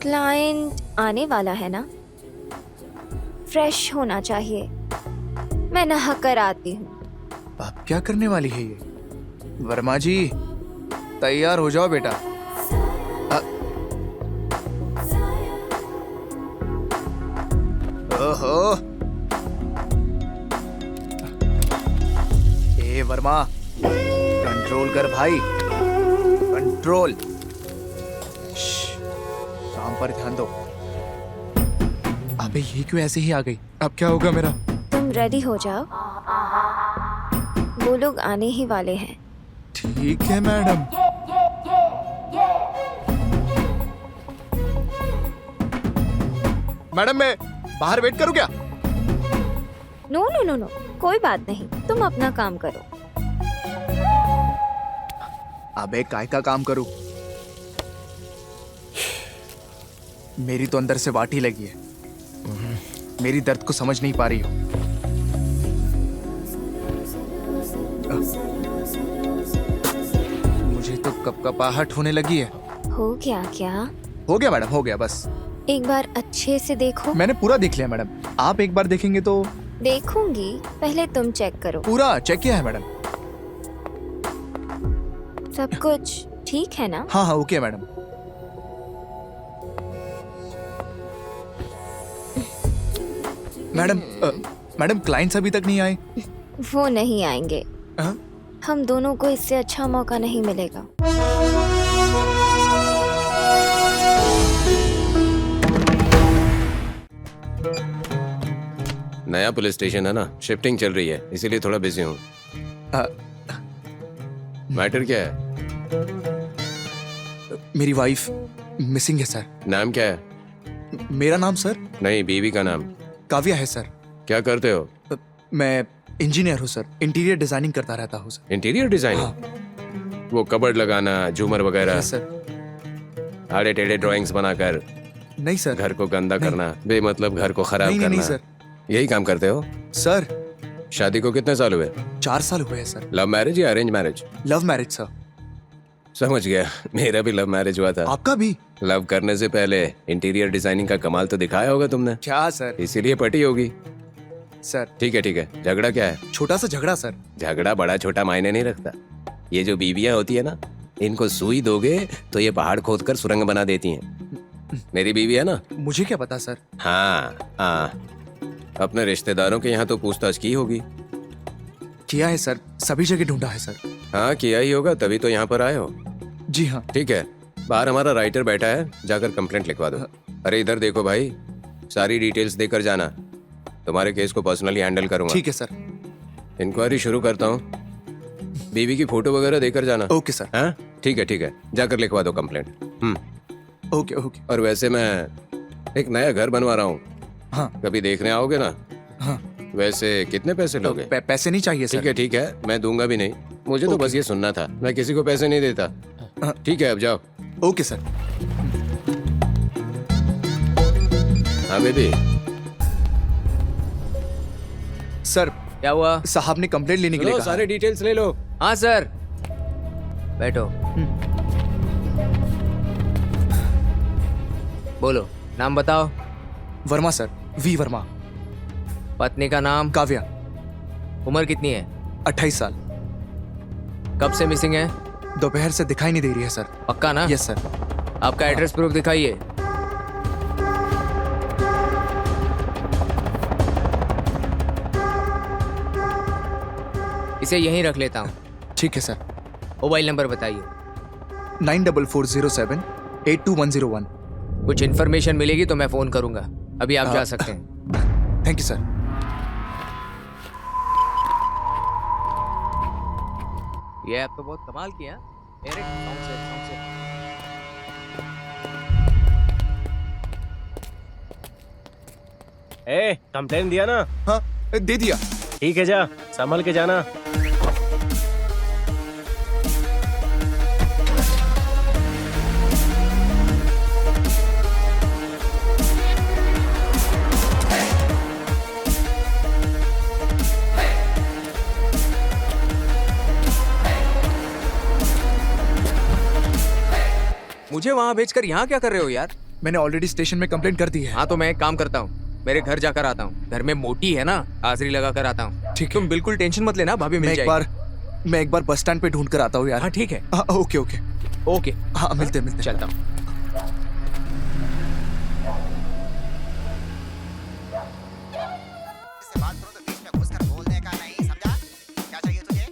Client आने वाला है ना, फ्रेश होना चाहिए। मैं नहा कर आती हूँ। अब क्या करने वाली है ये? वर्मा जी, तैयार हो जाओ बेटा। ओहो, ए वर्मा, कंट्रोल कर भाई, कंट्रोल। काम पर ध्यान दो। अबे ये क्यों ऐसे ही आ गई? अब क्या होगा मेरा? तुम रेडी हो जाओ, वो लोग आने ही वाले हैं। ठीक है मैडम। मैडम मैं बाहर वेट करूं क्या? नो नो नो नो, कोई बात नहीं, तुम अपना काम करो। अबे काय का काम करूं? मेरी तो अंदर से वाटी लगी है। मेरी दर्द को समझ नहीं पा रही हो। मुझे तो कपकपाहट होने लगी है। हो गया क्या? हो गया मैडम, हो गया बस। एक बार अच्छे से देखो। मैंने पूरा देख लिया मैडम। आप एक बार देखेंगे तो? देखूंगी, पहले तुम चेक करो। पूरा चेक किया है मैडम। सब कुछ ठीक है ना? हाँ हाँ okay madam. Madam madam clients अभी तक नहीं आए। वो नहीं आएंगे। हाँ? हम दोनों को इससे अच्छा मौका नहीं मिलेगा। नया पुलिस स्टेशन है ना, शिफ्टिंग चल रही है, इसीलिए थोड़ा बिजी हूँ। मैटर क्या है? मेरी वाइफ मिसिंग है सर। नाम क्या है? मेरा नाम सर? नहीं, बीवी का नाम। काव्या है सर। क्या करते हो? मैं इंजीनियर हूँ सर, इंटीरियर डिजाइनिंग करता रहता हूँ सर। Interior designing? हाँ। वो कबर्ड लगाना, झूमर वगैरह? Yes sir. आड़े टेढ़े ड्राइंग्स बनाकर नहीं सर। घर को गंदा नहीं। करना, बेमतलब घर को खराब नहीं, करना? नहीं सर। यही काम करते हो? सर शादी को कितने साल हुए? 4 साल हुए हैं सर। लव मैरिज या arrange marriage? Love marriage sir. समझ गया, मेरा भी लव मैरिज हुआ था। आपका भी? लव करने से पहले इंटीरियर डिजाइनिंग का कमाल तो दिखाया होगा तुमने। क्या सर? इसीलिए पटी होगी। सर ठीक है, झगड़ा क्या है? छोटा सा झगड़ा सर। झगड़ा बड़ा छोटा मायने नहीं रखता। ये जो बीवियां होती है ना, इनको सुई दोगे तो ये पहाड़ खोदकर सुरंग बना देती हैं। मेरी बीवी है ना। मुझे क्या पता सर। हाँ, अपने रिश्तेदारों के यहाँ तो पूछताछ की होगी। किया है सर, सभी जगह ढूंढा है सर। हाँ किया ही होगा, तभी तो यहाँ पर आए हो। जी हाँ। ठीक है, बाहर हमारा राइटर बैठा है, जाकर कंप्लेंट लिखवा दो। अरे इधर देखो भाई, सारी डिटेल्स देकर जाना, तुम्हारे केस को पर्सनली हैंडल करूंगा। ठीक है सर। इंक्वायरी शुरू करता हूँ, बीवी की फोटो वगैरह देकर जाना। Okay sir. हाँ ठीक है, जाकर लिखवा दो कंप्लेंट। Okay okay. और वैसे मैं एक नया घर बनवा रहा हूँ, हाँ कभी देखने आओगे ना? हाँ। वैसे कितने पैसे लोगे? पैसे नहीं चाहिए सर। ठीक है, मैं दूंगा भी नहीं। मुझे तो बस ये सुनना था, मैं किसी को पैसे नहीं देता। ठीक है, अब जाओ। Okay sir. हाँ बेबी। सर क्या हुआ? साहब ने कंप्लेंट लेने के लिए लो, कहा। सारे डिटेल्स ले लो। हाँ सर, बैठो। बोलो, नाम बताओ। Verma sir, V Verma. पत्नी का नाम? काव्या। उम्र कितनी है? 28 साल। कब से मिसिंग है? दोपहर से दिखाई नहीं दे रही है सर। पक्का ना? Yes sir. आपका एड्रेस प्रूफ दिखाइए। इसे यहीं रख लेता हूँ। ठीक है सर। मोबाइल नंबर बताइए। 9440782101। कुछ इन्फॉर्मेशन मिलेगी तो मैं फोन करूंगा। अभी आप जा सकते हैं। Thank you sir. ये आप तो बहुत कमाल किया। कंप्लेन दिया ना? हाँ दे दिया। ठीक है, जा संभल के जाना। मुझे वहां भेजकर यहाँ क्या कर रहे हो यार? मैंने ऑलरेडी स्टेशन में कंप्लेंट कर दी है। हाँ तो मैं एक काम करता हूँ, मेरे घर जाकर आता हूँ। घर में मोटी है ना, हाजिरी लगा कर आता हूँ। ठीक, तुम बिल्कुल टेंशन मत लेना, भाभी मिल जाएगी। मैं एक बार बस स्टैंड पे ढूंढ कर आता हूँ यार। हाँ ठीक है। ओके ओके ओके, हाँ मिलते चलता हूँ। बात करो तो बीच में घुसकर बोलने का नहीं, समझा? क्या चाहिए तुझे?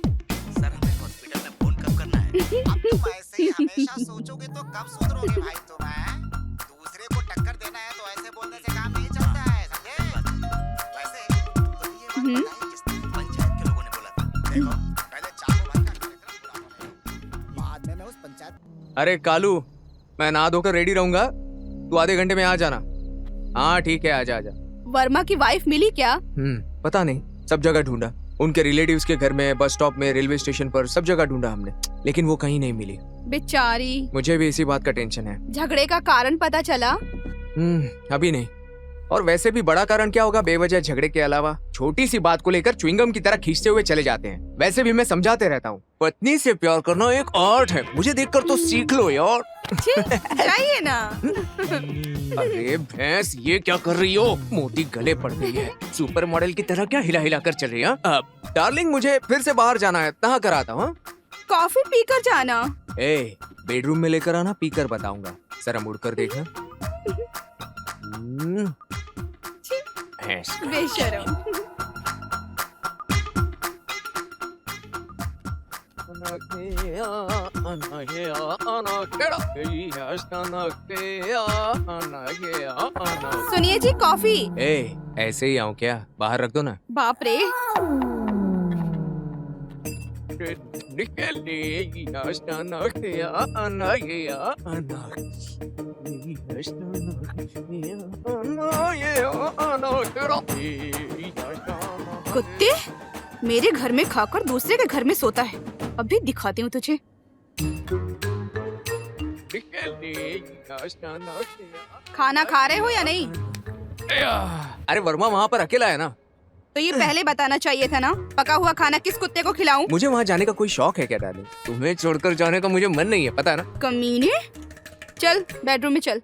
सर, हमें हॉस्पिटल में फोन कब करना है? अब तुम ऐसे ही हमेशा सोचोगे तो कब सुधरोगे भाई तुम, हैं? दूसरे को टक्कर देना है तो ऐसे बोलने से काम नहीं चलता है, समझे? वैसे तो ये बात बताई किसने? पंचायत के लोगों ने बोला था। देखो, पहले चाकू मार का कार्यक्रम पूरा होने, बाद में मैं उस पंचायत। अरे कालू, मैं नहा धोकर रेडी रहूंगा, तू आधे घंटे में आ जाना। हाँ ठीक है, आजा आजा। वर्मा की वाइफ मिली क्या? पता नहीं, सब जगह ढूंढा, उनके रिलेटिव्स के घर में, बस स्टॉप में, रेलवे स्टेशन पर, सब जगह ढूंढा हमने, लेकिन वो कहीं नहीं मिली। बेचारी। मुझे भी इसी बात का टेंशन है। झगड़े का कारण पता चला? अभी नहीं। और वैसे भी बड़ा कारण क्या होगा बेवजह झगड़े के अलावा? छोटी सी बात को लेकर च्युइंगम की तरह खींचते हुए चले जाते हैं। वैसे भी मैं समझाते रहता हूँ, पत्नी से प्यार करना एक आर्ट है, मुझे देखकर तो सीख लो यार। चाहिए ना। अरे भैंस, ये क्या कर रही हो? मोटी गले पड़ गई है, सुपर मॉडल की तरह क्या हिला हिला कर चल रही है? अब डार्लिंग, मुझे फिर से बाहर जाना है, कहाँ कर आता हूँ? कॉफी पीकर जाना। ए, बेडरूम में लेकर आना, पीकर बताऊंगा। जरा मुड़कर देखना। भैंस। बेशरम। सुनिए जी, कॉफी। ए, ऐसे ही आऊं क्या? बाहर रख दो ना। बाप रे। कुत्ते, मेरे घर में खाकर दूसरे के घर में सोता है। अभी दिखाती हूँ तुझे। खाना खा रहे हो या नहीं? अरे वर्मा वहाँ पर अकेला है ना? तो ये पहले बताना चाहिए था ना। पका हुआ खाना किस कुत्ते को खिलाऊं? मुझे वहाँ जाने का कोई शौक है क्या डार्लिंग? तुम्हें छोड़कर जाने का मुझे मन नहीं है, पता है ना? कमीने, चल बेडरूम में चल।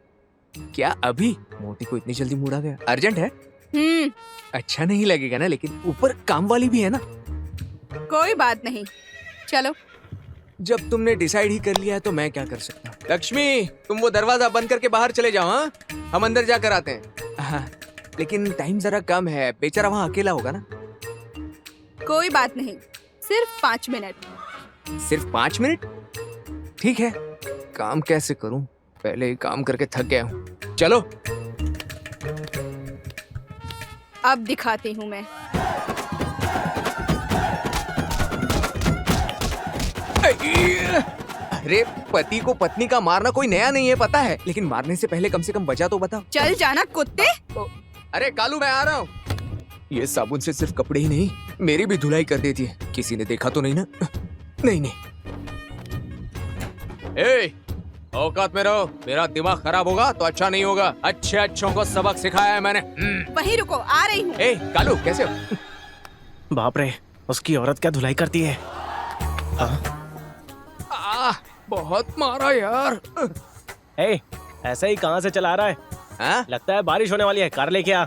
क्या अभी? मोटी को इतनी जल्दी मूड आ गया? अर्जेंट है? अच्छा नहीं लगेगा ना, लेकिन ऊपर काम वाली भी है ना। कोई बात नहीं, चलो। जब तुमने डिसाइड ही कर लिया है तो मैं क्या कर सकता हूँ। लक्ष्मी, तुम वो दरवाजा बंद करके बाहर चले जाओ। हाँ, हम अंदर जाकर आते हैं। हाँ, लेकिन टाइम जरा कम है, बेचारा वहाँ अकेला होगा ना। कोई बात नहीं, सिर्फ 5 मिनट। सिर्फ 5 मिनट? ठीक है, काम कैसे करूँ? पहले ही काम करके थक गया हूँ। चलो। अब दिखाती हूँ मैं। अरे, पति को पत्नी का मारना कोई नया नहीं है, पता है, लेकिन मारने से पहले कम से कम वजह तो बताओ। चल जाना कुत्ते। अरे कालू, मैं आ रहा हूँ। ये साबुन से सिर्फ कपड़े ही नहीं, मेरी भी धुलाई कर देती है। किसी ने देखा तो नहीं ना? नहीं नहीं। ए, औकात में रहो, मेरा दिमाग खराब होगा तो अच्छा नहीं होगा। अच्छे अच्छों को सबक सिखाया है मैंने। वहीं रुको, आ रही हूँ। ए कालू, कैसे हो? बाप रे, उसकी औरत क्या धुलाई करती है। बहुत मारा यार। ए, ऐसा ही कहाँ से चला रहा है? हाँ? लगता है बारिश होने वाली है। कार लेके आ।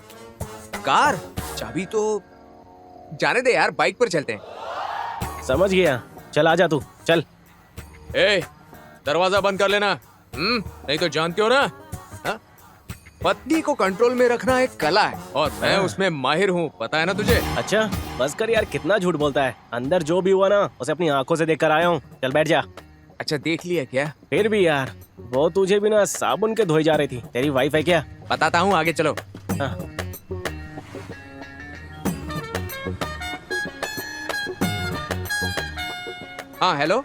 कार? चाबी तो जाने दे यार, बाइक पर चलते हैं। समझ गया, चल आजा तू, चल। ए, दरवाजा बंद कर लेना। नहीं तो जानते हो ना, हा? पत्नी को कंट्रोल में रखना एक कला है और मैं उसमें माहिर हूँ, पता है ना तुझे? अच्छा, बस कर यार, कितना झूठ बोलता है। अंदर जो भी हुआ ना, उसे अपनी आंखों से देख कर आया हूँ। चल बैठ जा। अच्छा, देख लिया क्या? फिर भी यार, वो तुझे बिना साबुन के धोई जा रही थी। तेरी वाइफ है क्या? बताता हूँ, आगे चलो। हाँ। हाँ हेलो।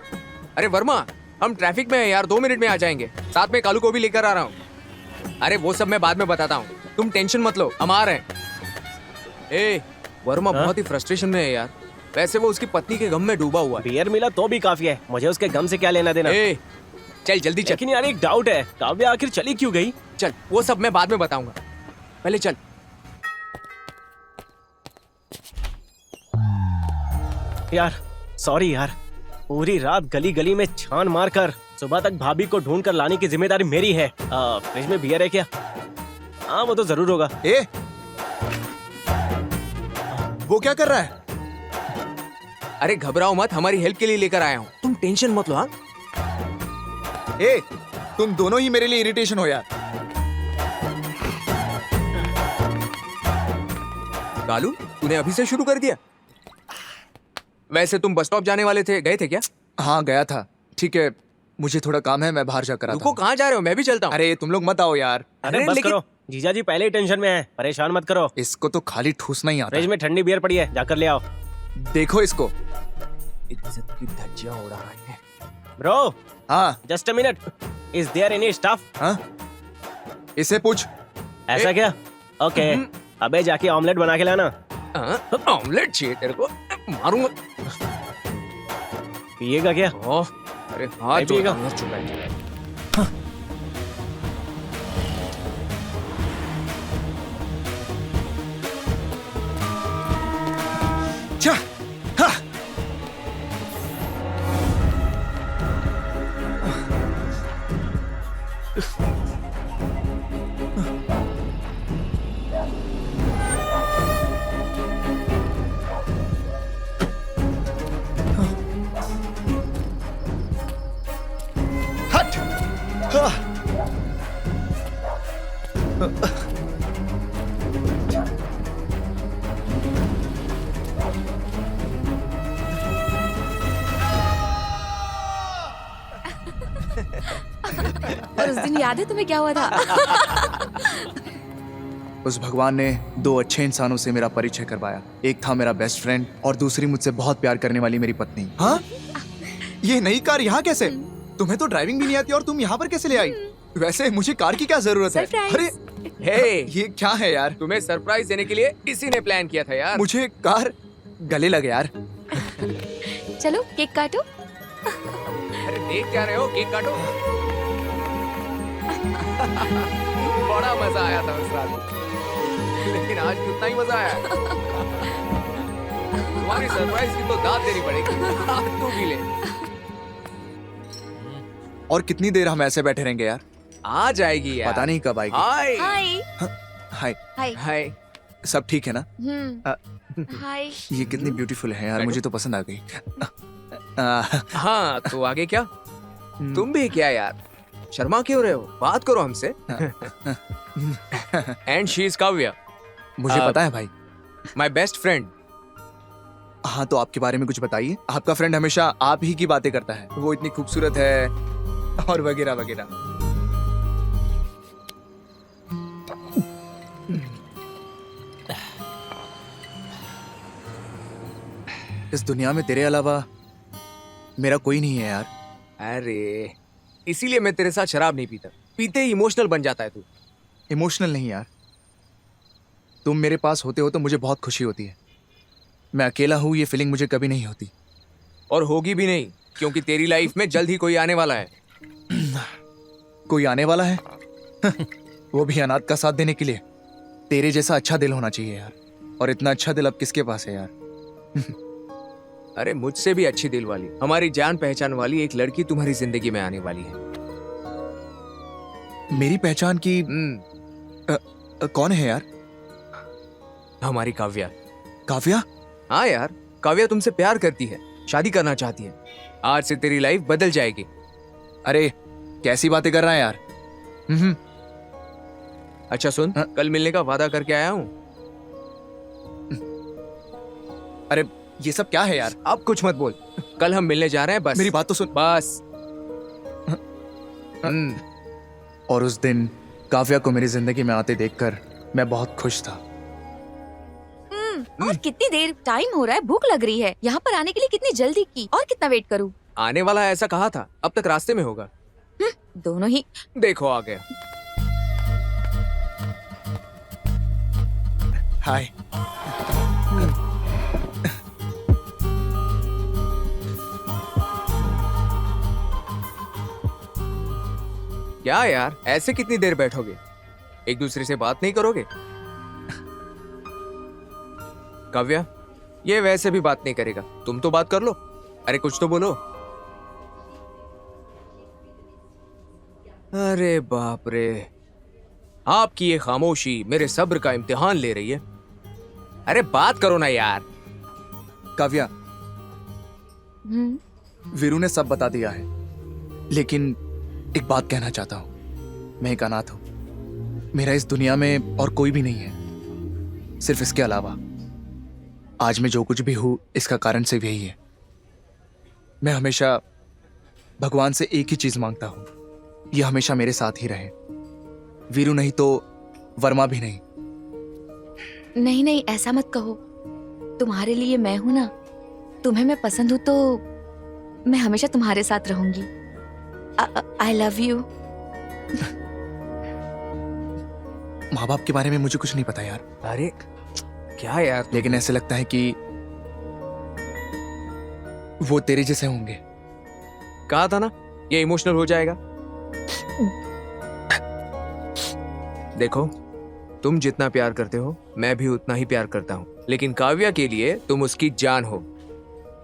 अरे वर्मा, हम ट्रैफिक में हैं यार, 2 मिनट में आ जाएंगे। साथ में कालू को भी लेकर आ रहा हूँ। अरे वो सब मैं बाद में बताता हूँ, तुम टेंशन मत लो, हम आ रहे हैं। ए, वर्मा बहुत ही फ्रस्ट्रेशन में है यार। वैसे वो उसकी पत्नी के गम में डूबा हुआ है। बियर मिला तो भी काफी है, मुझे उसके गम से क्या लेना देना। ए, चल जल्दी चल। लेकिन यार एक डाउट है, काव्य आखिर चली क्यों गई? चल, वो सब मैं बाद में बताऊंगा, पहले चल। यार सॉरी यार, पूरी रात गली गली में छान मारकर सुबह तक भाभी को ढूंढ कर लाने की जिम्मेदारी मेरी है। फ्रिज में बियर है क्या? हाँ वो तो जरूर होगा। ए, वो क्या कर रहा है? अरे घबराओ मत, हमारी हेल्प के लिए लेकर आया हूँ, तुम टेंशन मत लो। हाँ ए, तुम दोनों ही मेरे लिए इरिटेशन हो यार। कालू, तूने अभी से शुरू कर दिया? वैसे तुम बस स्टॉप जाने वाले थे, गए थे क्या? हाँ गया था। ठीक है, मुझे थोड़ा काम है, मैं बाहर जाकर आता रुको, हूँ। कहाँ जा रहे हो? मैं भी चलता हूँ। अरे तुम लोग मत आओ यार। अरे बस करो, जीजा जी पहले ही टेंशन में है, परेशान मत करो। इसको तो खाली ठूसना ही आता फ्रिज है। में ठंडी बियर पड़ी है, जाकर ले आओ। देखो इसको। इज्जत की धज्जियां उड़ा रहे हैं। ब्रो हाँ just a minute, is there any stuff? हाँ, इसे पूछ। ऐसा क्या? ओके, अबे जाके ऑमलेट बना के लाना। हाँ, ऑमलेट चाहिए तेरे को? मारूंगा। पिएगा क्या? ओह, अरे हाथ नहीं पिएगा। जोड़ चुका है। चा, हाँ। हट। हाँ। और उस दिन याद है तुम्हें क्या हुआ था? उस भगवान ने दो अच्छे इंसानों से मेरा परिचय करवाया। एक था मेरा बेस्ट फ्रेंड और दूसरी मुझसे बहुत प्यार करने वाली मेरी पत्नी। हाँ, ये नई कार यहाँ कैसे? तुम्हें तो ड्राइविंग भी नहीं आती और तुम यहाँ पर कैसे ले आई? वैसे मुझे कार की क्या जरूरत है? सरप्राइज। अरे हे, ये क्या है यार? तुम्हें सरप्राइज देने के लिए इसी ने प्लान किया था यार। मुझे कार गले लगे यार। चलो केक काटो। अरे देख क्या रहे हो, केक काटो। बड़ा मजा आया था उस रात, लेकिन आज भी उतना ही मजा आया। तुम्हारी सरप्राइज की तो दाद देनी पड़ेगी। आज तू भी ले। और कितनी देर हम ऐसे बैठे रहेंगे यार? आ जाएगी यार। पता नहीं कब आएगी। हाय हाय। हाय, हाय। हाय। सब ठीक है ना? हाय। ये कितनी ब्यूटीफुल है यार, मुझे तो पसंद आ गई। हाँ तो आगे क्या? तुम भी क्या यार, शर्मा क्यों रहे हो? बात करो हमसे। एंड शी इज काव्या, मुझे पता है भाई। My best friend. हाँ तो आपके बारे में कुछ बताइए। आपका फ्रेंड हमेशा आप ही की बातें करता है, वो इतनी खूबसूरत है और वगैरह वगैरह। इस दुनिया में तेरे अलावा मेरा कोई नहीं है यार। अरे इसीलिए मैं तेरे साथ शराब नहीं पीता, पीते ही इमोशनल बन जाता है तू। इमोशनल नहीं यार, तुम मेरे पास होते हो तो मुझे बहुत खुशी होती है। मैं अकेला हूं ये फीलिंग मुझे कभी नहीं होती। और होगी भी नहीं, क्योंकि तेरी लाइफ में जल्द ही कोई आने वाला है। कोई आने वाला है? वो भी अनाथ का साथ देने के लिए। तेरे जैसा अच्छा दिल होना चाहिए यार, और इतना अच्छा दिल अब किसके पास है यार? अरे मुझसे भी अच्छी दिल वाली, हमारी जान पहचान वाली एक लड़की तुम्हारी जिंदगी में आने वाली है। मेरी पहचान की कौन है यार? हमारी काव्या। काव्या? हाँ यार, काव्या तुमसे प्यार करती है, शादी करना चाहती है। आज से तेरी लाइफ बदल जाएगी। अरे कैसी बातें कर रहा है यार? अच्छा सुन, हाँ? कल मिलने का वादा करके आया हूँ। अरे ये सब क्या है यार? अब कुछ मत बोल, कल हम मिलने जा रहे हैं बस। मेरी बात तो सुन। बस। और उस दिन काव्या को मेरी जिंदगी में आते देखकर मैं बहुत खुश था। और कितनी देर? टाइम हो रहा है, भूख लग रही है। यहाँ पर आने के लिए कितनी जल्दी की? और कितना वेट करूँ? आने वाला है ऐसा कहा था, अब तक रास्ते में होगा। दोनों ही। देखो आ गया। हाय। क्या यार, ऐसे कितनी देर बैठोगे? एक दूसरे से बात नहीं करोगे? काव्या, ये वैसे भी बात नहीं करेगा, तुम तो बात कर लो। अरे कुछ तो बोलो। अरे बाप रे, आपकी ये खामोशी मेरे सब्र का इम्तिहान ले रही है। अरे बात करो ना यार। काव्या, वीरू ने सब बता दिया है, लेकिन एक बात कहना चाहता हूं। मैं एक अनाथ हूं। मेरा इस दुनिया में और कोई भी नहीं है, सिर्फ इसके अलावा। आज मैं जो कुछ भी हूं, इसका कारण सिर्फ यही है। मैं हमेशा भगवान से एक ही चीज मांगता हूं, ये हमेशा मेरे साथ ही रहे। वीरू नहीं तो वर्मा भी नहीं। नहीं नहीं, ऐसा मत कहो। तुम्हारे लिए मैं हूं ना। तुम्हें मैं पसंद हूं तो मैं हमेशा तुम्हारे साथ रहूंगी। I love you. माँ बाप के बारे में मुझे कुछ नहीं पता यार, अरे क्या यार, लेकिन ऐसे लगता है कि वो तेरे जैसे होंगे। कहा था ना ये इमोशनल हो जाएगा। देखो, तुम जितना प्यार करते हो मैं भी उतना ही प्यार करता हूं, लेकिन काव्या के लिए तुम उसकी जान हो।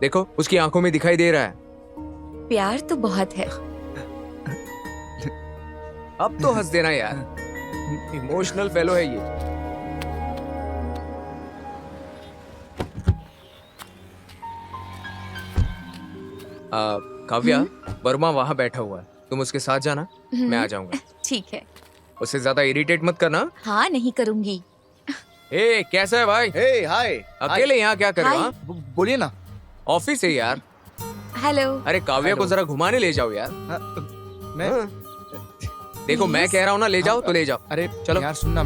देखो, उसकी आंखों में दिखाई दे रहा है। प्यार तो बहुत है। अब तो हंस देना यार, इमोशनल फेलो है ये। काव्या, वर्मा वहां बैठा हुआ है, तुम उसके साथ जाना, मैं आ जाऊंगा। ठीक है। उससे ज्यादा इरिटेट मत करना। हाँ, नहीं करूंगी। ए, कैसा है भाई? हे हाय, अकेले यहाँ क्या कर रहे हो? हाय। हाँ? बोलिए ना। ऑफिस है यार। हेलो। अरे काव्या को जरा घुमाने ले जाओ यार। मैं हाँ। देखो, मैं कह रहा हूँ ना, ले जाओ तो ले जाओ। अरे चलो। यार सुनना।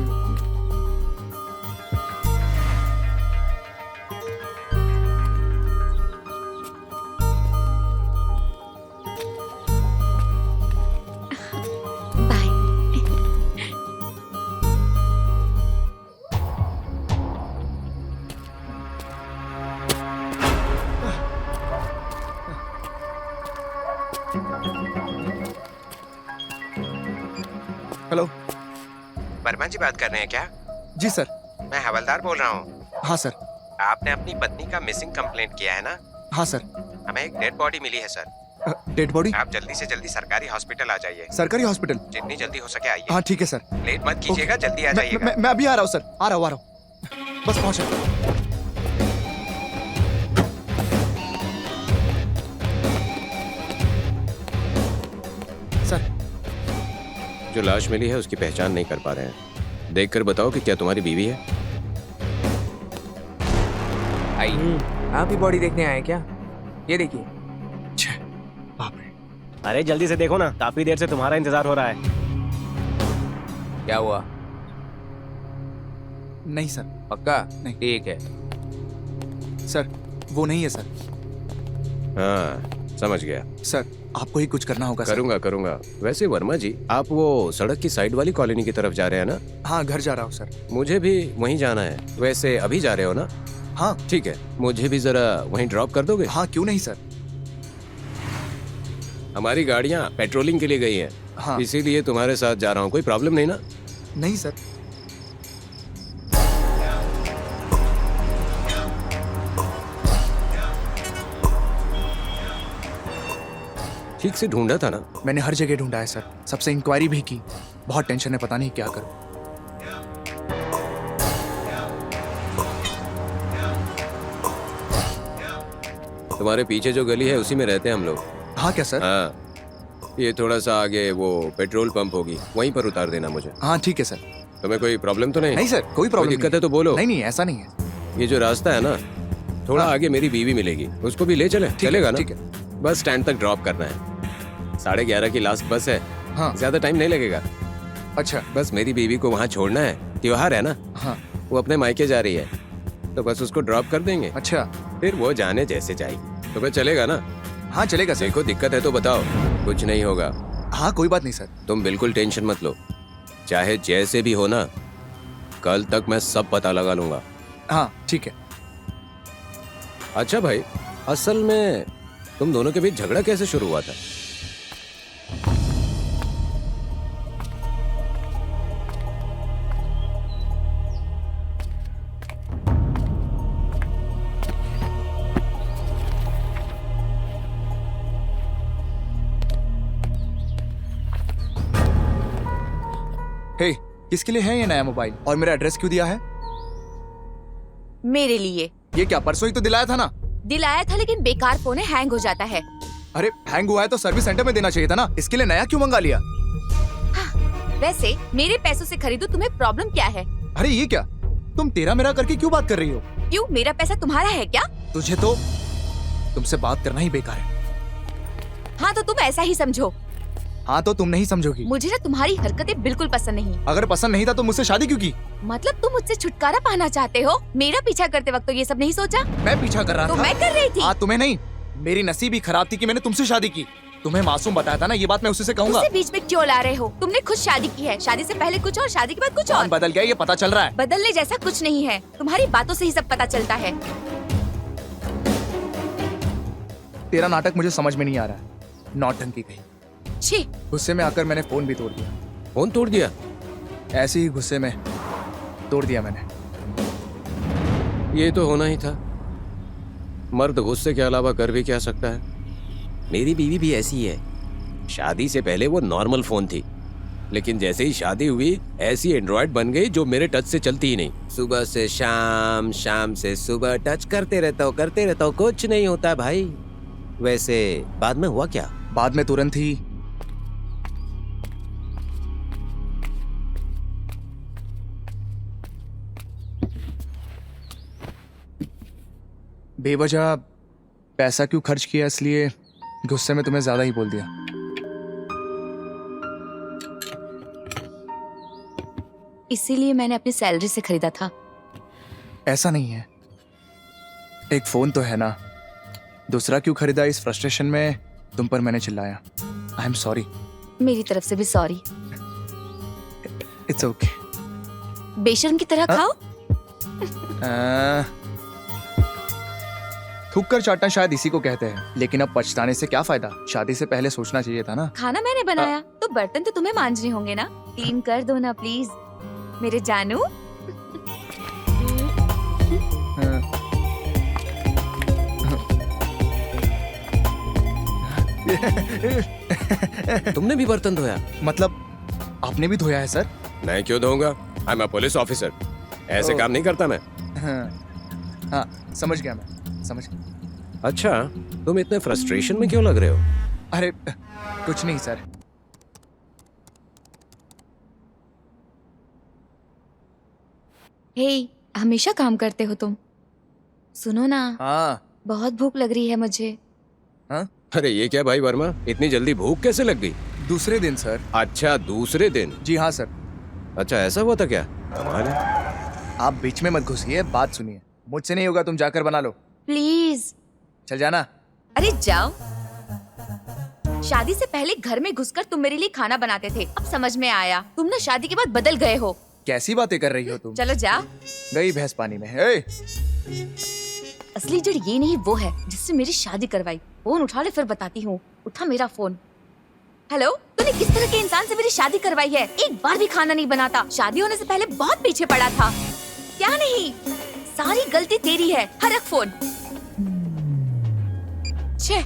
बाय। हेलो। वर्मा जी बात कर रहे हैं क्या? जी सर। मैं हवलदार बोल रहा हूँ। हाँ सर। आपने अपनी पत्नी का मिसिंग कंप्लेंट किया है ना? हाँ सर। हमें एक डेड बॉडी मिली है सर। Dead body? आप जल्दी से जल्दी सरकारी हॉस्पिटल आ जाइए। सरकारी हॉस्पिटल? जितनी जल्दी हो सके आइए। हाँ ठीक है सर। लेट मत कीजिएगा, जल्दी आ मैं, जाइएगा। मैं अभी आ रहा हूँ सर, आ रहा हूँ। बस पहुंचा। सर, जो लाश मिली है उसकी पहचान नहीं कर पा रहे हैं। देखकर बताओ कि क्या तुम्हारी बीवी है? आई, आप ही बॉडी देखने आए क्या? ये देखिए। बाप रे। अरे जल्दी से देखो ना, काफी देर से तुम्हारा इंतजार हो रहा है। क्या हुआ? नहीं सर। पक्का? नहीं। ठीक है। सर, वो नहीं है सर। हाँ, समझ गया। सर, आपको ही कुछ करना होगा सर। करूंगा। वैसे वर्मा जी, आप वो सड़क की साइड वाली कॉलोनी की तरफ जा रहे हैं ना? हाँ, घर जा रहा हूँ सर। मुझे भी वहीं जाना है। वैसे अभी जा रहे हो ना? हाँ। ठीक है, मुझे भी जरा वहीं ड्रॉप कर दोगे? हाँ, क्यों नहीं सर। हमारी गाड़ियाँ पेट्रोलिंग के लिए गई हैं। हाँ। इसीलिए तुम्हारे साथ जा रहा हूँ। कोई प्रॉब्लम नहीं ना? नहीं सर। ठीक से ढूंढा था ना? मैंने हर जगह ढूंढा है सर, सबसे इंक्वायरी भी की। बहुत टेंशन है, पता नहीं क्या करूं। तुम्हारे पीछे जो गली है उसी में रहते हैं हम लोग। हाँ क्या सर? हाँ, ये थोड़ा सा आगे वो पेट्रोल पंप होगी, वहीं पर उतार देना मुझे। हाँ ठीक है सर। तुम्हें कोई प्रॉब्लम तो नहीं? नहीं सर, कोई प्रॉब्लम दिक्कत है तो बोलो। नहीं, ऐसा नहीं है। ये जो रास्ता है ना, थोड़ा हाँ। आगे मेरी बीवी मिलेगी, उसको भी ले चले? चलेगा ना? ठीक है। बस स्टैंड तक ड्रॉप करना है। 11:30 की लास्ट बस है। हाँ। ज्यादा टाइम नहीं लगेगा। अच्छा। बस मेरी बीवी को वहाँ छोड़ना है। त्योहार है ना, हाँ। वो अपने मायके जा रही है, तो बस उसको ड्रॉप कर देंगे, अच्छा। फिर वो जाने जैसे जाएगी। तो फिर चलेगा ना? हाँ चलेगा सर। देखो, दिक्कत है तो बताओ, कुछ नहीं होगा। हाँ कोई बात नहीं सर। तुम बिल्कुल टेंशन मत लो, चाहे जैसे भी हो ना, कल तक मैं सब पता लगा लूंगा। हाँ ठीक है। अच्छा भाई, असल में तुम दोनों के बीच झगड़ा कैसे शुरू हुआ था? हे, किसके लिए है ये नया मोबाइल और मेरा एड्रेस क्यों दिया है? मेरे लिए ये क्या परसों ही तो दिलाया था ना? दिलाया था, लेकिन बेकार फोन है, हैंग हो जाता है। अरे हैंग हुआ है तो सर्विस सेंटर में देना चाहिए था ना, इसके लिए नया क्यों मंगा लिया? वैसे मेरे पैसों से खरीदो, तुम्हें प्रॉब्लम क्या है? अरे ये क्या, तुम तेरा मेरा करके क्यों बात कर रही हो? क्यों, मेरा पैसा तुम्हारा है क्या? तुझे तो तुमसे बात करना ही बेकार है। हाँ तो तुम ऐसा ही समझो। हाँ तो तुम नहीं समझोगी। मुझे ना तुम्हारी हरकतें बिल्कुल पसंद नहीं। अगर पसंद नहीं था तो मुझसे शादी क्यों की? मतलब तुम मुझसे छुटकारा पाना चाहते हो? मेरा पीछा करते वक्त तो ये सब नहीं सोचा? मैं पीछा कर रहा तो था। मैं कर रही थी। हाँ तुम्हें नहीं, मेरी नसीब ही खराब थी कि मैंने तुमसे शादी की। तुम्हें मासूम बताया था ना, ये बात मैं उसी से कहूंगा। उसे बीच में क्यों ला रहे हो? तुमने खुद शादी की है, शादी से पहले कुछ और, शादी के बाद कुछ और। कौन बदल गया ये पता चल रहा है। बदलने जैसा कुछ नहीं है, तुम्हारी बातों से ही सब पता चलता है। तेरा नाटक मुझे समझ में नहीं आ रहा है, नौटंकी कहीं। छी, गुस्से में आकर मैंने फोन भी तोड़ दिया। फोन तोड़ दिया? ऐसे ही गुस्से में तोड़ दिया मैंने। ये तो होना ही था। मर्द गुस्से के अलावा कर भी क्या सकता है। मेरी बीवी भी ऐसी है। शादी से पहले वो नॉर्मल फोन थी, लेकिन जैसे ही शादी हुई ऐसी एंड्रॉयड बन गई जो मेरे टच से चलती ही नहीं। सुबह से शाम, शाम से सुबह टच करते रहता हूँ, कुछ नहीं होता भाई। वैसे बाद में हुआ क्या? बाद में तुरंत ही बेवजह पैसा क्यों खर्च किया, इसलिए गुस्से में तुम्हें ज्यादा ही बोल दिया। इसीलिए मैंने अपनी सैलरी से खरीदा था। ऐसा नहीं है, एक फोन तो है ना, दूसरा क्यों खरीदा? इस फ्रस्ट्रेशन में तुम पर मैंने चिल्लाया। I am sorry. मेरी तरफ से भी सॉरी। It's okay. बेशर्म की तरह खाओ। थूक कर चाटना शायद इसी को कहते हैं, लेकिन अब पछताने से क्या फायदा? शादी से पहले सोचना चाहिए था ना। खाना मैंने बनाया तो बर्तन तो तुम्हें मांजने होंगे ना। क्लीन कर दो ना प्लीज, मेरे जानू। तुमने भी बर्तन धोया? मतलब आपने भी धोया है सर? मैं क्यों धोऊंगा? I am a police officer, ऐसे काम नहीं करता मैं। हाँ समझ गया, मैं समझ गया। अच्छा, तुम इतने फ्रस्ट्रेशन में क्यों लग रहे हो? अरे कुछ नहीं सर। हे, हमेशा काम करते हो तुम। सुनो ना, हाँ बहुत भूख लग रही है मुझे। हाँ अरे ये क्या भाई वर्मा, इतनी जल्दी भूख कैसे लग गई? दूसरे दिन सर। अच्छा दूसरे दिन? जी हाँ सर। अच्छा ऐसा हुआ था क्या? कमाल है। आप बीच में मत घुसिए, बात सुनिए। मुझसे नहीं होगा, तुम जाकर बना लो। प्लीज। चल जाना। अरे जाओ। शादी से पहले घर में घुसकर तुम मेरे लिए खाना बनाते थे, अब समझ में आया तुम ना शादी के बाद बदल गए हो। कैसी बातें कर रही हो तुम? चलो जा। गई भैंस पानी में। ए! असली जड़ ये नहीं वो है जिससे मेरी शादी करवाई। फोन उठा ले फिर बताती हूँ। उठा मेरा फोन। हेलो, तूने किस तरह के इंसान से मेरी शादी करवाई है? एक बार भी खाना नहीं बनाता, शादी होने से पहले बहुत पीछे पड़ा था। क्या नहीं, सारी गलती तेरी है। रख फोन। छे,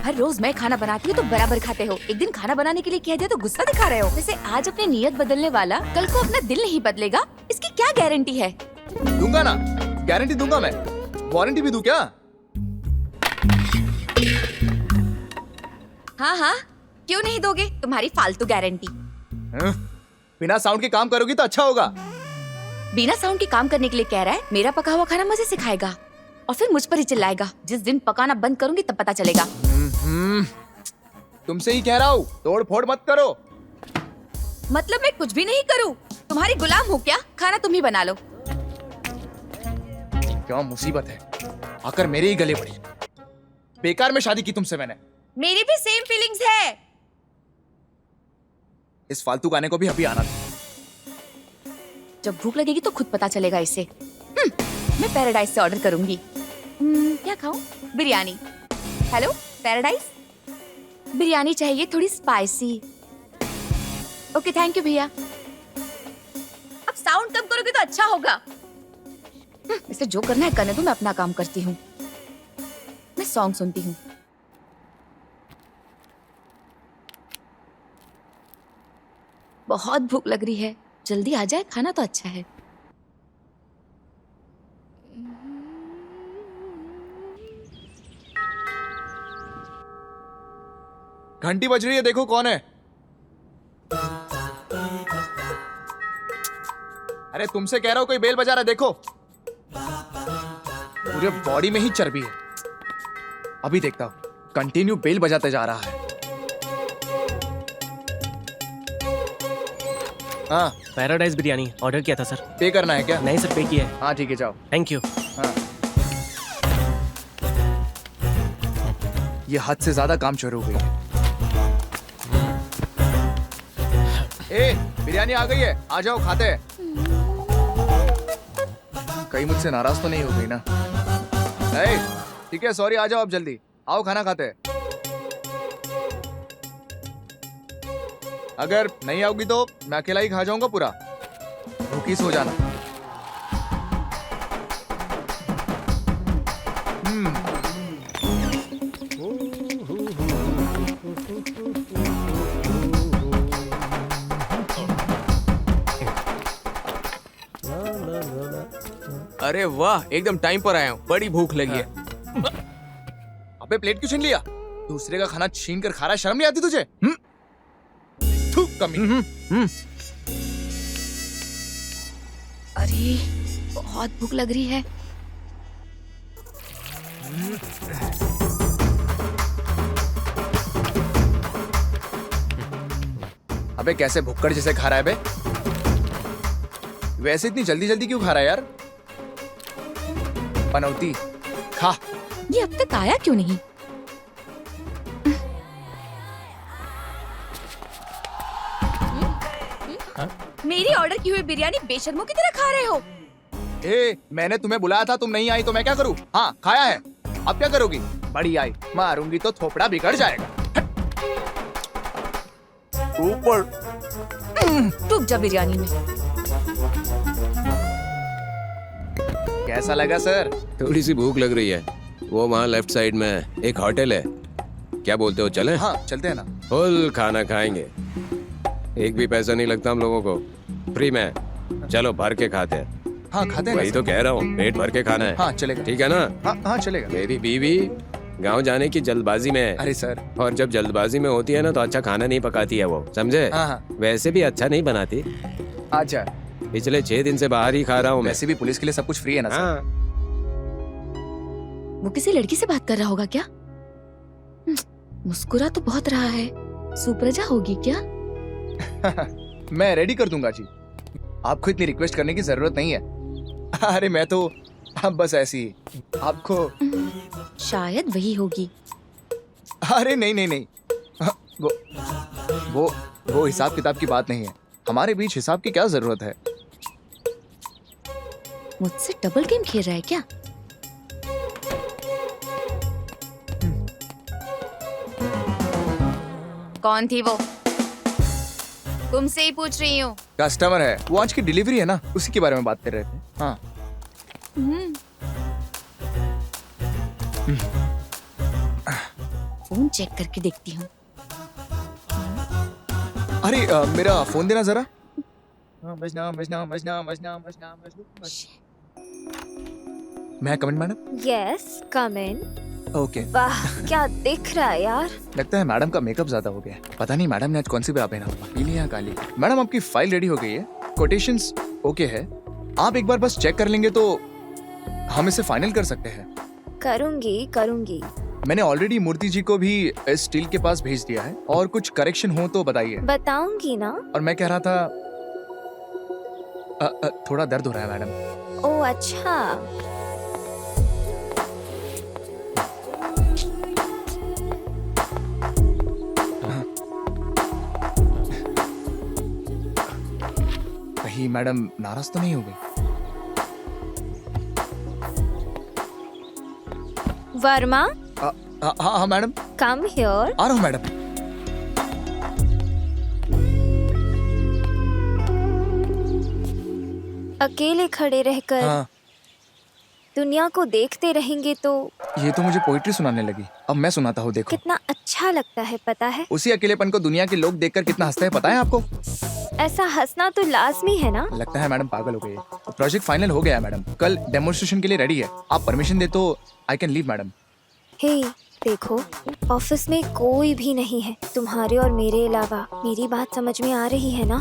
हर रोज मैं खाना बनाती हूँ तो बराबर खाते हो, एक दिन खाना बनाने के लिए कह दिया तो गुस्सा दिखा रहे हो। वैसे आज अपनी नीयत बदलने वाला कल को अपना दिल नहीं बदलेगा, इसकी क्या गारंटी है? दूंगा ना, गारंटी दूंगा मैं। वारंटी भी दूं क्या? हाँ हाँ, क्यों नहीं दोगे? तुम्हारी फालतू गारंटी। बिना साउंड के काम करोगी तो अच्छा होगा। बिना साउंड के काम करने के लिए कह रहा है? मेरा पका हुआ खाना मजे से खाएगा और फिर मुझ पर ही चिल्लाएगा। जिस दिन पकाना बंद करूंगी तब पता चलेगा। तुमसे ही कह रहा हूँ, तोड़ फोड़ मत करो। मतलब मैं कुछ भी नहीं करूँ? तुम्हारी गुलाम हूँ क्या? खाना तुम ही बना लो। क्या मुसीबत है, आकर मेरे ही गले पड़ी। बेकार में शादी की तुमसे मैंने। मेरी भी सेम फीलिंग्स है। इस फालतू गाने को भी अभी आना था। जब भूख लगेगी तो खुद पता चलेगा इसे। मैं पैराडाइज से ऑर्डर करूंगी। क्या खाऊं? बिरयानी। हेलो पैराडाइज, बिरयानी चाहिए, थोड़ी स्पाइसी। ओके थैंक यू भैया। अब साउंड कम करोगे तो अच्छा होगा। इसे जो करना है करने दो, मैं अपना काम करती हूँ। मैं सॉन्ग सुनती हूँ। बहुत भूख लग रही है, जल्दी आ जाए, खाना तो अच्छा है। घंटी बज रही है, देखो कौन है। अरे तुमसे कह रहा हूं, कोई बेल बजा रहा है, देखो। पूरे बॉडी में ही चर्बी है। अभी देखता हूं, कंटिन्यू बेल बजाते जा रहा है। हाँ, पैराडाइज बिरयानी ऑर्डर किया था सर। पे करना है क्या? नहीं सर, पे किया है। हाँ ठीक है, जाओ। Thank you. हाँ। ये हद से ज्यादा काम शुरू हो गई है। ए, बिरयानी आ गई है, आ जाओ खाते हैं। कहीं मुझसे नाराज तो नहीं हो गई ना? ए, ठीक है, सॉरी, आ जाओ अब जल्दी। आओ खाना खाते हैं। अगर नहीं आओगी तो मैं अकेला ही खा जाऊंगा पूरा। भूखी सो जाना। अरे वाह, एकदम टाइम पर आया हूँ, बड़ी भूख लगी है। अबे प्लेट क्यों छीन लिया? दूसरे का खाना छीन कर खा रहा है, शर्म नहीं आती तुझे? थू, कमी। अरे बहुत भूख लग रही है। अबे कैसे भुक्कड़ जैसे खा रहा है बे? वैसे इतनी जल्दी जल्दी क्यों खा रहा है यार? पनौती खा। ये अब तक आया क्यों नहीं? मेरी ऑर्डर की हुई बिरयानी बेशर्मों की तरह खा रहे हो। ए, मैंने तुम्हें बुलाया था, तुम नहीं आई तो मैं क्या करूं? हाँ, खाया है, अब क्या करोगी? बड़ी आई, मारूंगी तो थोपड़ा बिगड़ जाएगा। ऊपर डूब जा बिरयानी में। कैसा लगा सर? थोड़ी सी भूख लग रही है। वो वहाँ लेफ्ट साइड में एक होटल है, क्या बोलते हो, चलें? हाँ चलते हैं ना। फुल खाना खाएंगे, एक भी पैसा नहीं लगता हम लोगों को, फ्री में। चलो भर के खाते हैं। हाँ खाते हैं वही ना तो सर। कह रहा हूँ, पेट भर के खाना है। हाँ चलेगा। ठीक है ना? हाँ हाँ चलेगा। मेरी बीवी गांव जाने की जल्दबाजी में है, अरे सर। और जब जल्दबाजी में होती है ना तो अच्छा खाना नहीं पकाती है वो, समझे? हाँ हाँ। वैसे भी अच्छा नहीं बनाती। अच्छा, पिछले 6 दिन से बाहर ही खा रहा हूँ मैं। वैसे भी पुलिस के लिए सब कुछ फ्री है ना सर? हाँ। वो किसी लड़की से बात कर रहा होगा क्या? मुस्कुरा तो बहुत रहा है, सुप्रजा होगी क्या? मैं रेडी कर दूंगा जी, आपको इतनी रिक्वेस्ट करने की जरूरत नहीं है। अरे मैं तो अब बस ऐसी ही आपको। शायद वही होगी। अरे नहीं नहीं नहीं, वो हिसाब किताब की बात नहीं है। हमारे बीच हिसाब की क्या जरूरत है? मुझसे डबल गेम खेल रहा है क्या? कौन थी वो? तुमसे ही पूछ रही हूँ। कस्टमर है, वो आज की डिलीवरी है ना, उसी के बारे में बात कर रहे थे। हाँ। फोन चेक करके देखती हूँ। अरे मेरा फोन देना जरा। बजना बजना बजना बजना बजना बजना। मैं कमेंट मैडम? यस, कम इन। ओके। वाह, क्या दिख रहा है यार। लगता है मैडम का मेकअप ज्यादा हो गया है। पता नहीं मैडम ने आज कौन सी ब्रा पहना हुआ, पीली या काली। मैडम आपकी फाइल रेडी हो गई है, कोटेशंस ओके है। आप एक बार बस चेक कर लेंगे तो हम इसे फाइनल कर सकते हैं। करूंगी करूंगी। मैंने ऑलरेडी मूर्ति जी को भी इस स्टील के पास भेज दिया है, और कुछ करेक्शन हो तो बताइए। बताऊंगी ना। और मैं कह रहा था थोड़ा दर्द हो रहा है मैडम। ओह अच्छा। कहीं मैडम नाराज तो नहीं हो गई? वर्मा, हाँ हाँ मैडम, कम हियर। आ रहा हूँ मैडम। अकेले खड़े रहकर हाँ, दुनिया को देखते रहेंगे तो ये तो मुझे पोइट्री सुनाने लगी। अब मैं सुनाता हूँ, देखो। कितना अच्छा लगता है, पता है? उसी अकेलेपन को दुनिया के लोग देखकर कितना हंसते हैं, पता है आपको? ऐसा हंसना तो लाजमी है ना। लगता है मैडम पागल हो गई है। प्रोजेक्ट फाइनल हो गया है मैडम, कल डेमोन्स्ट्रेशन के लिए रेडी है। आप परमिशन दे तो आई कैन लीव मैडम। हे देखो, ऑफिस में कोई भी नहीं है तुम्हारे और मेरे अलावा। मेरी बात समझ में आ रही है ना?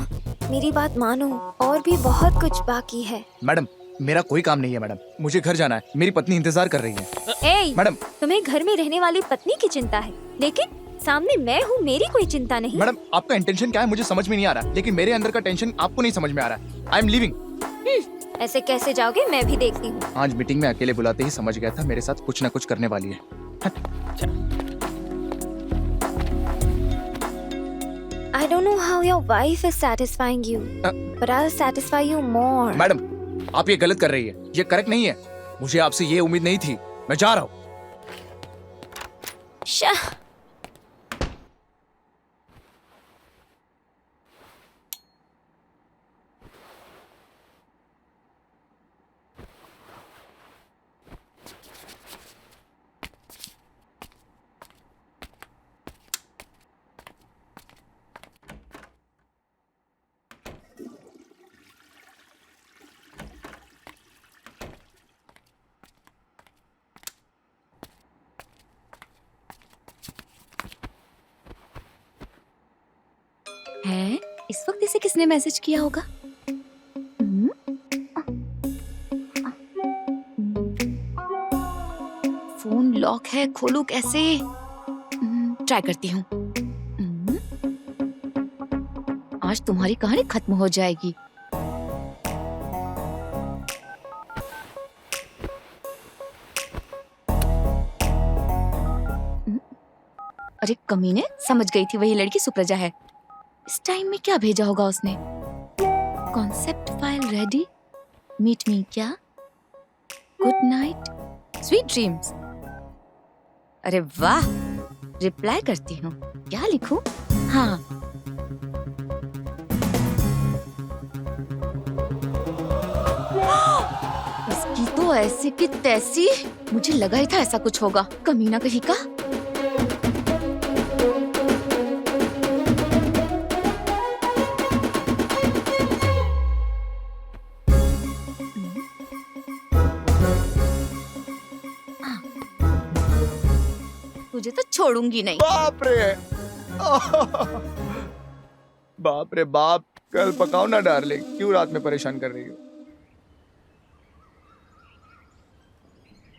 मेरी बात मानो, और भी बहुत कुछ बाकी है। मैडम मेरा कोई काम नहीं है मैडम, मुझे घर जाना है, मेरी पत्नी इंतजार कर रही है। ए, मैडम तुम्हें घर में रहने वाली पत्नी की चिंता है, लेकिन सामने मैं हूँ, मेरी कोई चिंता नहीं। मैडम आपका इंटेंशन क्या है मुझे समझ में नहीं आ रहा, लेकिन मेरे अंदर का टेंशन आपको नहीं समझ में आ रहा। I am leaving. ऐसे कैसे जाओगे, मैं भी देखती हूँ। आज मीटिंग में अकेले बुलाते ही समझ गया था मेरे साथ कुछ ना कुछ करने वाली है। I don't know how your wife is satisfying you, but I'll satisfy you more. Madam आप ये गलत कर रही है, ये करेक्ट नहीं है। मुझे आपसे ये उम्मीद नहीं थी। मैं जा रहा हूँ। शाह। है इस वक्त इसे किसने मैसेज किया होगा? फोन लॉक है, खोलूं कैसे? ट्राई करती हूँ। आज तुम्हारी कहानी खत्म हो जाएगी। अरे कमीने, समझ गई थी वही लड़की सुप्रजा है। इस टाइम में क्या भेजा होगा उसने? Concept file ready, meet me क्या, गुड नाइट, स्वीट ड्रीम्स। अरे वाह, रिप्लाई करती हूँ। क्या लिखूं? हाँ, इसकी तो ऐसी की तैसी। मुझे लगा ही था ऐसा कुछ होगा, कमीना कहीं का। तुझे तो छोड़ूंगी नहीं। बाप रे बाप रे बाप, कल पकाओ ना डार्लिंग, क्यों रात में परेशान कर रही हो?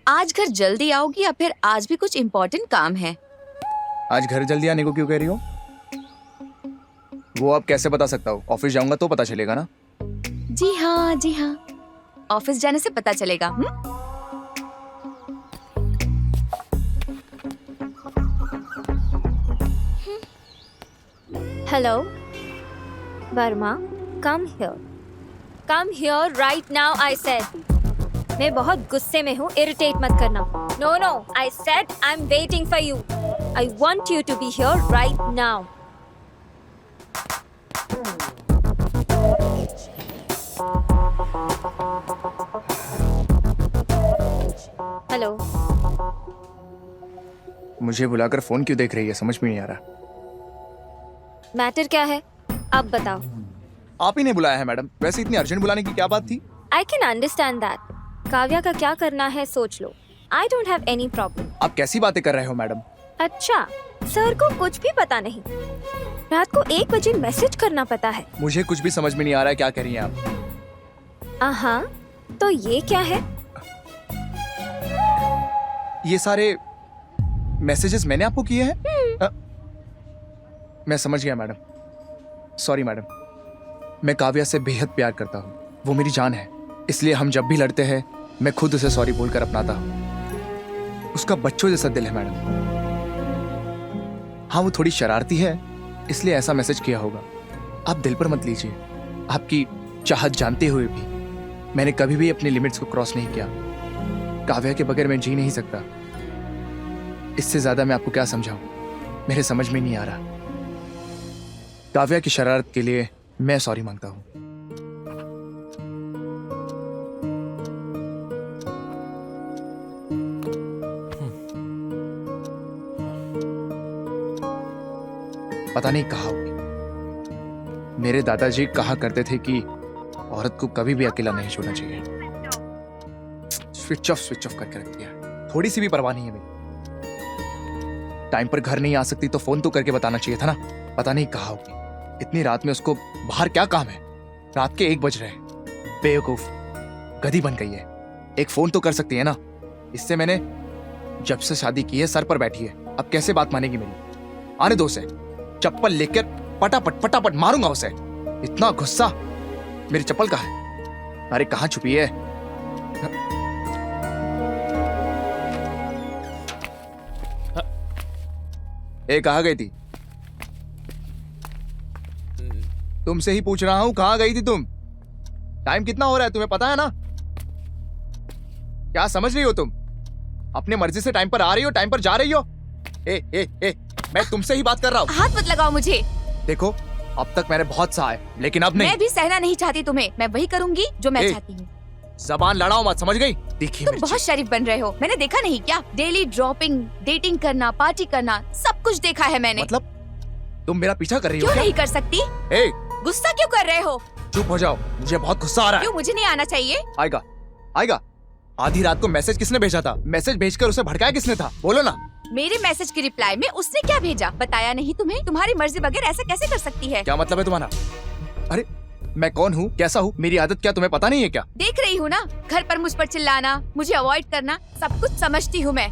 आज घर जल्दी आओगी या फिर आज भी कुछ इम्पोर्टेंट काम है? आज घर जल्दी आने को क्यों कह रही हो? वो आप कैसे बता सकता हूँ? ऑफिस जाऊंगा तो पता चलेगा ना। जी हाँ, जी हाँ, ऑफिस जाने से पता चलेगा। Hello Verma, come here, come here right now, I said. मैं बहुत गुस्से में हूँ, इरिटेट मत करना। No no, I said I am waiting for you. I want you to be here right now. Hello. मुझे बुलाकर फोन क्यों देख रही है, समझ में नहीं आ रहा। मैटर क्या है, अब बताओ। आप ही ने बुलाया है मैडम, वैसे इतनी अर्जेंट बुलाने की क्या बात थी? I can understand that. Kavya का क्या करना है सोच लो। I don't have any problem. आप कैसी बातें कर रहे हो मैडम? अच्छा, सर को कुछ भी पता नहीं। रात को 1 बजे मैसेज करना पता है। मुझे कुछ भी समझ में नहीं आ रहा है, क्या कह रही हैं आप? आहा, तो ये क्या है? ये सारे मैसेजेस मैंने आपको किए हैं? मैं समझ गया मैडम, सॉरी मैडम। मैं काव्या से बेहद प्यार करता हूँ, वो मेरी जान है, इसलिए हम जब भी लड़ते हैं मैं खुद उसे सॉरी बोलकर अपनाता हूँ। उसका बच्चों जैसा दिल है मैडम। हाँ वो थोड़ी शरारती है, इसलिए ऐसा मैसेज किया होगा। आप दिल पर मत लीजिए। आपकी चाहत जानते हुए भी मैंने कभी भी अपनी लिमिट्स को क्रॉस नहीं किया। काव्या के बगैर मैं जी नहीं सकता। इससे ज्यादा मैं आपको क्या समझाऊं, मेरे समझ में नहीं आ रहा। काव्या की शरारत के लिए मैं सॉरी मांगता हूँ। पता नहीं कहाँ होगी। मेरे दादाजी कहा करते थे कि औरत को कभी भी अकेला नहीं छोड़ना चाहिए। स्विच ऑफ करके रख दिया। थोड़ी सी भी परवाह नहीं है मेरी। टाइम पर घर नहीं आ सकती तो फोन तो करके बताना चाहिए था ना। पता नहीं कहाँ होगी। इतनी रात में उसको बाहर क्या काम है? रात के 1 बज रहे हैं। बेवकूफ, गधी बन गई है। एक फोन तो कर सकती है ना। इससे मैंने जब से शादी की है सर पर बैठी है। अब कैसे बात मानेगी मेरी? आने दो उसे। चप्पल लेकर पटापट मारूंगा उसे। इतना गुस्सा। मेरी चप्पल कहाँ है? अरे कहाँ छुपी है? ए, कहाँ गई थी? तुमसे ही पूछ रहा हूं, कहाँ गई थी तुम? टाइम कितना हो रहा है तुम्हें पता है ना? क्या समझ रही हो तुम? अपने मर्जी से टाइम पर आ रही हो, टाइम पर जा रही हो। ए, मैं तुमसे ही बात कर रहा हूँ। हाथ मत लगाओ मुझे। देखो, अब तक मैंने बहुत सहा है, लेकिन अब नहीं। मैं भी सहना नहीं चाहती तुम्हें। मैं वही करूंगी जो मैं चाहती हूँ। जबान लड़ाओ मत, समझ गई? देखिए तुम बहुत शरीफ बन रहे हो। मैंने देखा नहीं क्या? डेली ड्रॉपिंग, डेटिंग करना, पार्टी करना, सब कुछ देखा है मैंने। मतलब तुम मेरा पीछा कर रही हो क्यों क्या? नहीं कर सकती? ए, गुस्सा क्यों कर रहे हो? चुप हो जाओ, मुझे बहुत गुस्सा आ रहा है। क्यों मुझे नहीं आना चाहिए? आएगा। आधी रात को मैसेज किसने भेजा था? मैसेज भेजकर उसे भड़काया किसने था? बोलो ना। मेरे मैसेज के रिप्लाई में उसने क्या भेजा बताया नहीं तुम्हें? तुम्हारी मर्जी बगैर ऐसा कैसे कर सकती है? क्या मतलब है तुम्हारा? अरे मैं कौन हूँ, कैसा हूँ, मेरी आदत क्या तुम्हें पता नहीं है क्या? देख रही हूँ ना, घर पर मुझ पर चिल्लाना, मुझे अवॉइड करना, सब कुछ समझती हूँ मैं।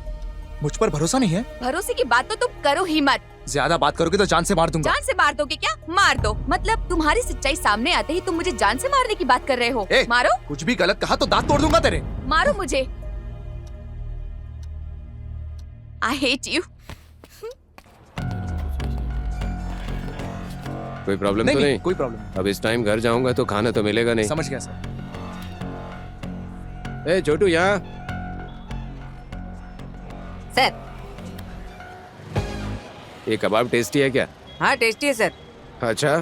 मुझ पर भरोसा नहीं है? भरोसे की बात तो तुम करो ही मत। ज्यादा बात करोगे तो जान से मार दूंगा। जान से मार दोगे क्या? मार दो। मतलब तुम्हारी सच्चाई सामने आते ही तुम मुझे जान से मारने की बात कर रहे हो। ए, मारो। कुछ भी गलत कहा तो दांत तोड़ दूंगा तेरे। मारो मुझे। I hate you. कोई प्रॉब्लम तो नहीं? कोई प्रॉब्लम। अब इस टाइम घर जाऊंगा तो खाना तो मिलेगा नहीं। समझ गया सर। ए छोटू, यहाँ सर। ये कबाब टेस्टी है क्या? हाँ टेस्टी है सर। अच्छा,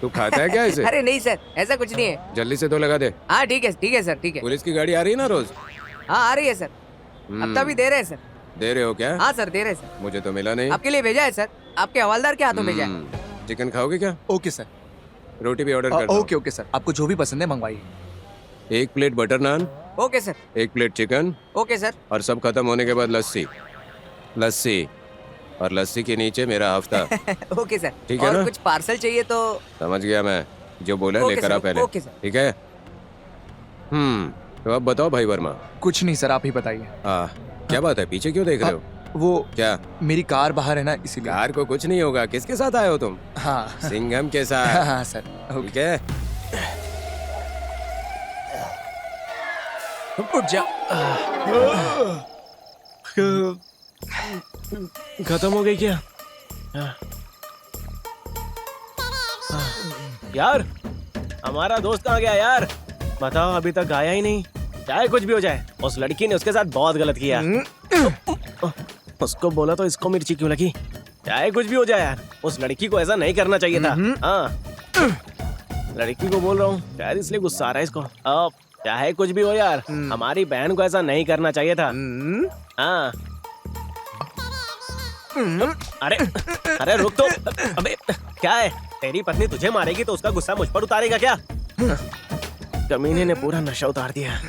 तू खाता है क्या इसे? अरे नहीं सर, ऐसा कुछ नहीं है। जल्दी से तो लगा दे। हाँ ठीक है सर, ठीक है। पुलिस की गाड़ी आ रही है ना रोज? हाँ आ रही है सर। हफ्ता भी दे रहे हैं सर। दे रहे हो क्या? हाँ सर दे रहे हैं सर। मुझे तो मिला नहीं। आपके लिए भेजा है सर, आपके हवालदार के हाथों भेजा है। चिकन खाओगे क्या? Okay sir. रोटी भी ऑर्डर कर दो। ओके सर, आपको जो भी पसंद है मंगवाइए। 1 plate butter naan, okay sir. 1 plate chicken, okay sir. और सब खत्म होने के बाद लस्सी और लस्सी के नीचे मेरा हफ्ता। Okay sir. ठीक है और ना? कुछ पार्सल चाहिए तो? समझ गया मैं, जो बोला ओके लेकर सर, आ पहले। Okay sir. ठीक है। तो अब बताओ भाई वर्मा। कुछ नहीं सर, आप ही बताइए। क्या बात है, पीछे क्यों देख रहे हो? वो क्या? मेरी कार बाहर है ना, इसीलिए। कार को कुछ नहीं होगा। किसके साथ आए हो तुम? हाँ सिंघम के साथ। हाँ सर। ठीक है। उठ जा। खत्म हो गई क्या? यार हमारा दोस्त कहाँ गया यार? बताओ, अभी तक आया ही नहीं। चाहे कुछ भी हो जाए, उस लड़की ने उसके साथ बहुत गलत किया। उसको बोला तो इसको मिर्ची क्यों लगी? चाहे कुछ भी हो जाए यार, उस लड़की को ऐसा नहीं करना चाहिए था। हाँ, लड़की को बोल रहा हूँ, शायद इसलिए गुस्सा आ रहा है इसको। अब चाहे कुछ भी हो यार, हमारी बहन को ऐसा नहीं करना चाहिए था। हाँ। अरे अरे रुक तो। अबे क्या है, तेरी पत्नी तुझे मारेगी तो उसका गुस्सा मुझ पर उतारेगा क्या? कमीने ने पूरा नशा उतार दिया।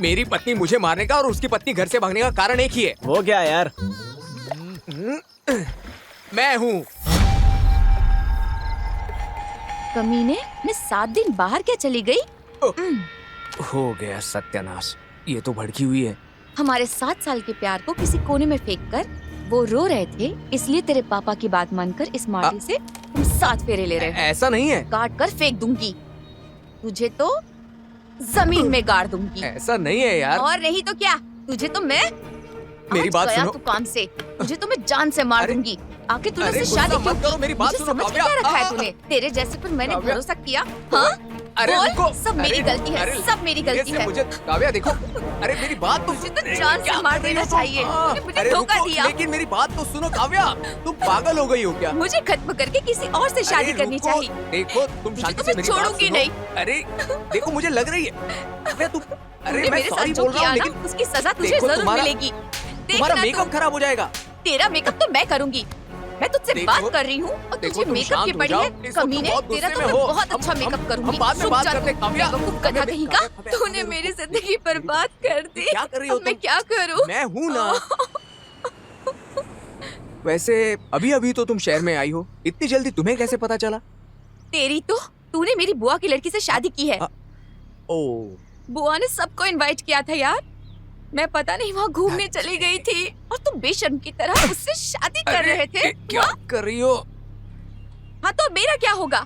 मेरी पत्नी मुझे मारने का और उसकी पत्नी घर से भागने का कारण एक ही है। वो क्या है यार? मैं हूँ। कमीने, मैं 7 दिन बाहर क्या चली गई? हो गया सत्यानाश। ये तो भड़की हुई है। हमारे 7 साल के प्यार को किसी कोने में फेंक कर वो रो रहे थे, इसलिए तेरे पापा की बात मानकर इस माटी से तुम 7 फेरे ले रहे हो। ऐसा नहीं है। काट कर फेंक दूंगी तुझे, तो जमीन में गाड़ दूंगी। ऐसा नहीं है यार। और नहीं तो क्या, तुझे तो मैं मेरी आज बात गया सुनो। तू काम से, तुझे तो मैं जान से मार दूंगी। आखिर तूने अरे उससे शादी गुस्सा क्यों मत करो, की? मेरी बात मुझे सुनो, समझ काव्या। क्या रखा है तूने? तेरे जैसे पर मैंने काव्या। भरोसा किया। हाँ अरे बोल, रुको। सब मेरी गलती है, सब मेरी गलती है। मुझे काव्या देखो। अरे मेरी बात तो तुझे तो जान से मार देना चाहिए। तूने मुझे अरे धोखा रुको, दिया। लेकिन मेरी बात तो सुनो काव्या। तुम पागल हो गई हो क्या? मुझे खत्म करके किसी और से शादी अरे करनी रुको, चाहिए। देखो तुम तुझे शांति तो से मैं मेरी बात छोड़ूंगी सुनो। नहीं। अरे देखो मुझे लग रही है। काव्या तुम, अरे तूने मैं मेरे साथ सॉरी जो बोल रहा किया हूँ, ना, लेकिन उसकी सजा तुझे देखो, जरूर तुम्हारा- मिलेगी। तुम्हारा देखना मेकअप तू। खराब हो जाएगा। तेरा मेकअप तो मैं करूंगी। मैं तुझसे देखो, बात कर रही हूँ और देखो, तुझे तुम मेकअप शांत की हो पड़ी जाओ। है। इस वक्त कमीने, बहुत तेरा गुस्से तो में मैं हो। बहुत अच्छा हम- मेकअप हम करूंगी। बाद में रुक बात जा करते तू। हैं, काव्या। बेवकूफ गधा काव्या, कहीं का। काव्या, तूने मेरी जिंदगी बर्बाद कर दी। क्या कर रही हो अब मैं तुम? क्या करूँ? मैं हूं ना। वैसे अभी अभी तो तुम शहर में आई हो, इतनी जल्दी तुम्हें कैसे पता चला? तेरी तो, तूने मेरी बुआ की लड़की से शादी की है। ओ, बुआ ने सबको इनवाइट किया था यार। मैं पता नहीं वहाँ घूमने चली गई थी और तुम बेशर्म की तरह उससे शादी कर अरे, रहे थे। क्या कर रही हो? हाँ तो मेरा क्या होगा?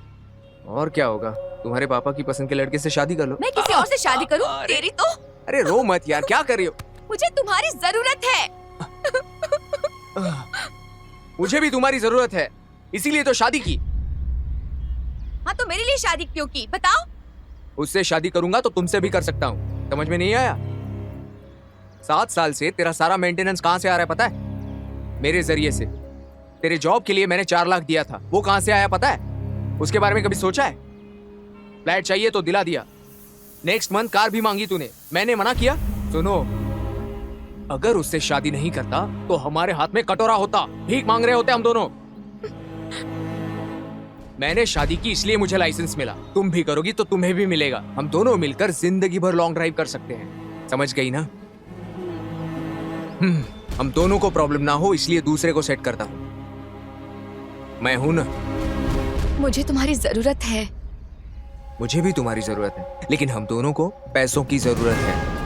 और क्या होगा? तुम्हारे पापा की पसंद के लड़के से शादी कर लो। मैं किसी और से शादी करूँ? अरे। तेरी तो, अरे रो मत यार, क्या कर रही हो? मुझे तुम्हारी जरूरत है। मुझे भी तुम्हारी जरूरत है, इसीलिए तो शादी की। हाँ तो मेरे लिए शादी क्यों की? बताओ। उससे शादी करूंगा तो तुमसे भी कर सकता हूँ। समझ में नहीं आया? 7 साल से तेरा सारा मेंटेनेंस कहाँ से आ रहा है पता है? मेरे जरिए से। तेरे जॉब के लिए मैंने 4 लाख दिया था, वो कहाँ से आया पता है? उसके बारे में कभी सोचा है? फ्लैट चाहिए तो दिला दिया। नेक्स्ट मंथ कार भी मांगी तूने, मैंने मना किया? सुनो, अगर उससे शादी नहीं करता तो हमारे हाथ में कटोरा होता, भीख मांग रहे होते हम दोनों। मैंने शादी की इसलिए मुझे लाइसेंस मिला। तुम भी करोगी तो तुम्हें भी मिलेगा। हम दोनों मिलकर जिंदगी भर लॉन्ग ड्राइव कर सकते हैं। समझ गई ना? हम दोनों को प्रॉब्लम ना हो इसलिए दूसरे को सेट करता हूं। मैं हूं ना। मुझे तुम्हारी जरूरत है। मुझे भी तुम्हारी जरूरत है, लेकिन हम दोनों को पैसों की जरूरत है।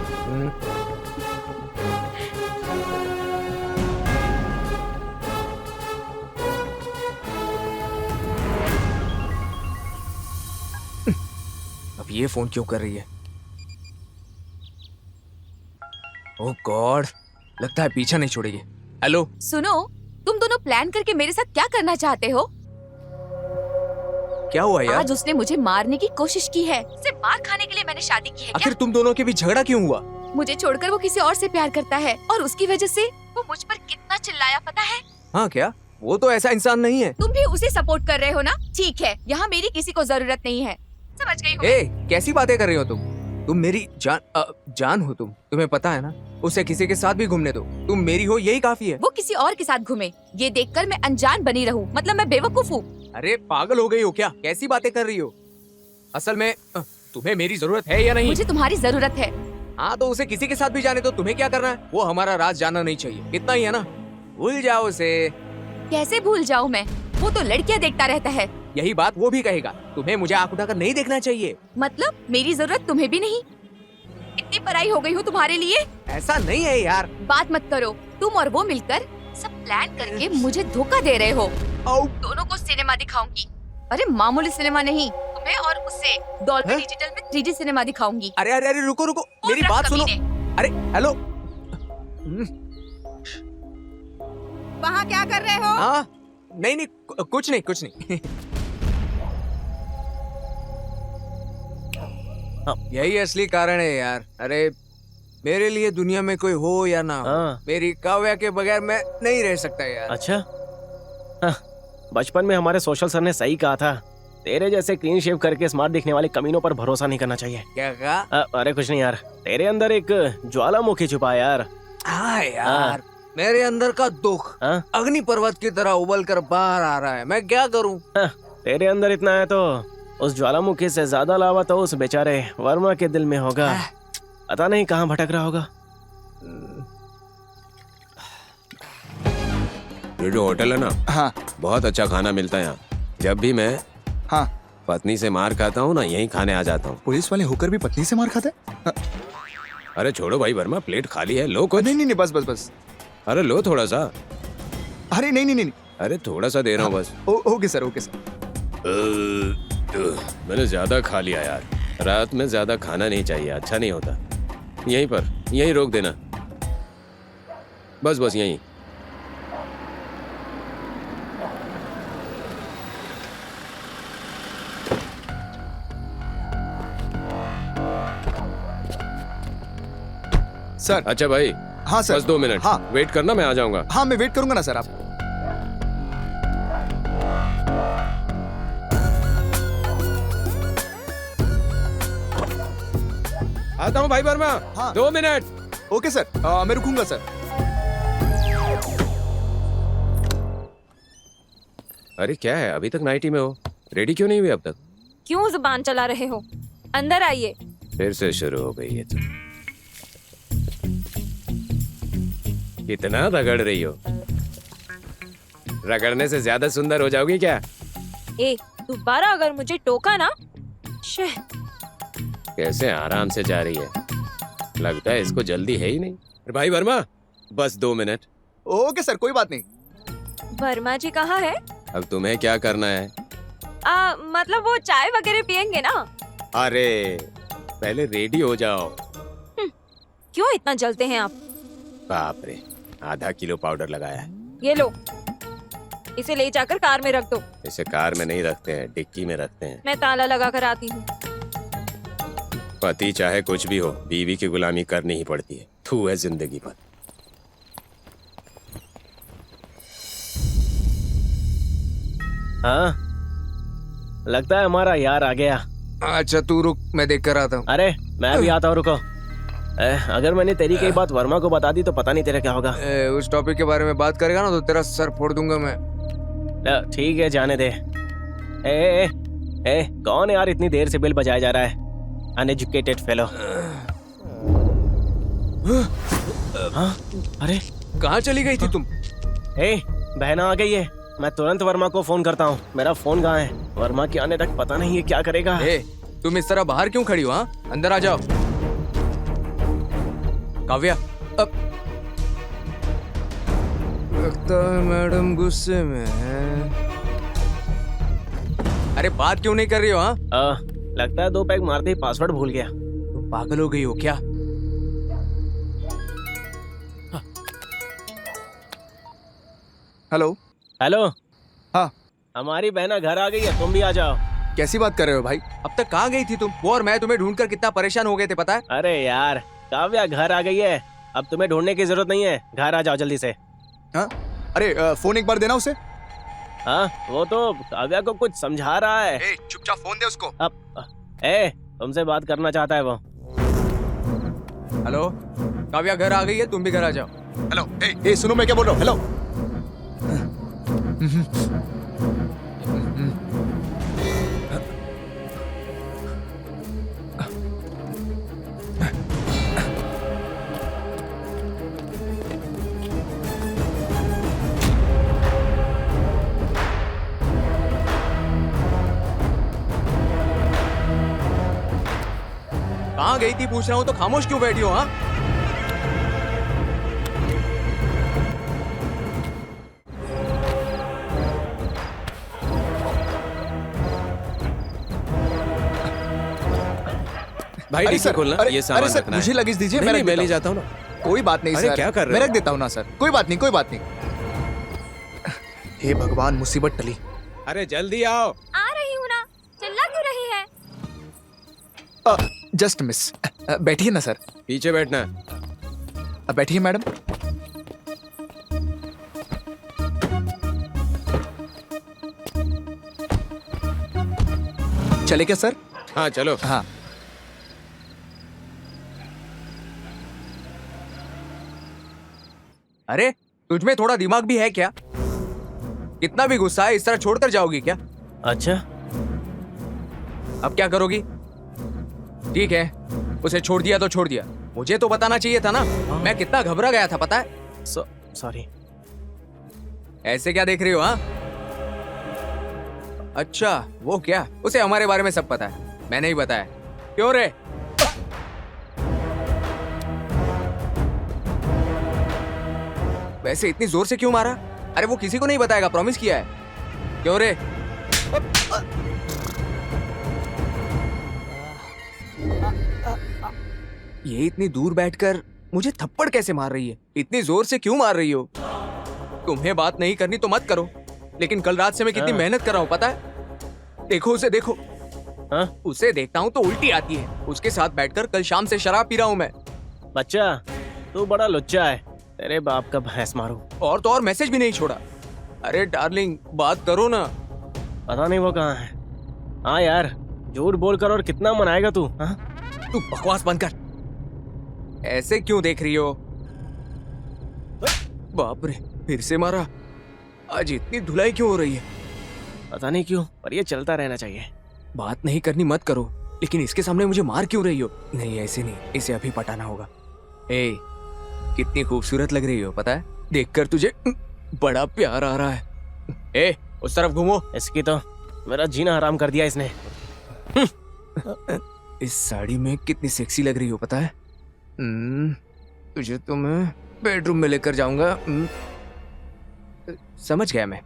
अब ये फोन क्यों कर रही है? ओह गॉड, लगता है पीछा नहीं छोड़ेगी। हेलो, सुनो, तुम दोनों प्लान करके मेरे साथ क्या करना चाहते हो? क्या हुआ यार? आज उसने मुझे मारने की कोशिश की है। सिर्फ मार खाने के लिए मैंने शादी की है क्या? आखिर तुम दोनों के बीच झगड़ा क्यों हुआ? मुझे छोड़कर वो किसी और से प्यार करता है और उसकी वजह से वो मुझ पर कितना चिल्लाया पता है? हाँ क्या? वो तो ऐसा इंसान नहीं है। तुम भी उसे सपोर्ट कर रहे हो ना? ठीक है, यहाँ मेरी किसी को जरूरत नहीं है। समझ गई हो? ए, कैसी बातें कर रही हो तुम? तुम मेरी जान हो तुम। तुम्हें पता है ना, उसे किसी के साथ भी घूमने दो, तुम मेरी हो यही काफी है। वो किसी और के साथ घूमे, ये देखकर मैं अनजान बनी रहूं, मतलब मैं बेवकूफ हूँ। अरे पागल हो गई हो क्या? कैसी बातें कर रही हो? असल में तुम्हें मेरी जरूरत है या नहीं? मुझे तुम्हारी जरूरत है। हाँ तो उसे किसी के साथ भी जाने दो, तुम्हें क्या करना है? वो हमारा राज जानना नहीं चाहिए, इतना ही है ना? भूल जाओ उसे। कैसे भूल जाऊं मैं? वो तो लड़कियां देखता रहता है। यही बात वो भी कहेगा। तुम्हें मुझे आंख उठाकर नहीं देखना चाहिए। मतलब मेरी जरूरत तुम्हें भी नहीं? इतनी पराई हो गई हूँ तुम्हारे लिए? ऐसा नहीं है यार। बात मत करो। तुम और वो मिलकर सब प्लान करके मुझे धोखा दे रहे हो। दोनों को सिनेमा दिखाऊंगी। अरे मामूली सिनेमा नहीं, तुम्हें और उसे डॉल्बी डिजिटल में 3D सिनेमा दिखाऊंगी। अरे अरे अरे रुको रुको, मेरी रख बात सुनो। कमीने। अरे हेलो। वहाँ क्या कर रहे हो? हाँ नहीं नहीं, कुछ नहीं कुछ नहीं। यही असली कारण है यार। अरे मेरे लिए दुनिया में कोई हो या ना हो, हाँ। मेरी काव्या के बगैर मैं नहीं रह सकता यार। अच्छा, हाँ, बचपन में हमारे सोशल सर ने सही कहा था, तेरे जैसे क्लीन शेव करके स्मार्ट दिखने वाले कमीनों पर भरोसा नहीं करना चाहिए। क्या कहा? अरे कुछ नहीं यार, तेरे अंदर एक ज्वालामुखी छुपा है यार। हाँ यार, मेरे अंदर का दुख हाँ? अग्नि पर्वत की तरह उबल कर बाहर आ रहा है। मैं क्या करूं? हाँ, तेरे अंदर इतना है तो उस ज्वालामुखी से ज्यादा लावा तो उस बेचारे वर्मा के दिल में होगा। पता नहीं कहाँ भटक रहा होगा। ये जो होटल है ना, हाँ बहुत अच्छा खाना मिलता है यहाँ। जब भी मैं हाँ। पत्नी से मार खाता हूँ ना, यहीं खाने आ जाता हूँ। पुलिस वाले होकर भी पत्नी से मार खाते हैं? अरे छोड़ो भाई वर्मा, प्लेट खाली है, लो कुछ। नहीं नहीं नहीं, बस बस बस। अरे लो थोड़ा सा। अरे नहीं नहीं नहीं। अरे थोड़ा सा दे रहा हूँ बस। Okay sir, okay sir. मैंने ज्यादा खा लिया यार। रात में ज्यादा खाना नहीं चाहिए, अच्छा नहीं होता। यहीं पर, यहीं रोक देना, बस बस यहीं। सर। अच्छा भाई, हाँ सर। बस 2 मिनट। हाँ। वेट करना, मैं आ जाऊंगा। हाँ मैं वेट करूंगा ना सर। आप आता हूँ भाई वर्मा। हाँ। 2 मिनट। ओके सर, मैं रुकूंगा सर। अरे क्या है, अभी तक नाइटी में हो? रेडी क्यों नहीं हुई अब तक? क्यों जुबान चला रहे हो? अंदर आइए। फिर से शुरू हो गई है तुम। कितना रगड़ रही हो? रगड़ने से ज्यादा सुंदर हो जाओगी क्या? ए, दोबारा अगर मुझे टोका ना, शे। कैसे आराम से जा रही है, लगता है इसको जल्दी है ही नहीं। अरे भाई वर्मा, बस 2 मिनट। ओके सर, कोई बात नहीं। वर्मा जी कहाँ है? अब तुम्हें क्या करना है? मतलब वो चाय वगैरह पियेंगे ना? अरे पहले रेडी हो जाओ। क्यों इतना जलते हैं आप? बाप रे, आधा किलो पाउडर लगाया है। ये लो, इसे ले जाकर कार में रख दो। इसे कार में नहीं रखते हैं, डिक्की में रखते हैं। मैं ताला लगा कर आती हूँ। पति चाहे कुछ भी हो, बीवी की गुलामी करनी ही पड़ती है। थू है जिंदगी पर। हाँ, लगता है हमारा यार आ गया। अच्छा तू रुक, मैं देख कर आता हूँ। अरे मैं भी आता हूँ, रुको। अगर मैंने तेरी कई बात वर्मा को बता दी तो पता नहीं तेरा क्या होगा। उस टॉपिक के बारे में बात करेगा ना तो तेरा सर फोड़ दूंगा मैं। ठीक है, जाने दे। कौन है यार, इतनी देर से बिल बजाया जा रहा है? Uneducated fellow. हाँ, अरे कहाँ चली गई थी तुम? बहना आ गई है। मैं तुरंत वर्मा को फोन करता हूँ। मेरा फोन कहाँ है? वर्मा के आने तक पता नहीं है क्या करेगा। तुम इस तरह बाहर क्यों खड़ी हो? हाँ, अंदर आ जाओ। काव्या, अब लगता है मैडम गुस्से में है। अरे बात क्यों नहीं कर रही हो? हाँ, लगता है 2 पैग मारते ही पासवर्ड भूल गया। तुम पागल हो गई हो क्या? हेलो। हेलो। हाँ, हमारी बहना घर आ गई है, तुम भी आ जाओ। कैसी बात कर रहे हो भाई? अब तक कहाँ गई थी तुम? वो और मैं तुम्हें ढूंढकर कितना परेशान हो गए थे पता है? अरे यार, काव्या घर आ गई है, अब तुम्हें ढूंढने की जरूरत नहीं है। घर आ जाओ जल्दी से। हाँ? अरे फोन एक बार देना उसे। हाँ, वो तो काव्या को कुछ समझा रहा है। चुपचाप फोन दे उसको। अब तुमसे बात करना चाहता है वो। हेलो, काव्या घर आ गई है, तुम भी घर आ जाओ। हेलो, सुनो मैं क्या बोल रहा हूँ। हेलो। कहाँ गई थी पूछ रहा हूँ तो खामोश क्यों बैठी हो? हाँ, भाई डिक्की खोलना, ये सामान सर, रखना है। मुझे लगेज दीजिए, नहीं, मैं मैं ले जाता हूँ ना। कोई बात नहीं अरे सर, क्या कर रहे मैं हो? रख देता हूँ ना सर। कोई बात नहीं, कोई बात नहीं। हे भगवान, मुसीबत टली। अरे जल्दी आओ। आ रही हूँ ना, चिल्ला क्यों रही है? Just miss. बैठिए ना सर। पीछे बैठना है। बैठिए मैडम। चले क्या सर? हाँ चलो। हाँ। अरे तुझ में थोड़ा दिमाग भी है क्या? कितना भी गुस्सा है, इस तरह छोड़कर जाओगी क्या? अच्छा, अब क्या करोगी? ठीक है, उसे छोड़ दिया तो छोड़ दिया, मुझे तो बताना चाहिए था ना। मैं कितना घबरा गया था पता है? सॉरी। ऐसे क्या देख रही हो? हाँ, अच्छा वो क्या, उसे हमारे बारे में सब पता है, मैंने ही बताया। क्यों रे? वैसे इतनी जोर से क्यों मारा? अरे वो किसी को नहीं बताएगा, प्रॉमिस किया है। क्यों रे? ये इतनी दूर बैठकर मुझे थप्पड़ कैसे मार रही है? इतनी जोर से क्यों मार रही हो? तुम्हें बात नहीं करनी तो मत करो, लेकिन कल रात से मैं कितनी मेहनत कर रहा हूँ पता है? देखो उसे, देखो। हाँ? उसे देखता हूँ तो उल्टी आती है। उसके साथ बैठकर कल शाम से शराब पी रहा हूँ मैं। बच्चा, तू बड़ा लुच्चा है, तेरे बाप का भैंस मारू। और तो और मैसेज भी नहीं छोड़ा। अरे डार्लिंग, बात करो ना। पता नहीं वो कहाँ है। हाँ यार, झूठ बोलकर और कितना मनाएगा तू? हाँ? तू बकवास बंद कर। ऐसे क्यों देख रही हो? बाप रे, फिर से मारा। आज इतनी धुलाई क्यों हो रही है? पता नहीं क्यों, पर ये चलता रहना चाहिए। बात नहीं करनी मत करो, लेकिन इसके सामने मुझे मार क्यों रही हो? नहीं ऐसे नहीं, इसे अभी पटाना होगा। ए, कितनी खूबसूरत लग रही हो पता है? देखकर तुझे बड़ा प्यार आ रहा है। ए, उस तरफ घूमो। इसकी तो मेरा जीना हराम कर दिया इसने। इस साड़ी में कितनी सेक्सी लग रही हो पता है? तुझे तो मैं बेडरूम में लेकर जाऊंगा। समझ गया मैं।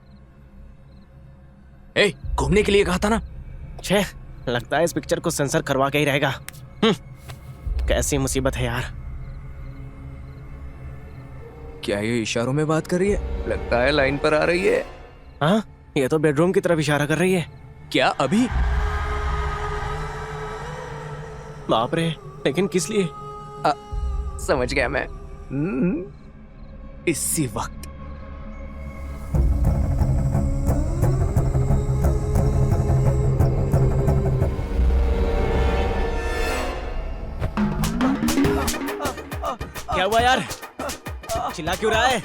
ए, घूमने के लिए कहा था ना। छे, लगता है इस पिक्चर को सेंसर करवा के ही रहेगा। कैसी मुसीबत है यार। क्या ये इशारों में बात कर रही है? लगता है लाइन पर आ रही है। हाँ, ये तो बेडरूम की तरफ इशारा कर रही है। क्या अभी? बाप रे, लेकिन किस लिए? समझ गया मैं। इसी वक्त। क्या हुआ यार? चिल्ला क्यों रहा है?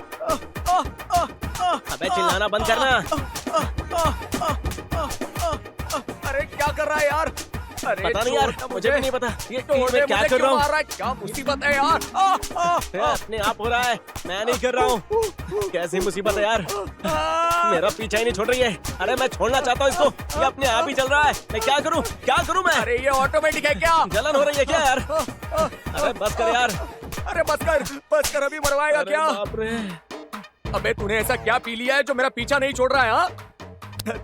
अबे चिल्लाना बंद करना। अरे क्या कर रहा है यार? अरे पता नहीं यार, मुझे भी नहीं पता ये मैं क्या कर रहा हूँ। क्या मुसीबत है यार? अपने आप हो रहा है, मैं नहीं कर रहा हूँ। कैसी मुसीबत है यार, मेरा पीछा ही नहीं छोड़ रही है। अरे मैं छोड़ना चाहता हूँ इसको, ये अपने आप ही चल रहा है। मैं क्या करूँ, क्या करूँ मैं? अरे ये ऑटोमेटिक है क्या? जलन हो रही है क्या यार? अरे बस कर यार। अरे बस कर अभी मरवाएगा अरे क्या? बाप रे। अबे तूने ऐसा क्या पी लिया है जो मेरा पीछा नहीं छोड़ रहा है? हाँ?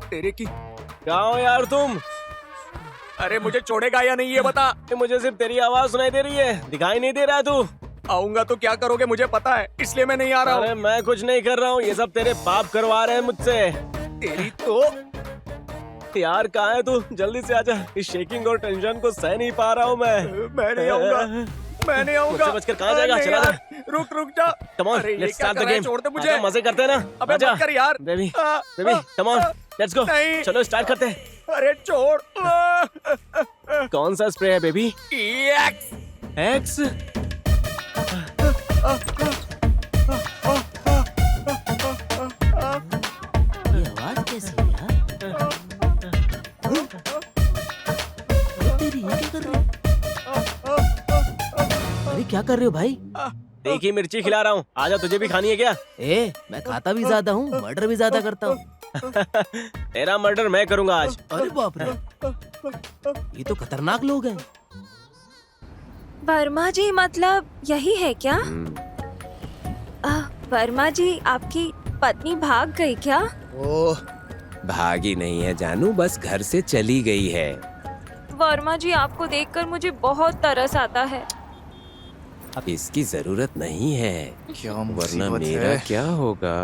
तेरे की। कहाँ हो यार तुम? अरे मुझे छोड़ेगा या नहीं ये बता। मुझे सिर्फ तेरी आवाज सुनाई दे रही है, दिखाई नहीं दे रहा है तू। आऊंगा तो क्या करोगे मुझे पता है, इसलिए मैं नहीं आ रहा अरे हूँ। मैं कुछ नहीं कर रहा हूँ, ये सब तेरे बाप करवा रहे हैं मुझसे। तेरी तो। यार कहाँ है तू? जल्दी से आजा, इस शेकिंग और टेंशन को सह नहीं पा रहा हूँ मैं नहीं आऊंगा, मैं नहीं आऊंगा। मुझसे बचकर कहाँ जाएगा? नहीं चला यार, जा। रुक जा। कम ऑन, अरे ये लेट्स क्या स्टार्ट कर द रहा है? गेम। छोड़ दे मुझे। आजा, मजे करते हैं ना। अबे आजा मत कर यार। Baby, baby come on, let's go. नहीं। चलो स्टार्ट करते हैं। अरे छोड़। कौन सा स्प्रे है बेबी? एक्स। एक्स? ये आवाज कैसी है यार? तेरी ये क्या कर रही है? अरे क्या कर रहे हो भाई? देखी मिर्ची खिला रहा हूँ, आजा तुझे भी खानी है क्या? ए, मैं खाता भी ज्यादा हूँ, मर्डर भी ज्यादा करता हूँ। तेरा मर्डर मैं करूंगा आज। अरे बाप रे, ये तो खतरनाक लोग हैं। वर्मा जी मतलब यही है क्या? वर्मा जी आपकी पत्नी भाग गई क्या? ओह, भागी नहीं है जानू, बस घर से चली गई है। वर्मा जी आपको देखकर मुझे बहुत तरस आता है। अब इसकी जरूरत नहीं है, क्या वरना मुसीबत मेरा है। क्या होगा?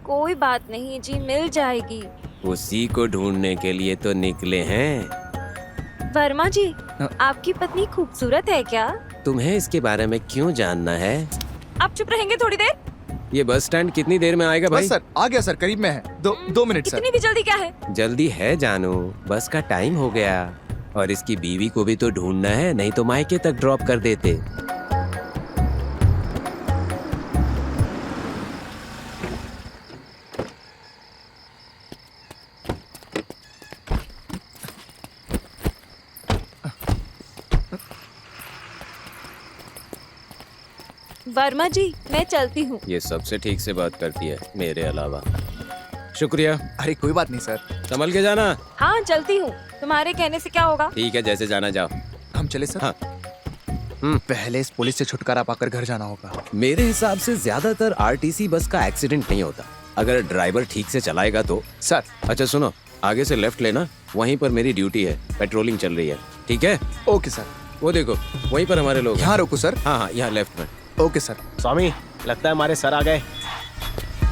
कोई बात नहीं जी, मिल जाएगी। उसी को ढूंढने के लिए तो निकले हैं। वर्मा जी आपकी पत्नी खूबसूरत है क्या? तुम्हें इसके बारे में क्यों जानना है? आप चुप रहेंगे थोड़ी देर? ये बस स्टैंड कितनी देर में आएगा भाई? बस सर, आ गया सर, करीब में है। दो मिनट सर। इतनी भी जल्दी क्या है? जल्दी है जानू, बस का टाइम हो गया। और इसकी बीवी को भी तो ढूंढना है, नहीं तो मायके तक ड्रॉप कर देते। वर्मा जी मैं चलती हूँ। ये सबसे ठीक से बात करती है मेरे अलावा। शुक्रिया। अरे कोई बात नहीं सर, संभल के जाना। हाँ चलती हूँ, तुम्हारे कहने से क्या होगा? ठीक है, जैसे जाना जाओ। हम चले सर। हाँ। पहले इस पुलिस से छुटकारा पाकर घर जाना होगा। मेरे हिसाब से ज्यादातर आरटीसी बस का एक्सीडेंट नहीं होता, अगर ड्राइवर ठीक से चलाएगा तो। सर अच्छा सुनो, आगे से लेफ्ट लेना, वहीं पर मेरी ड्यूटी है, पेट्रोलिंग चल रही है। ठीक है? Okay sir. वो देखो वहीं पर हमारे लोग हैं। यहाँ रोको सर। हाँ हाँ, यहाँ लेफ्ट में। Okay sir. स्वामी, लगता है हमारे सर आ गए।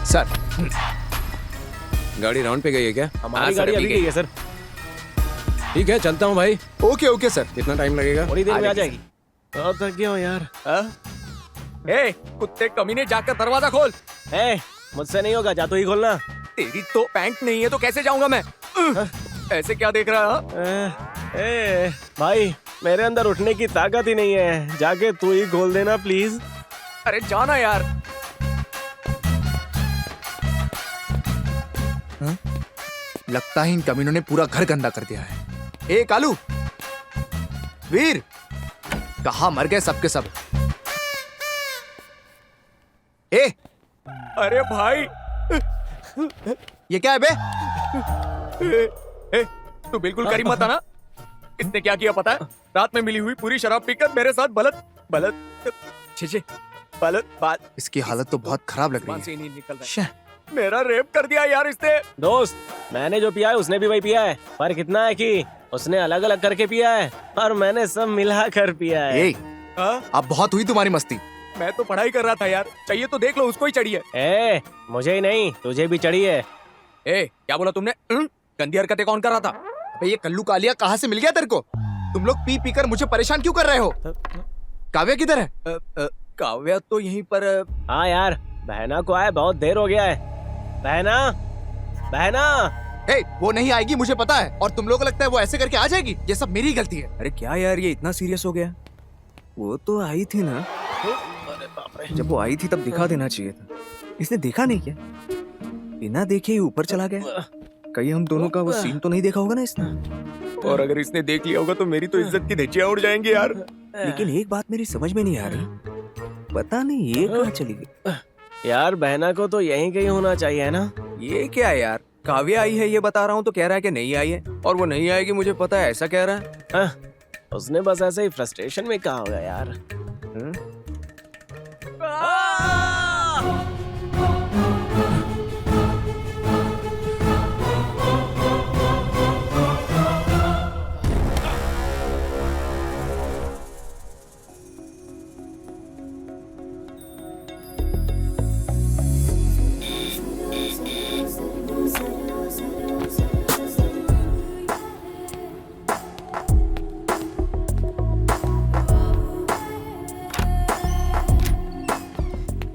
सर गाड़ी राउंड पे गई है क्या? हमारी गाड़ी अभी गई है सर। ठीक है, चलता हूँ भाई। Okay okay sir. कितना टाइम लगेगा? थोड़ी देर में आ जाएगी। बहुत थक गया हूँ यार। ए, कुत्ते कमीने, जाकर दरवाजा खोल। ए, मुझसे नहीं होगा, जा तू ही खोलना। तेरी तो पैंट नहीं है तो कैसे जाऊंगा मैं? ऐसे क्या देख रहा है? ए, भाई मेरे अंदर उठने की ताकत ही नहीं है, जाके तू ही खोल देना प्लीज। अरे जाना यार। लगता है इन कमीनों ने पूरा घर गंदा कर दिया है। ए कालू, वीर, कहाँ मर गए सबके सब? ए, अरे भाई, ये क्या है बे? तू बिल्कुल करीब मत आना। इसने क्या किया पता है? रात में मिली हुई पूरी शराब पीकर मेरे साथ बात इसकी हालत तो बहुत खराब लग रही है। नहीं निकल रहा। शे, मेरा रेप कर दिया यार इसने। दोस्त, मैंने जो पिया है उसने भी वही पिया है। फर्क इतना है कि उसने अलग अलग करके पिया है और मैंने सब मिला कर पिया है। ए, अब बहुत हुई तुम्हारी मस्ती। मैं तो पढ़ाई कर रहा था यार। चाहिए तो देख लो, उसको ही चढ़ी है। मुझे ही नहीं, तुझे भी चढ़ी है। क्या बोला तुमने? गंदी हरकतें कौन कर रहा था? अबे ये कल्लू कालिया कहाँ से मिल गया तेरे को? तुम लोग पी पी कर मुझे परेशान क्यों कर रहे हो? काव्या किधर है? काव्या तो यहीं पर। हाँ यार, बहना को आए बहुत देर हो गया है। बहना। ए, वो नहीं आएगी मुझे पता है, और तुम लोगों को लगता है वो ऐसे करके आ जाएगी? ये सब मेरी गलती है। अरे क्या यार, ये इतना सीरियस हो गया? वो तो आई थी ना, जब वो आई थी तब दिखा देना चाहिए था। इसने देखा नहीं क्या? बिना देखे ही ऊपर चला गया। कहीं हम दोनों का वो सीन तो नहीं देखा होगा ना इसने? और अगर इसने देख लिया होगा तो मेरी तो इज्जत की धज्जियां उड़ जाएंगी यार। लेकिन एक बात मेरी समझ में नहीं आ रही, पता नहीं ये कहाँ चली गई। यार बहना को तो यहीं कहीं होना चाहिए ना। ये क्या है यार? काव्या आई है ये बता रहा हूँ तो कह रहा है कि नहीं आई है, और वो नहीं आएगी मुझे पता है ऐसा कह रहा है। उसने बस ऐसे ही फ्रस्ट्रेशन में कहा होगा यार।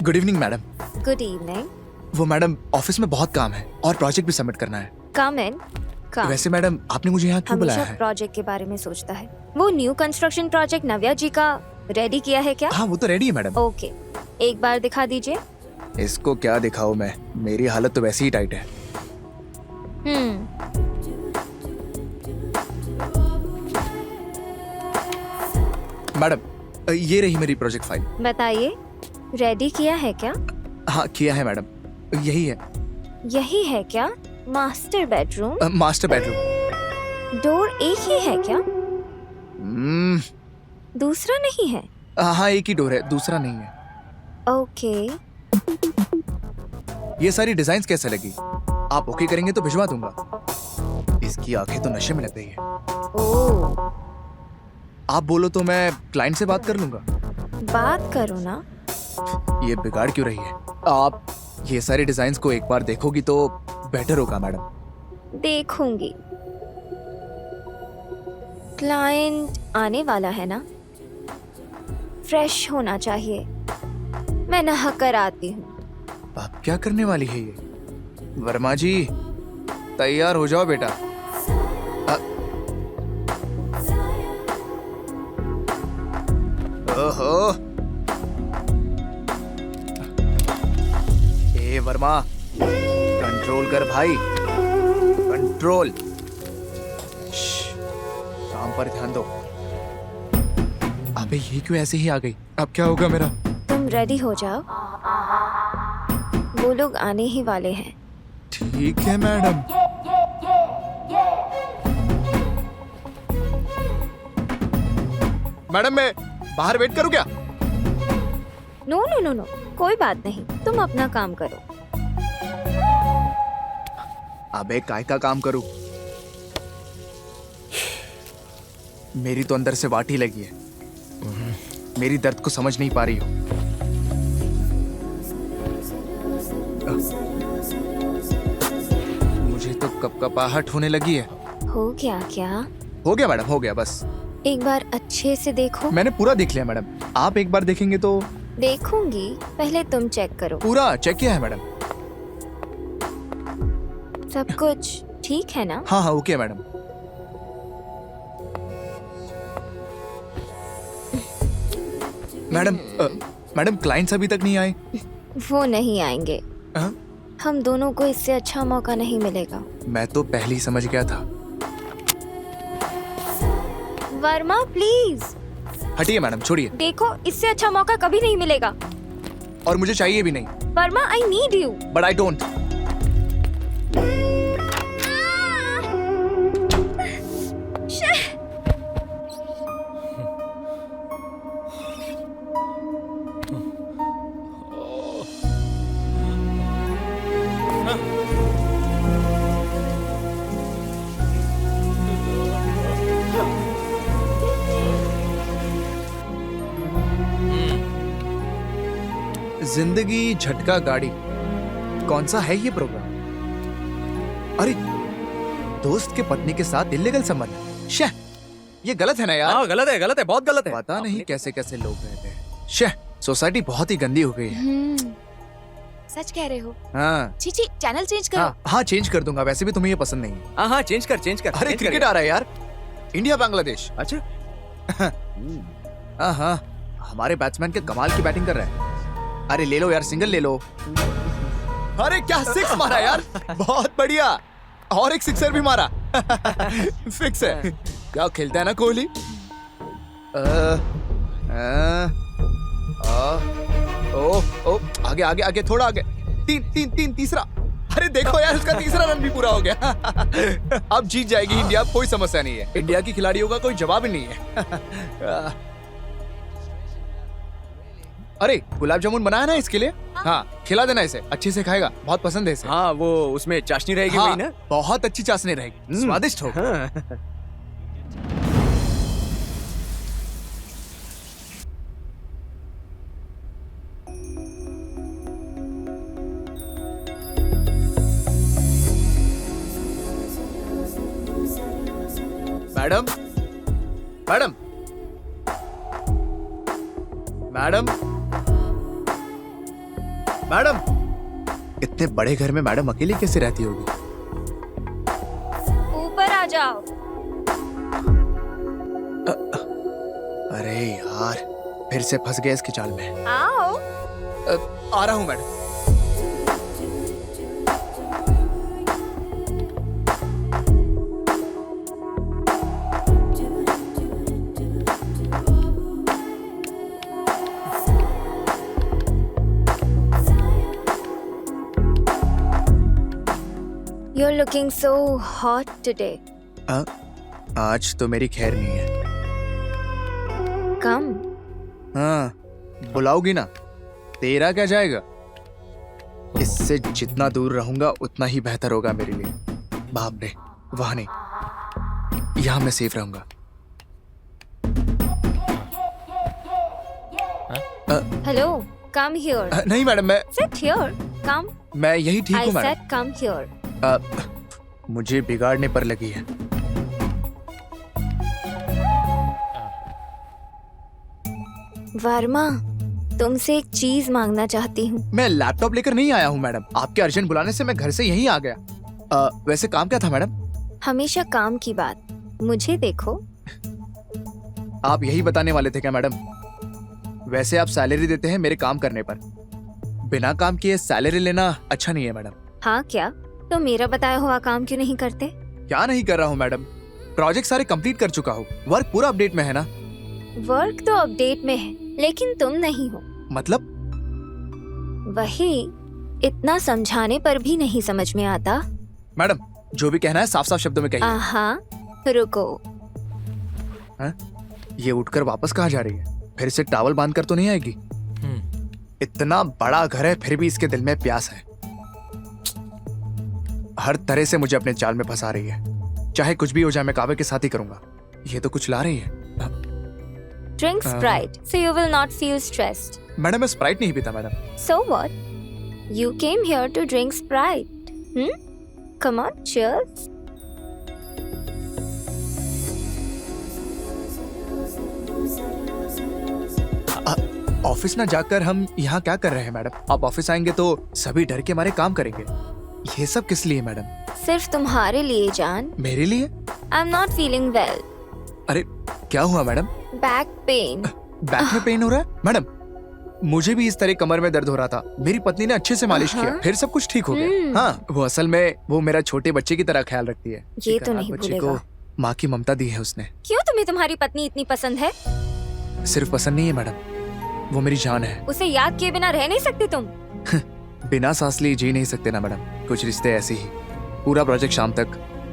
Good evening madam. Good evening. वो मैडम, ऑफिस में बहुत काम है और प्रोजेक्ट भी सबमिट करना है। कम इन। कम। वैसे मैडम, आपने मुझे यहाँ क्यों बुलाया हमेशा है? प्रोजेक्ट के बारे में सोचता है। वो न्यू कंस्ट्रक्शन प्रोजेक्ट नव्या जी का रेडी किया है क्या? हाँ, वो तो रेडी है मैडम। ओके, एक बार दिखा दीजिए। इसको क्या दिखाऊं मैं? मेरी हालत तो वैसे ही टाइट है। मैडम, ये रही मेरी प्रोजेक्ट फाइल। बताइए, रेडी किया है क्या? हाँ, किया है मैडम। यही है। यही है क्या? Master bedroom? Master bedroom. Door एक ही है क्या? हम्म, दूसरा नहीं है? हाँ, एक ही डोर है, दूसरा नहीं है। ओके। ये सारी डिजाइन्स कैसे लगी? आप ओके करेंगे तो भिजवा दूंगा। इसकी आंखें तो नशे में लग गई है। ओह, आप बोलो तो मैं क्लाइंट से बात कर लूंगा। बात करो ना। ये बिगाड़ क्यों रही है? आप ये सारे डिजाइन्स को एक बार देखोगी तो बेटर होगा मैडम। देखूंगी। क्लाइंट आने वाला है ना, फ्रेश होना चाहिए। मैं नहा कर आती हूँ। अब क्या करने वाली है ये? वर्मा जी, तैयार हो जाओ बेटा। ओहो, ए वर्मा, कंट्रोल कर भाई, कंट्रोल। काम पर ध्यान दो। अबे ये क्यों ऐसे ही आ गई? अब क्या होगा मेरा? तुम रेडी हो जाओ, वो लोग आने ही वाले हैं। ठीक है मैडम। मैडम, मैं बाहर वेट करूं क्या? नो नो नो नो, कोई बात नहीं, तुम अपना काम करो। अबे काय का काम करूं? मेरी तो अंदर से वाटी लगी है। मेरी दर्द को समझ नहीं पा रही हो। मुझे तो कपकपाहट होने लगी है। हो गया क्या? हो गया मैडम, हो गया बस। एक बार अच्छे से देखो। मैंने पूरा देख लिया मैडम। आप एक बार देखेंगे तो? देखूंगी, पहले तुम चेक करो। पूरा चेक किया है मैडम। सब कुछ ठीक है ना? हाँ हाँ, okay madam. Madam, madam clients अभी तक नहीं आए? वो नहीं आएंगे। हम दोनों को इससे अच्छा मौका नहीं मिलेगा। मैं तो पहले ही समझ गया था। वर्मा प्लीज हटिए मैडम, छोड़िए। देखो, इससे अच्छा मौका कभी नहीं मिलेगा। और मुझे चाहिए भी नहीं। Verma I need you. But I don't. जिंदगी झटका गाड़ी, कौन सा है ये प्रोग्राम? अरे दोस्त के पत्नी के साथ इल्लीगल संबंध, शह, ये गलत है ना यार? हाँ गलत है, बहुत गलत है। पता नहीं कैसे कैसे लोग रहते हैं। शह, सोसाइटी बहुत ही गंदी हो गई है। सच कह रहे हो। हाँ चीची चैनल चेंज करो। हाँ चेंज कर दूंगा, वैसे भी तुम्हें ये पसंद नहीं है। हाँ चेंज कर। अरे क्रिकेट आ रहा है यार, इंडिया बांग्लादेश। अच्छा। हाँ, हमारे बैट्समैन के कमाल की बैटिंग कर रहे हैं। अरे ले लो यार, सिंगल ले लो। अरे क्या सिक्स मारा यार, बहुत बढ़िया। और एक सिक्सर भी मारा। फिक्स है। क्या खेलता है ना कोहली। ओ आगे आगे आगे, थोड़ा आगे। तीन तीसरा। अरे देखो यार, उसका तीसरा रन भी पूरा हो गया। अब जीत जाएगी इंडिया, कोई समस्या नहीं है। इंडिया की खिलाड़ियों का कोई जवाब ही नहीं है। अरे गुलाब जामुन बनाया ना इसके लिए? हाँ खिला देना इसे, अच्छे से खाएगा, बहुत पसंद है इसे। हाँ वो उसमें चाशनी रहेगी। हाँ, वही ना? बहुत अच्छी चाशनी रहेगी, स्वादिष्ट होगा। हाँ। मैडम मैडम मैडम मैडम, इतने बड़े घर में मैडम अकेली कैसे रहती होगी? ऊपर आ जाओ। अरे यार, फिर से फंस गया इसकी जाल में। आओ। आ रहा हूं madam. You're looking so hot today. आज तो मेरी खैर नहीं है। Come. हाँ बुलाओगी ना, तेरा क्या जाएगा? इससे जितना दूर रहूंगा उतना ही बेहतर होगा मेरे लिए। बाप रे, वहां नहीं, यहाँ मैं सेफ रहूंगा। Hello. Come here. नहीं मैडम, मैं Sit here. Come. मैं यही ठीक I हूँ मैडम। said come here. मुझे बिगाड़ने पर लगी है। वर्मा, तुमसे एक चीज मांगना चाहती हूँ। मैं लैपटॉप लेकर नहीं आया हूँ मैडम, आपके अर्जेंट बुलाने से मैं घर से यहीं आ गया। वैसे काम क्या था मैडम? हमेशा काम की बात, मुझे देखो। आप यही बताने वाले थे क्या मैडम? वैसे आप सैलरी देते हैं मेरे काम करने पर, बिना काम किए सैलरी लेना अच्छा नहीं है मैडम। हाँ क्या? तो मेरा बताया हुआ काम क्यों नहीं करते? क्या नहीं कर रहा हूँ मैडम, प्रोजेक्ट सारे कंप्लीट कर चुका हूँ, वर्क पूरा अपडेट में है ना। वर्क तो अपडेट में है, लेकिन तुम नहीं हो। मतलब? वही, इतना समझाने पर भी नहीं समझ में आता। मैडम जो भी कहना है साफ साफ शब्दों में कहिए। आहा, रुको। ये उठकर वापस कहाँ जा रही है? फिर से टावल बांध कर तो नहीं आएगी? इतना बड़ा घर है फिर भी इसके दिल में प्यास है। हर तरह से मुझे अपने जाल में फंसा रही है। चाहे कुछ भी हो जाए मैं कावे के साथ ही करूंगा। ये तो कुछ ला रही है। Drink Sprite, so you will not feel stressed. Madam मैं स्प्राइट नहीं पीता madam. So what? You came here to drink Sprite. Come on, cheers. Office ना जाकर हम यहाँ क्या कर रहे हैं मैडम? आप ऑफिस आएंगे तो सभी डर के मारे काम करेंगे। ये सब किस लिए मैडम? सिर्फ तुम्हारे लिए जान। मेरे लिए? I'm not feeling well. अरे क्या हुआ मैडम? Back pain. बैक में पेन हो रहा है मैडम? मुझे भी इस तरह कमर में दर्द हो रहा था। मेरी पत्नी ने अच्छे से मालिश किया, फिर सब कुछ ठीक हो गया। हाँ, वो असल में वो मेरा छोटे बच्चे की तरह ख्याल रखती है। ये एक तो अनाथ नहीं बच्चे भूलेगा। को माँ की ममता दी है उसने। क्यों तुम्हें तुम्हारी पत्नी इतनी पसंद है? सिर्फ पसंद नहीं है मैडम, वो मेरी जान है। उसे याद किए बिना रह नहीं सकती तुम? बिना सांस लिए जी नहीं सकते ना मैडम, कुछ रिश्ते ऐसे ही। पूरा प्रोजेक्ट शाम तक,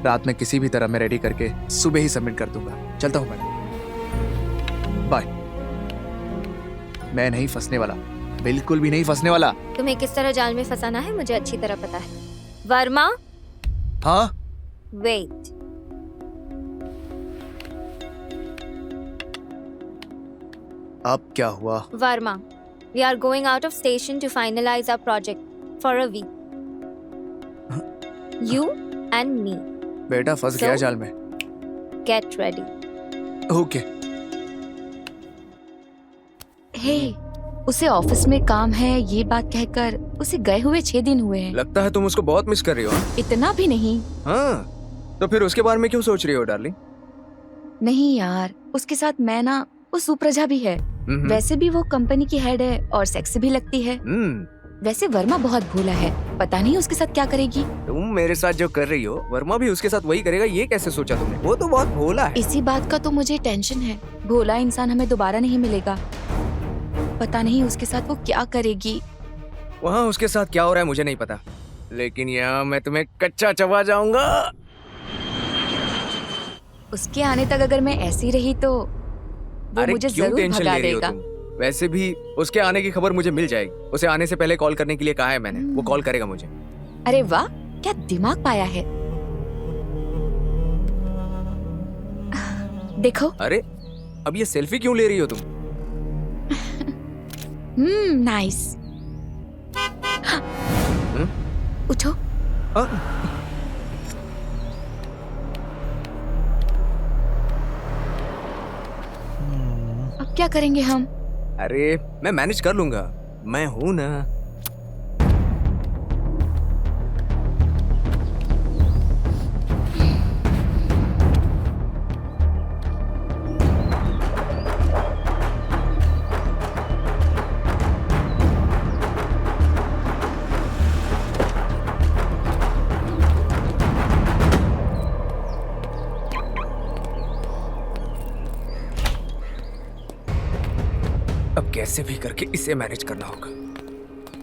रात में किसी भी तरह मैं रेडी करके सुबह ही सबमिट कर दूंगा। चलता हूँ मैडम, बाय। मैं नहीं फंसने वाला, बिल्कुल भी नहीं फंसने वाला। तुम्हें किस तरह जाल में फंसाना है मुझे अच्छी तरह पता है। वर्मा, हाँ वेट। अब क्या हुआ? Verma, we are going out of station to finalize our project for a week. You and me. बेटा फंस So? गया जाल में। Get ready. ओके। हे, उसे ऑफिस में काम है ये बात कहकर उसे गए हुए 6 दिन हुए हैं। लगता है तुम उसको बहुत मिस कर रही हो। इतना भी नहीं। हाँ, तो फिर उसके बारे में क्यों सोच रही हो डार्लिंग? नहीं यार, उसके साथ मैं ना, वो सुप्रजा भी है। वैसे भी वो कंपनी की हेड है और सेक्सी भी लगती है। वैसे वर्मा बहुत भोला है, पता नहीं उसके साथ क्या करेगी। तुम मेरे साथ जो कर रही हो, वर्मा भी उसके साथ वही करेगा, ये कैसे सोचा तुमने? वो तो बहुत भोला है। इसी बात का तो मुझे टेंशन है। भोला इंसान हमें दोबारा नहीं मिलेगा। पता नहीं उसके साथ वो क्या करेगी। वहाँ उसके साथ क्या हो रहा है मुझे नहीं पता, लेकिन यहाँ मैं तुम्हें कच्चा चबा जाऊंगा। उसके आने तक अगर मैं ऐसी रही तो वो अरे मुझे क्यों जरूर टेंशन भगा ले रही हो देगा। तुम? वैसे भी उसके आने की खबर मुझे मिल जाएगी। उसे आने से पहले कॉल करने के लिए कहा है मैंने, वो कॉल करेगा मुझे। अरे वाह, क्या दिमाग पाया है। देखो। अरे अब ये सेल्फी क्यों ले रही हो तुम? नाइस। उठो। अब क्या करेंगे हम? अरे मैं मैनेज कर लूंगा, मैं हूं ना। अब कैसे भी करके इसे मैनेज करना होगा।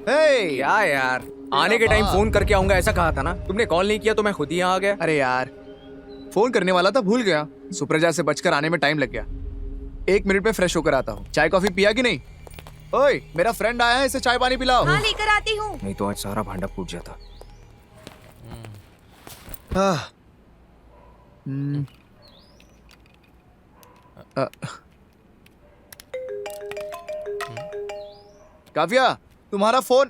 हे क्या यार, आने के टाइम फोन करके आऊंगा ऐसा कहा था ना? तुमने कॉल नहीं किया तो मैं खुद ही यहाँ आ गया। अरे यार, फोन करने वाला था, भूल गया। सुप्रजा से बचकर आने में टाइम लग गया। 1 मिनट में फ्रेश होकर आता हूँ। चाय कॉफी पिया कि नहीं? ओए, मेरा फ्रेंड आया है, इसे चाय पानी पिलाओ। हाँ, लेकर आती हूँ। नहीं तो आज सारा भांडा फूट जाता। आह, हम्म, काव्या, तुम्हारा फोन।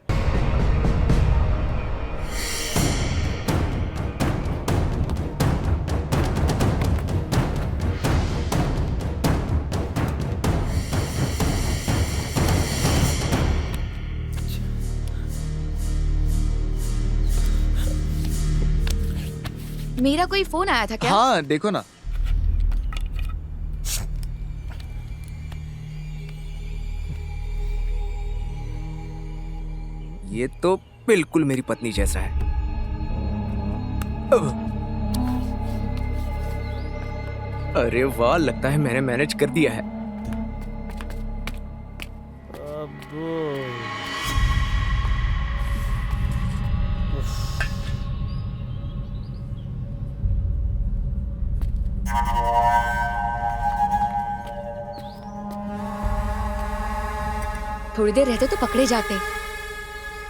मेरा कोई फोन आया था क्या? हाँ देखो ना। ये तो बिल्कुल मेरी पत्नी जैसा है। अरे वाह, लगता है मैंने मैनेज कर दिया है। थोड़ी देर रहते तो पकड़े जाते।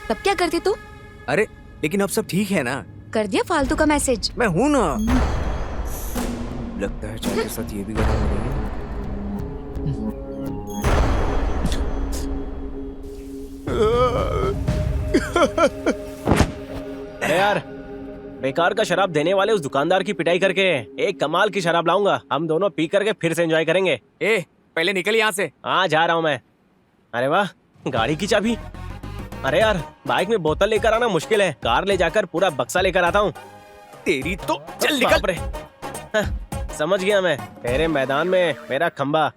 तब क्या करती तू? अरे लेकिन अब सब ठीक है ना? कर दिया फालतू का मैसेज। मैं हूं ना। लगता है चाय के साथ ये भी गड़बड़ हो गई है। अरे यार, बेकार का शराब देने वाले उस दुकानदार की पिटाई करके एक कमाल की शराब लाऊंगा। हम दोनों पी करके फिर से एंजॉय करेंगे। ए, पहले निकल यहाँ से। हाँ, जा रहा हूँ मैं। अरे वाह, गाड़ी की चाबी। अरे यार, बाइक में बोतल लेकर आना मुश्किल है, कार ले जाकर पूरा बक्सा लेकर आता हूँ। तेरी तो चल निकल। हाँ, समझ गया मैं। तेरे मैदान में मेरा खंबा।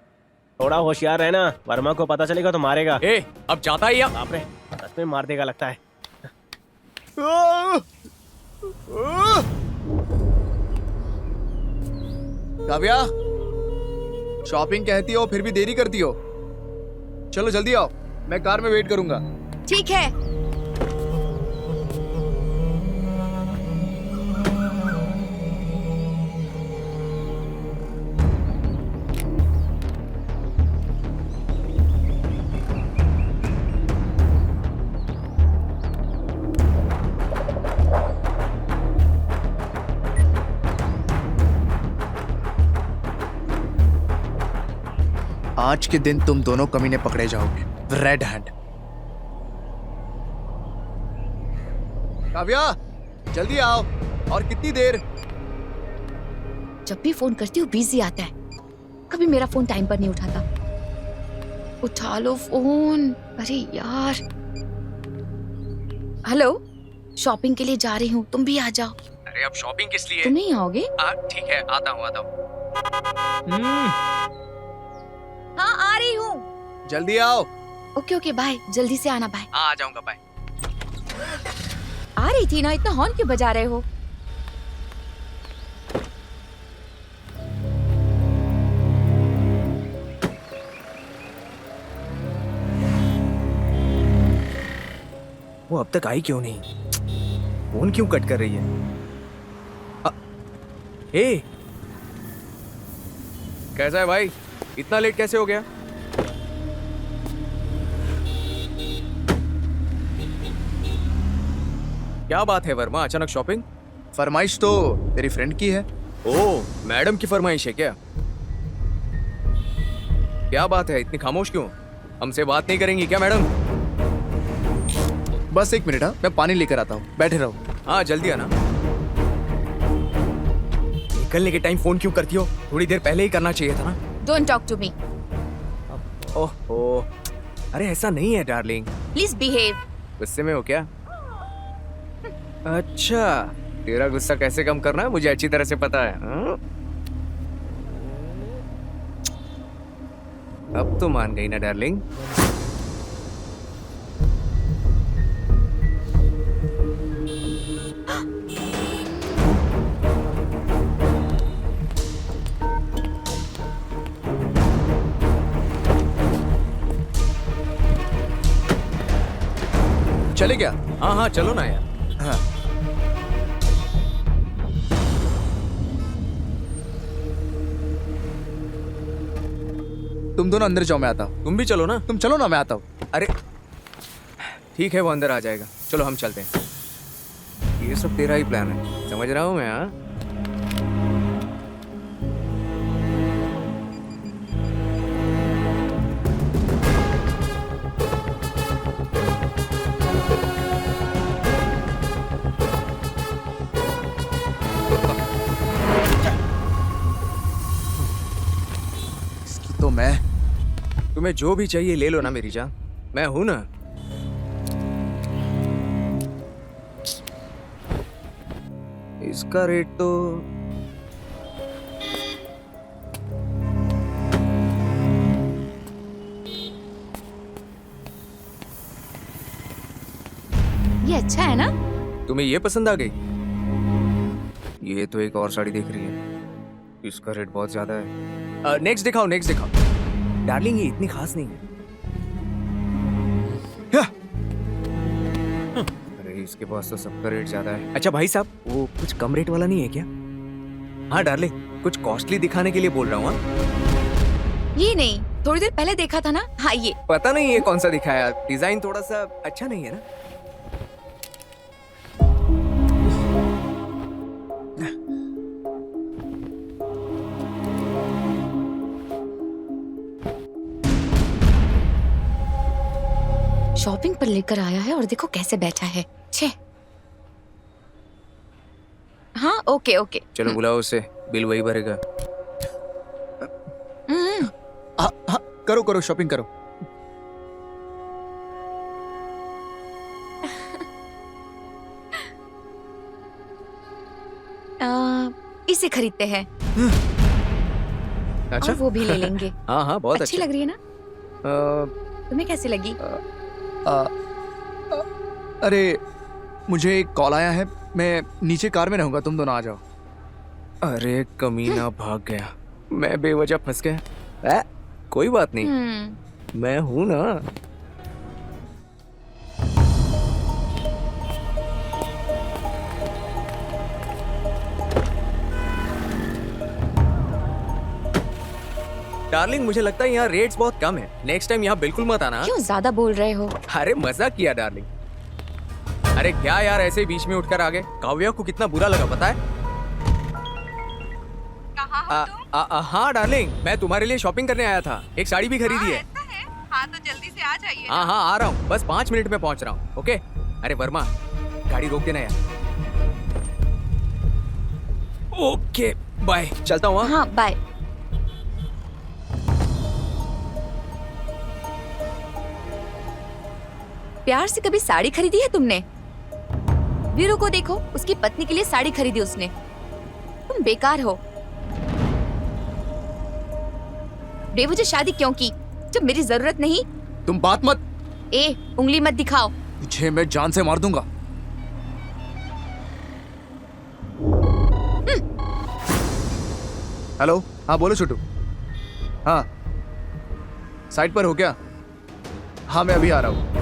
थोड़ा होशियार रहना, वर्मा को पता चलेगा तो मारेगा। ए अब जाता ही अब। बाप रे, सच में मार देगा लगता है। काव्या, शॉपिंग कहती हो फिर भी देरी करती हो। चलो जल्दी आओ, मैं कार में वेट करूंगा। ठीक है। आज के दिन तुम दोनों कमीने पकड़े जाओगे, रेड हैंड। काव्या, जल्दी आओ। और कितनी देर? जब भी फोन करती हूँ बिजी आता है, कभी मेरा फोन टाइम पर नहीं उठाता। उठा लो फोन। अरे यार। हेलो, शॉपिंग के लिए जा रही हूँ, तुम भी आ जाओ। अरे अब शॉपिंग किस लिए? तुम नहीं आओगे? ठीक है, आता हूँ आता हूँ। हाँ आ रही हूँ। जल्दी आओ। ओके ओके बाय, जल्दी से आना। बाय। आ जाऊंगा, बाय। आ रही थी ना, इतना हॉर्न क्यों बजा रहे हो? वो अब तक आई क्यों नहीं? फोन क्यों कट कर रही है? ए, कैसा है भाई? इतना लेट कैसे हो गया? क्या बात है वर्मा, अचानक शॉपिंग? फरमाइश तो तेरी फ्रेंड की है। ओह, मैडम की फरमाइश है क्या? क्या बात है, इतनी खामोश क्यों? हमसे बात नहीं करेंगी क्या मैडम? बस एक मिनट, हाँ मैं पानी लेकर आता हूँ, बैठे रहो। हाँ जल्दी आना। निकलने के टाइम फोन क्यों करती हो? थोड़ी देर पहले ही करना चाहिए था ना। Don't talk to me. Oh, अरे ऐसा नहीं है डार्लिंग। Please behave. गुस्से में हो क्या? अच्छा, तेरा गुस्सा कैसे कम करना है मुझे अच्छी तरह से पता है। हाँ? अब तो मान गई ना डार्लिंग। चले क्या? हाँ हाँ चलो ना यार। हाँ। तुम दोनों अंदर जाओ, मैं आता हूँ। तुम भी चलो ना। तुम चलो ना, मैं आता हूँ। अरे ठीक है, वो अंदर आ जाएगा। चलो हम चलते हैं। ये सब तेरा ही प्लान है, समझ रहा हूँ मैं। हाँ तो मैं तुम्हें जो भी चाहिए ले लो ना मेरी जान, मैं हूं ना। इसका रेट तो ये अच्छा है ना? तुम्हें ये पसंद आ गई? ये तो एक और साड़ी देख रही है, इसका रेट बहुत ज्यादा है। नेक्स्ट दिखाओ, नेक्स्ट दिखाओ। डार्लिंग ये इतनी खास नहीं है। अरे इसके पास तो सबका रेट ज्यादा है। अच्छा भाई साहब, वो कुछ कम रेट वाला नहीं है क्या? हाँ डार्लिंग, कुछ कॉस्टली दिखाने के लिए बोल रहा हूँ। ये नहीं, थोड़ी देर पहले देखा था ना। हाँ ये। पता नहीं ये कौन सा दिखाया, डिजाइन थोड़ा सा अच्छा नहीं है ना। शॉपिंग पर लेकर आया है और देखो कैसे बैठा है। छे। हाँ ओके ओके। चलो बुलाओ उसे, बिल वही भरेगा। हाँ, करो करो, शॉपिंग करो। इसे खरीदते हैं। अच्छा और वो भी ले लेंगे। हाँ हाँ बहुत अच्छी अच्छा लग रही है ना? तुम्हें कैसी लगी? अरे मुझे एक कॉल आया है, मैं नीचे कार में रहूंगा, तुम दोनों आ जाओ। अरे कमीना भाग गया, मैं बेवजह फंस गया। कोई बात नहीं, मैं हूं ना। डार्लिंग मुझे लगता है यहाँ रेट्स बहुत कम है, नेक्स्ट टाइम यहाँ बिल्कुल मत आना। क्यों ज्यादा बोल रहे हो? अरे मजाक किया डार्लिंग। अरे क्या यार, ऐसे बीच में उठकर आ गए। काव्या को कितना बुरा लगा पता है? हाँ डार्लिंग, मैं तुम्हारे लिए शॉपिंग करने आया था, एक साड़ी भी खरीदी है। हाँ तो जल्दी से आ जाइए। हाँ हाँ आ रहा हूँ, बस 5 मिनट में पहुँच रहा हूँ। ओके। अरे वर्मा गाड़ी रोक देना यार। ओके बाय, चलता हूँ। हाँ बाय। प्यार से कभी साड़ी खरीदी है तुमने? वीरू को देखो, उसकी पत्नी के लिए साड़ी खरीदी उसने। तुम बेकार हो। बेवजह शादी क्यों की जब मेरी जरूरत नहीं? तुम बात मत। उंगली मत दिखाओ। तुझे मैं जान से मार दूंगा। हेलो, हाँ बोलो छोटू। हाँ साइड पर हो क्या? हाँ मैं अभी आ रहा हूँ।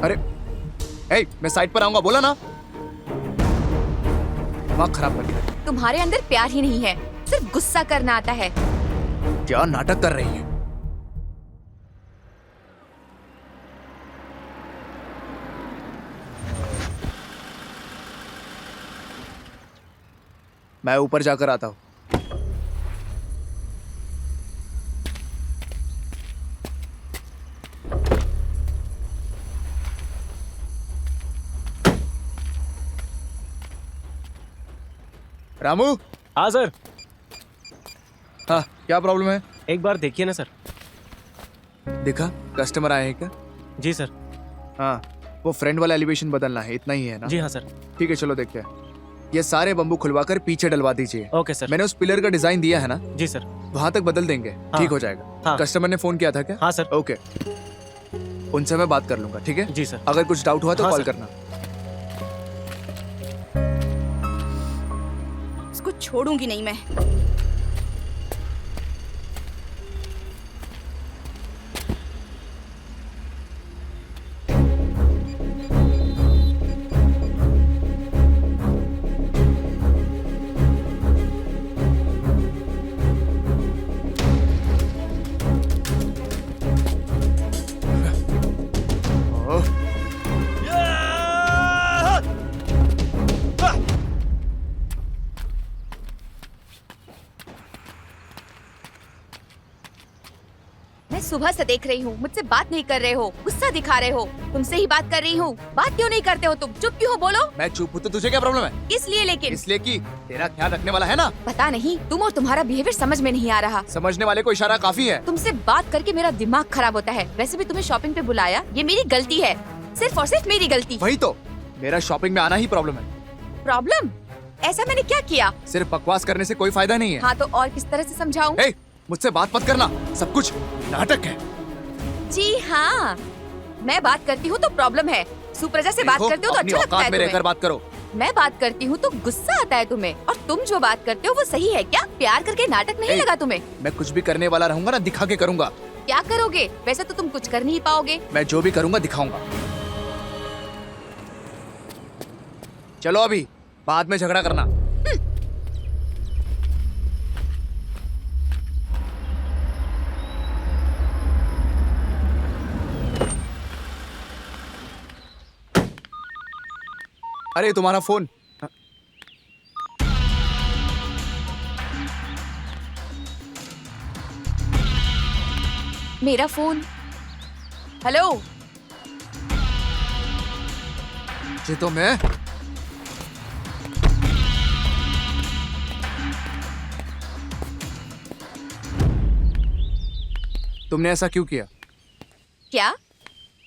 अरे मैं साइड पर आऊंगा, बोला ना। दिमाग खराब कर दिया। तुम्हारे अंदर प्यार ही नहीं है, सिर्फ गुस्सा करना आता है। क्या नाटक कर रही है? मैं ऊपर जाकर आता हूं। रामू। हाँ सर। हाँ क्या प्रॉब्लम है? एक बार देखिए ना सर। देखा, कस्टमर आए हैं क्या? जी सर। हाँ वो फ्रंट वाला एलिवेशन बदलना है, इतना ही है ना? जी हाँ सर। ठीक है चलो देखते हैं। ये सारे बम्बू खुलवाकर पीछे डलवा दीजिए। Okay sir. मैंने उस पिलर का डिजाइन दिया है ना? जी सर। वहां तक बदल देंगे, ठीक हो जाएगा। हाँ। कस्टमर ने फोन किया था क्या? हाँ सर। ओके, उनसे मैं बात कर लूंगा, ठीक है? जी सर। अगर कुछ डाउट हुआ तो हाँ, कॉल सर। करना। इसको छोड़ूंगी नहीं मैं। मैं सुबह से देख रही हूँ, मुझसे बात नहीं कर रहे हो, गुस्सा दिखा रहे हो। तुमसे ही बात कर रही हूँ, बात क्यों नहीं करते हो तुम? चुप क्यों हो? बोलो। मैं चुप हूँ तो तुझे क्या प्रॉब्लम है? इसलिए लेकिन इसलिए कि तेरा ख्याल रखने वाला है ना। पता नहीं, तुम और तुम्हारा बिहेवियर समझ में नहीं आ रहा। समझने वाले को इशारा काफी है। तुमसे बात करके मेरा दिमाग खराब होता है। वैसे भी तुम्हें शॉपिंग पे बुलाया, ये मेरी गलती है, सिर्फ और सिर्फ मेरी गलती। वही तो, मेरा शॉपिंग में आना ही प्रॉब्लम है। प्रॉब्लम? ऐसा मैंने क्या किया? सिर्फ बकवास करने से कोई फायदा नहीं है। हाँ तो और किस तरह से समझाऊं? मुझसे बात मत करना, सब कुछ नाटक है। जी हाँ, मैं बात करती हूँ तो प्रॉब्लम है, सुप्रजा से बात करते हो तो अच्छा लगता है तुम्हें। बात करो। मैं बात करती हूँ तो गुस्सा आता है तुम्हें, और तुम जो बात करते हो वो सही है क्या? प्यार करके नाटक नहीं लगा तुम्हें? मैं कुछ भी करने वाला रहूंगा ना, दिखा के करूंगा। क्या करोगे? वैसे तो तुम कुछ कर नहीं पाओगे। मैं जो भी करूंगा दिखाऊंगा। चलो अभी, बाद में झगड़ा करना। अरे तुम्हारा फोन। मेरा फोन। हेलो। ये तो मैं। तुमने ऐसा क्यों किया? क्या?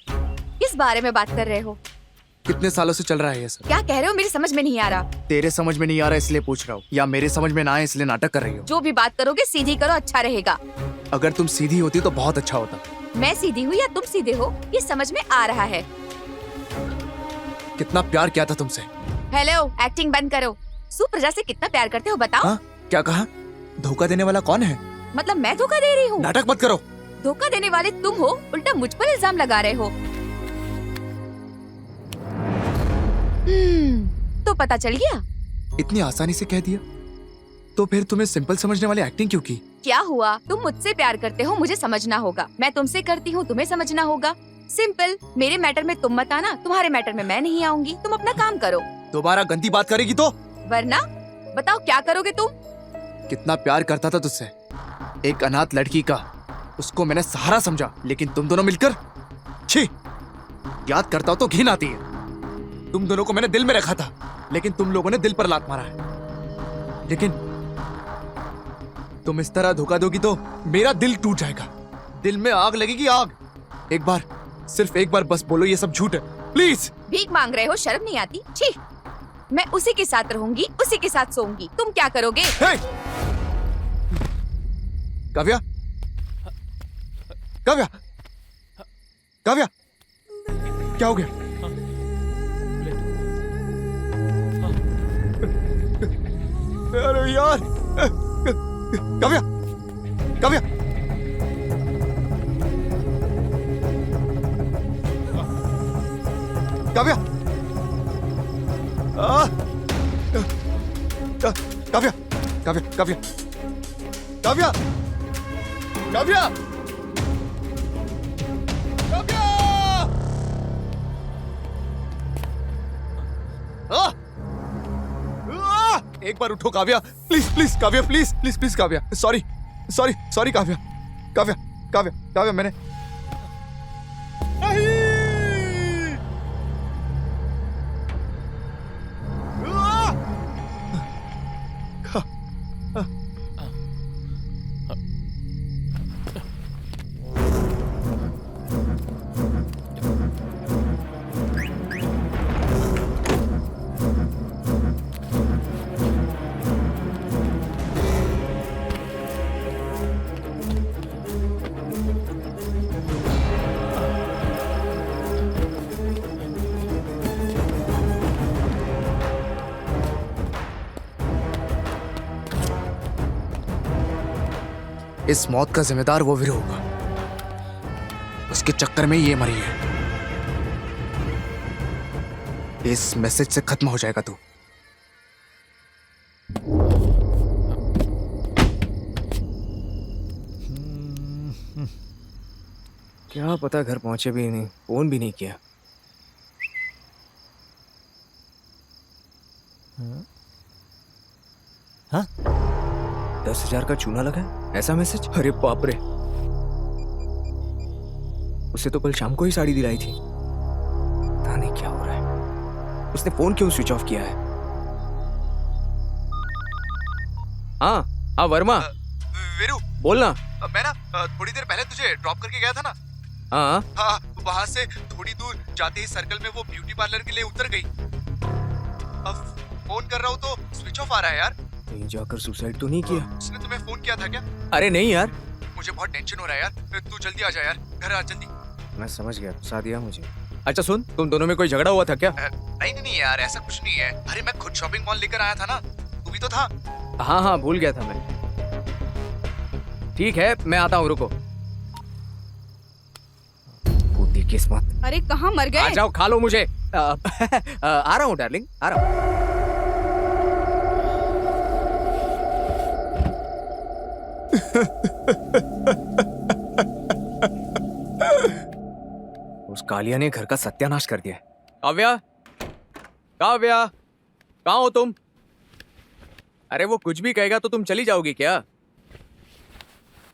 किस बारे में बात कर रहे हो? कितने सालों से चल रहा है ये सब? क्या कह रहे हो, मेरी समझ में नहीं आ रहा। तेरे समझ में नहीं आ रहा इसलिए पूछ रहा हूँ, या मेरे समझ में ना आए इसलिए नाटक कर रही हो? जो भी बात करोगे सीधी करो, अच्छा रहेगा। अगर तुम सीधी होती तो बहुत अच्छा होता। मैं सीधी हूँ या तुम सीधे हो, ये समझ में आ रहा है। कितना प्यार किया था तुमसे। हेलो, एक्टिंग बंद करो। सुप्रजा से कितना प्यार करते हो बताओ? हाँ? क्या कहा? धोखा देने वाला कौन है? मतलब मैं धोखा दे रही हूँ? नाटक मत करो। धोखा देने वाले तुम हो, उल्टा मुझ पर इल्जाम लगा रहे हो। तो पता चल गया। इतनी आसानी से कह दिया, तो फिर तुम्हें सिंपल समझने वाली एक्टिंग क्यों की? क्या हुआ? तुम मुझसे प्यार करते हो, मुझे समझना होगा। मैं तुमसे करती हूँ, तुम्हें समझना होगा। सिंपल। मेरे मैटर में तुम मत आना, तुम्हारे मैटर में मैं नहीं आऊंगी। तुम अपना काम करो। दोबारा गंदी बात करेगी तो? वरना बताओ क्या करोगे तुम? कितना प्यार करता था तुझसे, एक अनाथ लड़की का। उसको मैंने सहारा समझा, लेकिन तुम दोनों मिलकर, छी, याद करता हूं तो घिन आती है। तुम दोनों को मैंने दिल में रखा था, लेकिन तुम लोगों ने दिल पर लात मारा है। लेकिन तुम इस तरह धोखा दोगी तो मेरा दिल टूट जाएगा। दिल में आग लगेगी, आग। एक बार, सिर्फ एक बार बस बोलो ये सब झूठ है, प्लीज। भीख मांग रहे हो, शर्म नहीं आती? छी। मैं उसी के साथ रहूंगी, उसी के साथ सोऊंगी। तुम क्या करोगे? हे! काव्या, काव्या, काव्या, क्या हो गया? अरे यार, काव्या, काव्या, काव्या, काव्या, काव्या, काव्या, काव्या, काव्या, एक बार उठो Kavya, please please Kavya, please please please Kavya, sorry sorry sorry Kavya, Kavya, Kavya, Kavya, मैंने इस मौत का जिम्मेदार वो वीरू होगा। उसके चक्कर में ये मरी है। इस मैसेज से खत्म हो जाएगा तू। क्या पता घर पहुंचे भी नहीं, फोन भी नहीं किया। हाँ? 10,000 का चूना लगा है? ऐसा मैसेज? अरे बाप रे, उसे तो कल शाम को ही साड़ी दिलाई थी। पता नहीं क्या हो रहा है। उसने फोन क्यों स्विच ऑफ किया है? हाँ वर्मा। वीरू, बोलना। मैं ना थोड़ी देर पहले तुझे ड्रॉप करके गया था ना। हाँ हाँ, वहां से थोड़ी दूर जाते ही सर्कल में वो ब्यूटी पार्लर के लिए उतर गई। अब फोन कर रहा हूँ तो स्विच ऑफ आ रहा है यार। कहीं जाकर सुसाइड तो नहीं किया? उसने तुम्हें फोन किया था क्या? अरे नहीं यार। मुझे बहुत टेंशन हो रहा है यार, तू जल्दी आ जा यार, घर आ जल्दी। मैं समझ गया, फंसा दिया मुझे। अच्छा सुन, तुम दोनों में कोई झगड़ा हुआ था क्या? नहीं नहीं यार, ऐसा कुछ नहीं है। अरे मैं खुद शॉपिंग मॉल लेकर आया था ना, तू भी तो था। हाँ हाँ, भूल गया था मैं। ठीक है, मैं आता हूँ, रुको। बूढ़ी किस्मत। अरे कहाँ मर आ गए? जाओ, खा लो मुझे। आ रहा हूँ डार्लिंग, आ रहा हूँ। उस कालिया ने घर का सत्यानाश कर दिया। काव्या, काव्या, कहाँ हो तुम? अरे वो कुछ भी कहेगा तो तुम चली जाओगी क्या?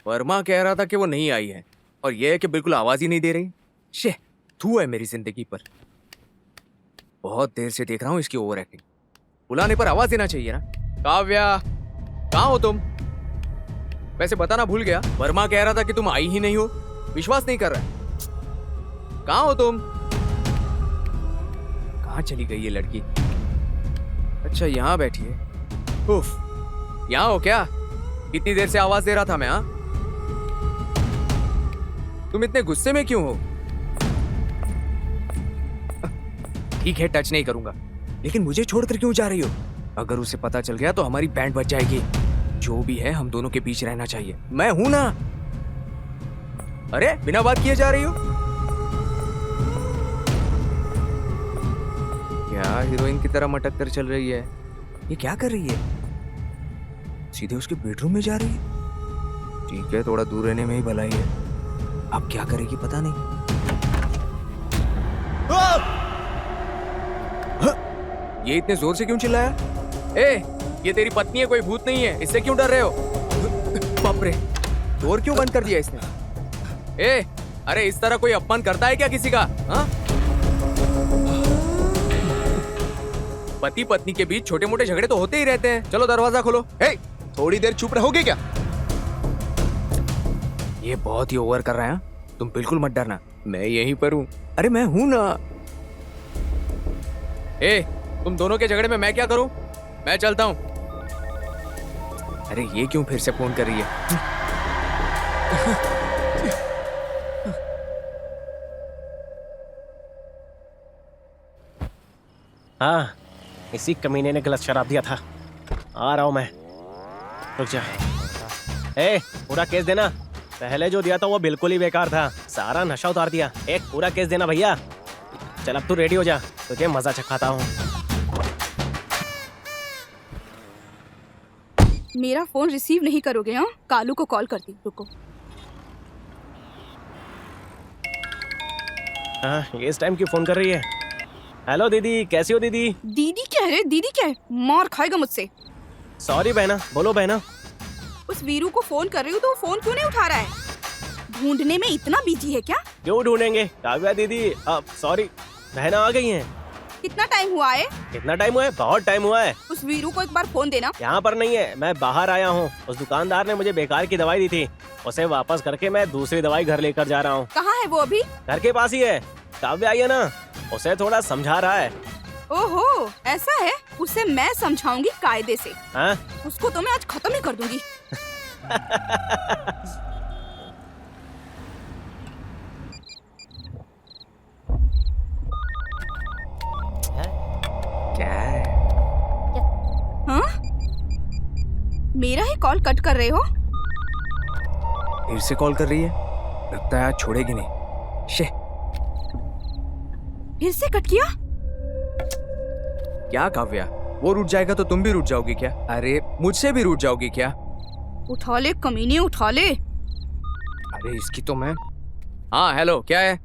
वर्मा कह रहा था कि वो नहीं आई है, और ये है कि बिल्कुल आवाज ही नहीं दे रही। शे, थू है मेरी जिंदगी पर। बहुत देर से देख रहा हूँ इसकी ओवर एक्टिंग। बुलाने पर आवाज देना चाहिए ना। काव्या, कहाँ हो तुम? वैसे बताना भूल गया, वर्मा कह रहा था कि तुम आई ही नहीं हो। विश्वास नहीं कर रहा है। कहाँ हो तुम? कहाँ चली गई ये लड़की? अच्छा यहाँ बैठी है। उफ, यहाँ हो क्या? इतनी देर से आवाज दे रहा था मैं। हाँ, तुम इतने गुस्से में क्यों हो? ठीक है, टच नहीं करूंगा, लेकिन मुझे छोड़कर क्यों जा रही हो? अगर उसे पता चल गया तो हमारी बैंड बच जाएगी। जो भी है, हम दोनों के बीच रहना चाहिए। मैं हूं ना। अरे बिना बात किए जा रही हो? क्या हीरोइन की तरह मटक कर चल रही है? ये क्या कर रही है? सीधे उसके बेडरूम में जा रही है। ठीक है, थोड़ा दूर रहने में ही भलाई है। अब क्या करेगी पता नहीं। ये इतने जोर से क्यों चिल्लाया? ए, ये तेरी पत्नी है, कोई भूत नहीं है। इससे क्यों डर रहे हो? बाप रे, डोर क्यों बंद कर दिया इसने? ए, अरे इस तरह कोई अपमान करता है क्या किसी का? हाँ? पति पत्नी के बीच छोटे मोटे झगड़े तो होते ही रहते हैं। चलो दरवाजा खोलो। हे, थोड़ी देर चुप रहोगे क्या? ये बहुत ही ओवर कर रहा है। तुम बिल्कुल मत डरना, मैं यहीं पर हूँ। अरे मैं हूँ ना। ए, तुम दोनों के झगड़े में मैं क्या करूं? मैं चलता हूं। अरे ये क्यों फिर से फोन कर रही है? हाँ, इसी कमीने ने गलत शराब दिया था। आ रहा हूं मैं, रुक जा। ए, पूरा केस देना। पहले जो दिया था वो बिल्कुल ही बेकार था, सारा नशा उतार दिया। एक पूरा केस देना भैया। चल अब तू रेडी हो जा, तुझे मजा चखाता हूँ। मेरा फोन रिसीव नहीं करोगे? हाँ, कालू को कॉल करती, रुको। हाँ, ये इस टाइम क्यों फोन कर रही है? हेलो दीदी, कैसी हो दीदी? दीदी क्या है? दीदी क्या है? मार खाएगा मुझसे। सॉरी बहना, बोलो बहना। उस वीरू को फोन कर रही हूँ तो वो फोन क्यों नहीं उठा रहा है? ढूंढने में इतना बिजी है क्या? क्यों ढूंढेंगे? काव्या दीदी, सॉरी, बहना आ गई हैं। कितना टाइम हुआ है? कितना टाइम हुआ है? बहुत टाइम हुआ है। उस वीरू को एक बार फोन देना। यहाँ पर नहीं है, मैं बाहर आया हूँ। उस दुकानदार ने मुझे बेकार की दवाई दी थी, उसे वापस करके मैं दूसरी दवाई घर लेकर जा रहा हूँ। कहाँ है वो अभी? घर के पास ही है। काव्या आई है ना, उसे थोड़ा समझा रहा है। ओहो, ऐसा है? उसे मैं समझाऊंगी कायदे से। हाँ? उसको तो मैं आज खत्म ही कर दूंगी। क्या है? हाँ? मेरा ही कॉल कट कर रहे हो? फिर से कॉल कर रही है। लगता है आज छोड़ेगी नहीं। शे, फिर से कट किया? क्या काव्या, वो रूठ जाएगा तो तुम भी रूठ जाओगी क्या? अरे मुझसे भी रूठ जाओगी क्या? उठा ले कमीने, उठा ले। अरे इसकी तो मैं। हाँ हेलो, क्या है?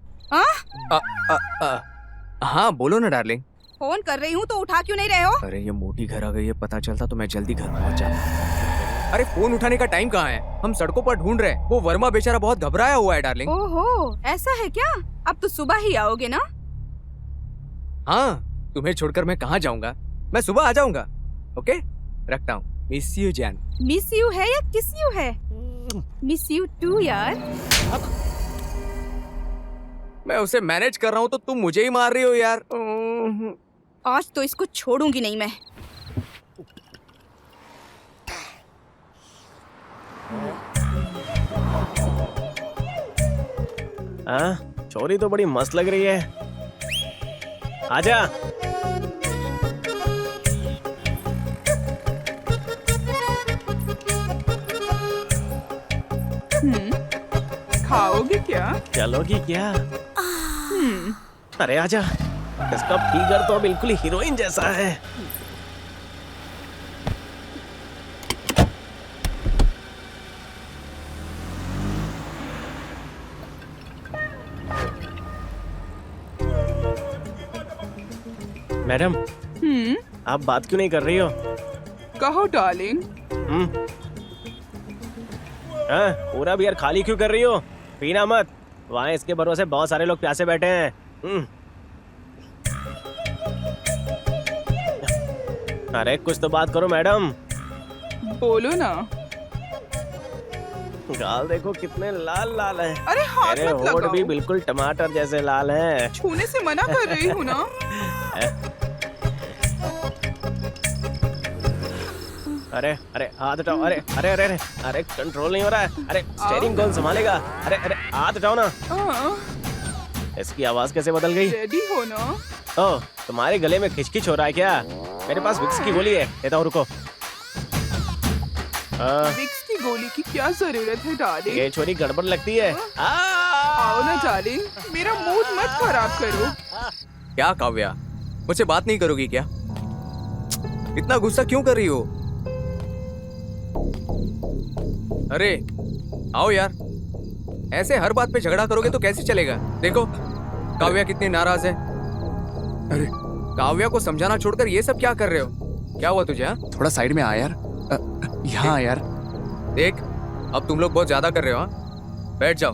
हाँ बोलो ना डार्लिंग। फोन कर रही हूँ तो उठा क्यों नहीं रहे हो? अरे ये मोटी घर आ गई है, पता चलता तो मैं जल्दी घर पहुंच जाता। अरे फोन उठाने का टाइम कहाँ है? हम सड़कों पर ढूंढ रहे हैं। वो वर्मा बेचारा बहुत घबराया हुआ है डार्लिंग। ओहो, ऐसा है क्या? अब तो सुबह ही आओगे ना? हाँ, तुम्हें छोड़कर मैं कहाँ जाऊंगा? मैं सुबह आ जाऊंगा। ओके, रखता हूँ। मिस यू जान। मिस यू है या किस यू है? मिस यू टू यार। मैं उसे मैनेज कर रहा हूँ तो तुम मुझे ही मार रही हो यार। आज तो इसको छोड़ूंगी नहीं मैं। हाँ, छोरी तो बड़ी मस्त लग रही है। आजा। खाओगे क्या? चलोगी क्या? अरे आजा, इसका फिगर तो बिल्कुल हीरोइन जैसा है। मैडम, आप बात क्यों नहीं कर रही हो? कहो डार्लिंग। हाँ, पूरा बियर खाली क्यों कर रही हो? पीना मत, वहाँ इसके भरोसे बहुत सारे लोग प्यासे बैठे हैं। अरे कुछ तो बात करो मैडम। बोलो ना। गाल देखो कितने लाल लाल हैं। अरे हाथ मेरे मत होठ लगाओ। भी बिल्कुल टमाटर जैसे लाल हैं। छूने से मना कर रही हूँ ना। अरे अरे हाथ उठाओ, अरे अरे अरे अरे अरे कंट्रोल नहीं हो रहा है, अरे स्टीयरिंग कौन संभालेगा? अरे अरे हाथ उठाओ ना। इसकी आवाज कैसे बदल गई? रेडी हो ना? ओह, तुम्हारे गले में खिचखिच हो रहा है क्या? मेरे पास विक्स की गोली है, देता हूँ, रुको। विक्स की गोली की क्या जरूरत है डार्लिंग? ये छोरी गड़बड़ लगती है। आओ ना डार्लिंग, मेरा मूड मत खराब करो। क्या काव्या, मुझसे बात नहीं करोगी क्या? इतना गुस्सा क्यों कर रही हो? अरे आओ यार, ऐसे हर बात पे झगड़ा करोगे तो कैसे चलेगा? देखो काव्या कितनी नाराज है। अरे काव्या को समझाना छोड़कर ये सब क्या कर रहे हो? क्या हुआ तुझे? हाँ? थोड़ा साइड में आ यार। यहाँ यार। देख अब तुम लोग बहुत ज्यादा कर रहे हो। हाँ? बैठ जाओ।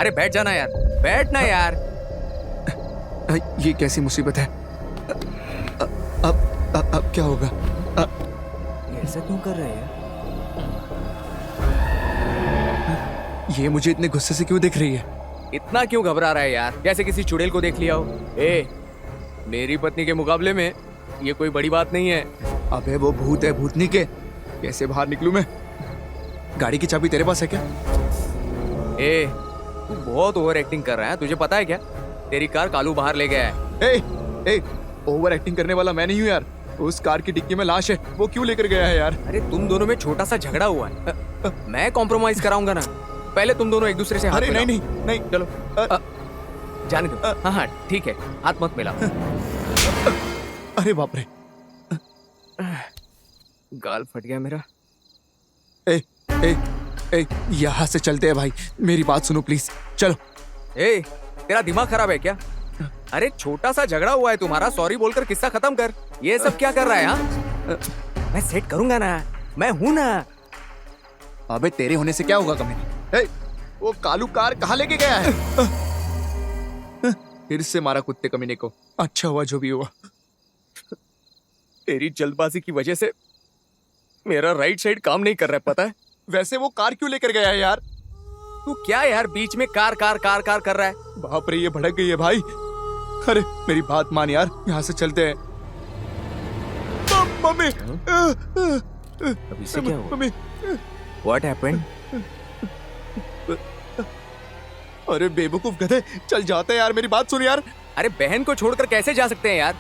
अरे बैठ जाना यार, बैठना यार। ये कैसी मुसीबत है? अब क्या होगा? ऐसा क्यों कर रहे हैं? ये मुझे इतने गुस्से से क्यों दिख रही है? इतना क्यों घबरा रहा है यार? जैसे किसी चुड़ैल को देख लिया हो। ए, मेरी पत्नी के मुकाबले में ये कोई बड़ी बात नहीं है। अबे वो भूत है, भूतनी के। कैसे बाहर निकलूं मैं? गाड़ी की चाबी तेरे पास है क्या? ए, तू बहुत ओवर एक्टिंग कर रहा है। तुझे पता है क्या, तेरी कार कालू बाहर ले गया है। ए, ओवर एक्टिंग करने वाला मैं नहीं हूँ यार। उस कार की डिक्की में लाश है, वो क्यों लेकर गया है यार? अरे तुम दोनों में छोटा सा झगड़ा हुआ है, मैं कॉम्प्रोमाइज कराऊंगा ना। पहले तुम दोनों एक दूसरे से हाथ अरे मिलाओ। नहीं, चलो जाने दो। हाँ हाँ ठीक है, हाथ मत मिलाओ। अरे बाप रे, गाल फट गया मेरा। ए, यहाँ से चलते हैं भाई। मेरी बात सुनो प्लीज, चलो। ए, तेरा दिमाग खराब है क्या? अरे छोटा सा झगड़ा हुआ है तुम्हारा, सॉरी बोलकर किस्सा खत्म कर। ये सब क्या कर रहा है? हाँ? मैं सेट करूंगा ना, मैं हूं ना। अबे तेरे होने से क्या होगा कमीने? वो कालू कार कहाँ लेके गया है? फिर से मारा कुत्ते कमीने को। अच्छा हुआ जो भी हुआ। तेरी जल्दबाजी की वजह से मेरा राइट साइड काम नहीं कर रहा है, पता है? वैसे वो कार क्यों लेकर गया है यार? तू क्या यार बीच में कार कार कार कार कर रहा है? बाप रे, ये भड़क गई है भाई। अरे मेरी बात मान यार, यहाँ से चलते हैं। मम्मी, अभी से क्या हुआ? Mummy, What happened? अरे बेवकूफ गधे, चल जाते हैं यार। मेरी बात सुन यार। अरे बहन को छोड़कर कैसे जा सकते हैं यार?